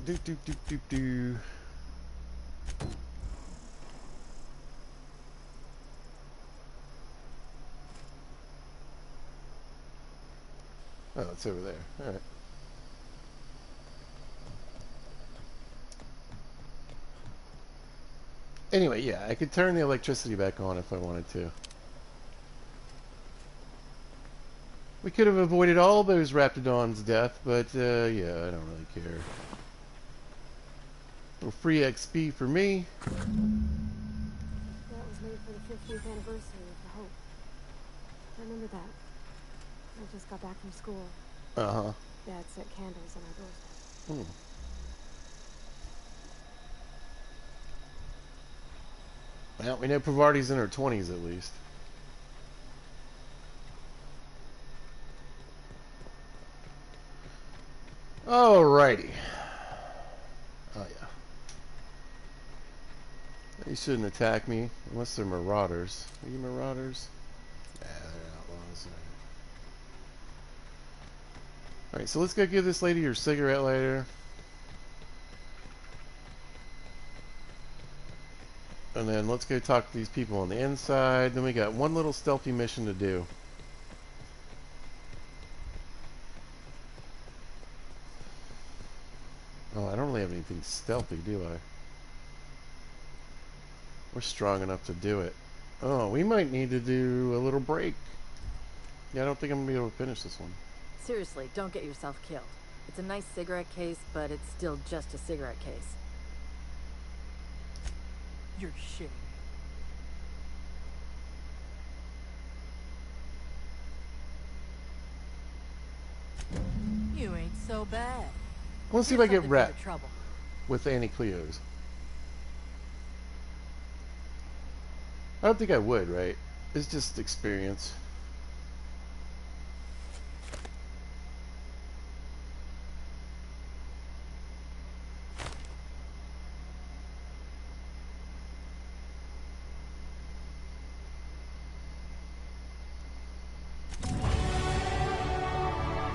Do do do do do. Oh, it's over there. All right. Anyway, yeah, I could turn the electricity back on if I wanted to. We could have avoided all those Raptidons' death, but yeah, I don't really care. A little free XP for me. That was made for the 50th anniversary of the Hope. I remember that. I just got back from school. Uh-huh. Dad set candles on our doorstep. Hmm. Well, we know Pavarti's in her 20s at least. Alrighty. Oh, yeah. They shouldn't attack me unless they're marauders. Are you marauders? Nah, they're outlaws. Alright, so let's go give this lady her cigarette lighter. And then let's go talk to these people on the inside. Then we got one little stealthy mission to do. Oh, I don't really have anything stealthy, do I? We're strong enough to do it. Oh, we might need to do a little break. Yeah, I don't think I'm going to be able to finish this one. Seriously, don't get yourself killed. It's a nice cigarette case, but it's still just a cigarette case. You're shitting. You ain't so bad. Let's see if I get Something for the wrapped trouble. with Annie Cleo's. I don't think I would, right? It's just experience.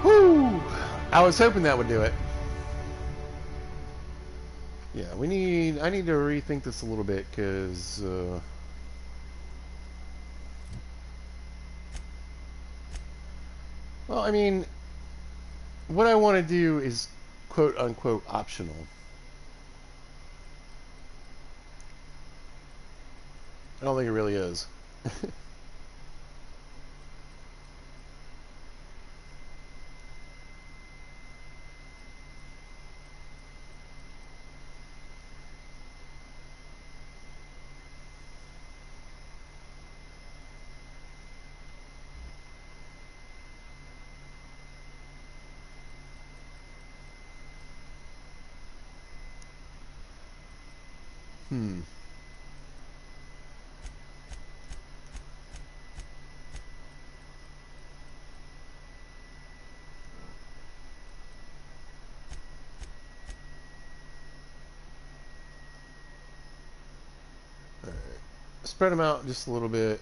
Woo! I was hoping that would do it. Yeah, I need to rethink this a little bit, because, well, I mean, what I want to do is quote-unquote optional. I don't think it really is. Hmm. All right. Spread them out just a little bit.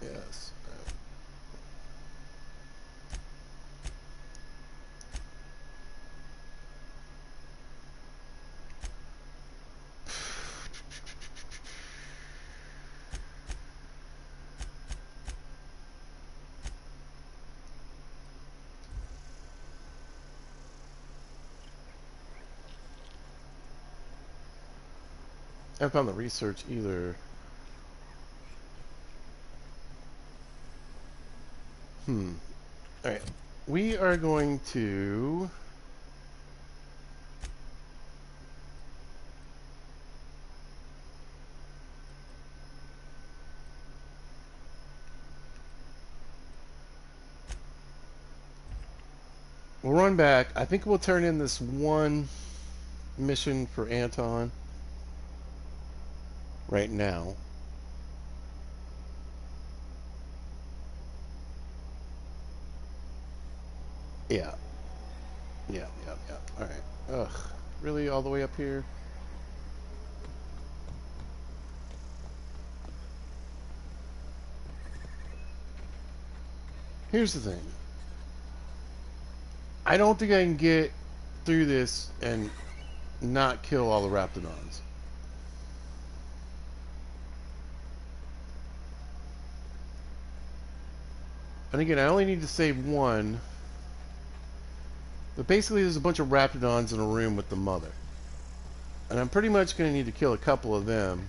Yes. I haven't found the research either. Alright. We are going to... We'll run back. I think we'll turn in this one mission for Anton right now. Yeah. Yeah. Alright. Ugh. Really? All the way up here? Here's the thing. I don't think I can get through this and not kill all the Raptidons. And again, I only need to save one. But basically, there's a bunch of Raptidons in a room with the mother. And I'm pretty much going to need to kill a couple of them.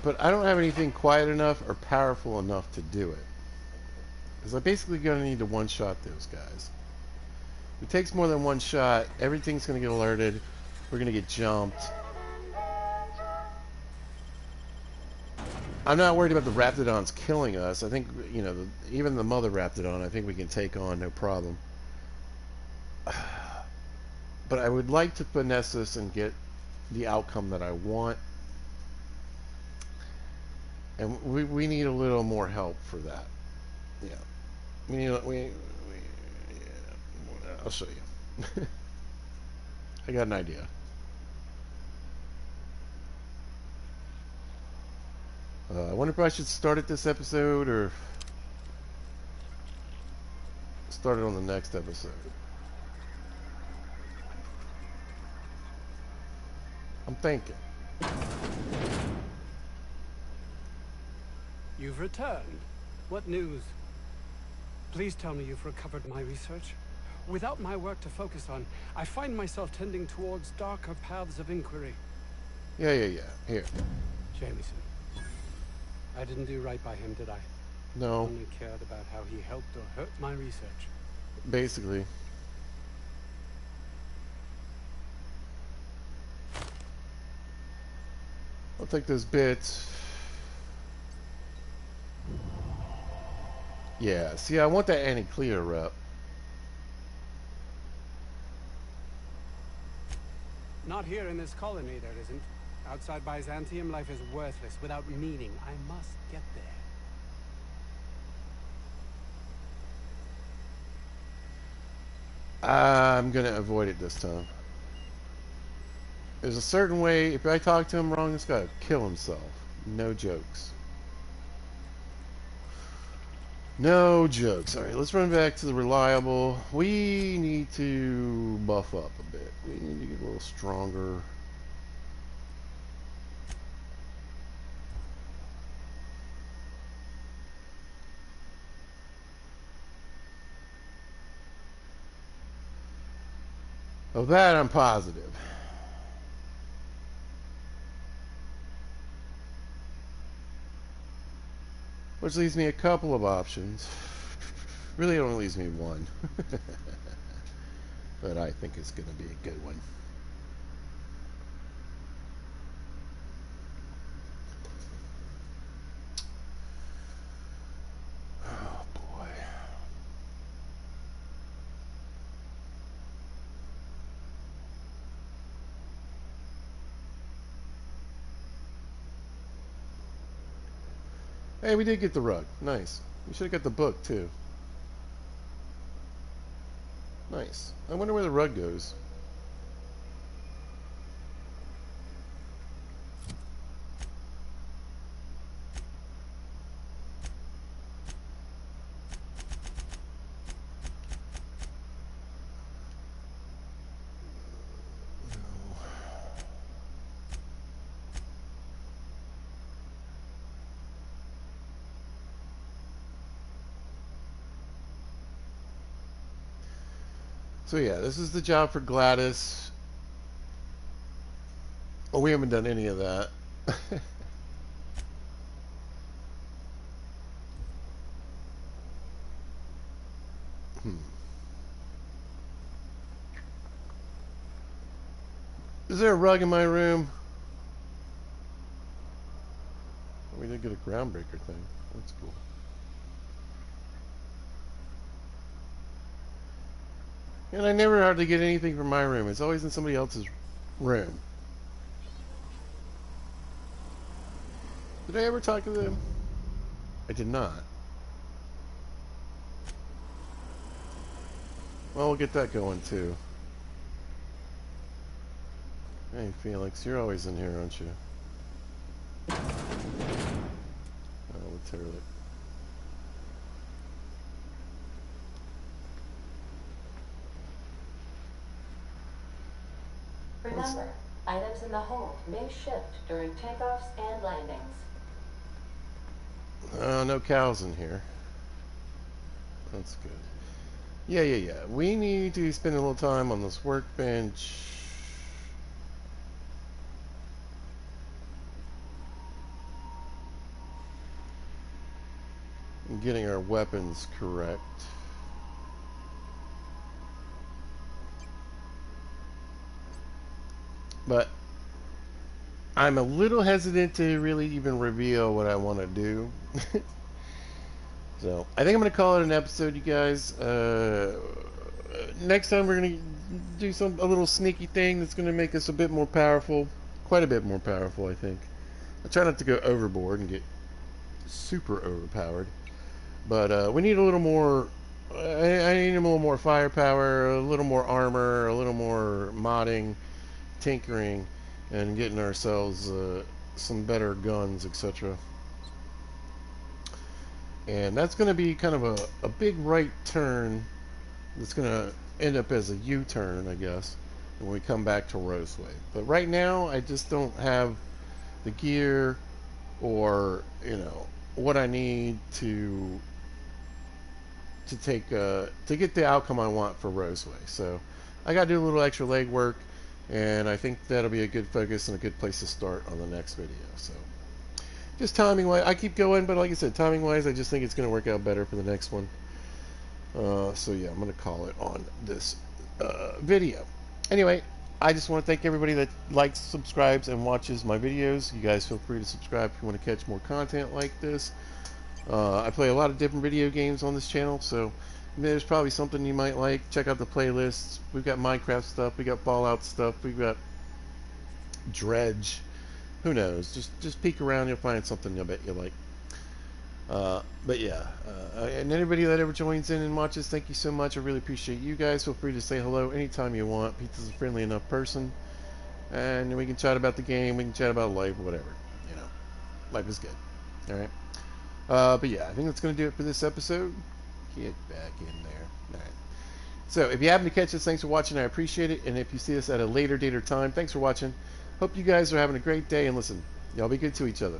But I don't have anything quiet enough or powerful enough to do it. Because I'm basically going to need to one-shot those guys. If it takes more than one shot, everything's going to get alerted. We're going to get jumped. I'm not worried about the Raptidons killing us. I think, you know, even the mother Raptidon, I think we can take on, no problem. But I would like to finesse this and get the outcome that I want. And we need a little more help for that. Yeah. Yeah, I'll show you. I got an idea. I wonder if I should start at this episode or start it on the next episode. I'm thinking. You've returned. What news? Please tell me you've recovered my research. Without my work to focus on, I find myself tending towards darker paths of inquiry. Yeah. Here. Jameson. I didn't do right by him, did I? No. Only cared about how he helped or hurt my research. Basically. I'll take those bits. Yeah, see, I want that anti-Cleo rep. Not here in this colony, there isn't. Outside Byzantium, life is worthless, without meaning. I must get there. I'm going to avoid it this time. There's a certain way, if I talk to him wrong, this guy will kill himself. No jokes. No jokes. Alright, let's run back to the reliable. We need to buff up a bit. We need to get a little stronger. Of that, I'm positive. Which leaves me a couple of options. Really, it only leaves me one. But I think it's going to be a good one. Oh, boy. Hey, we did get the rug. Nice. We should have got the book, too. Nice. I wonder where the rug goes. So yeah, this is the job for Gladys. Oh, we haven't done any of that. Is there a rug in my room? We did get a groundbreaker thing. That's cool. And I never hardly get anything from my room. It's always in somebody else's room. Did I ever talk to them? I did not. Well, we'll get that going too. Hey, Felix, you're always in here, aren't you? totally. Remember, items in the hold may shift during takeoffs and landings. No cows in here. That's good. Yeah. We need to spend a little time on this workbench. And getting our weapons correct. But I'm a little hesitant to really even reveal what I want to do. So I think I'm going to call it an episode, you guys. Next time we're going to do a little sneaky thing that's going to make us a bit more powerful. Quite a bit more powerful, I think. I try not to go overboard and get super overpowered. But we need a little more... I need a little more firepower, a little more armor, a little more modding, tinkering, and getting ourselves some better guns, etc. And that's going to be kind of a big right turn that's going to end up as a U-turn, I guess, when we come back to Roseway. But right now, I just don't have the gear or, what I need to take to get the outcome I want for Roseway. So I got to do a little extra legwork, and I think that'll be a good focus and a good place to start on the next video. So just timing wise, I keep going, but like I said, timing wise, I just think it's going to work out better for the next one. So yeah, I'm going to call it on this video. Anyway, I just want to thank everybody that likes, subscribes, and watches my videos. You guys feel free to subscribe if you want to catch more content like this. I play a lot of different video games on this channel, so there's probably something you might like. Check out the playlists. We've got Minecraft stuff, we got Fallout stuff, we've got Dredge. Who knows? Just peek around, you'll find something I bet you like. But yeah, and anybody that ever joins in and watches, thank you so much. I really appreciate you guys. Feel free to say hello anytime you want. Pizza's a friendly enough person, and we can chat about the game, we can chat about life, whatever. Life is good. All right. But yeah, I think that's going to do it for this episode. Get back in there. All right. So if you happen to catch this, thanks for watching. I appreciate it. And if you see us at a later date or time, thanks for watching. Hope you guys are having a great day. And listen, y'all be good to each other.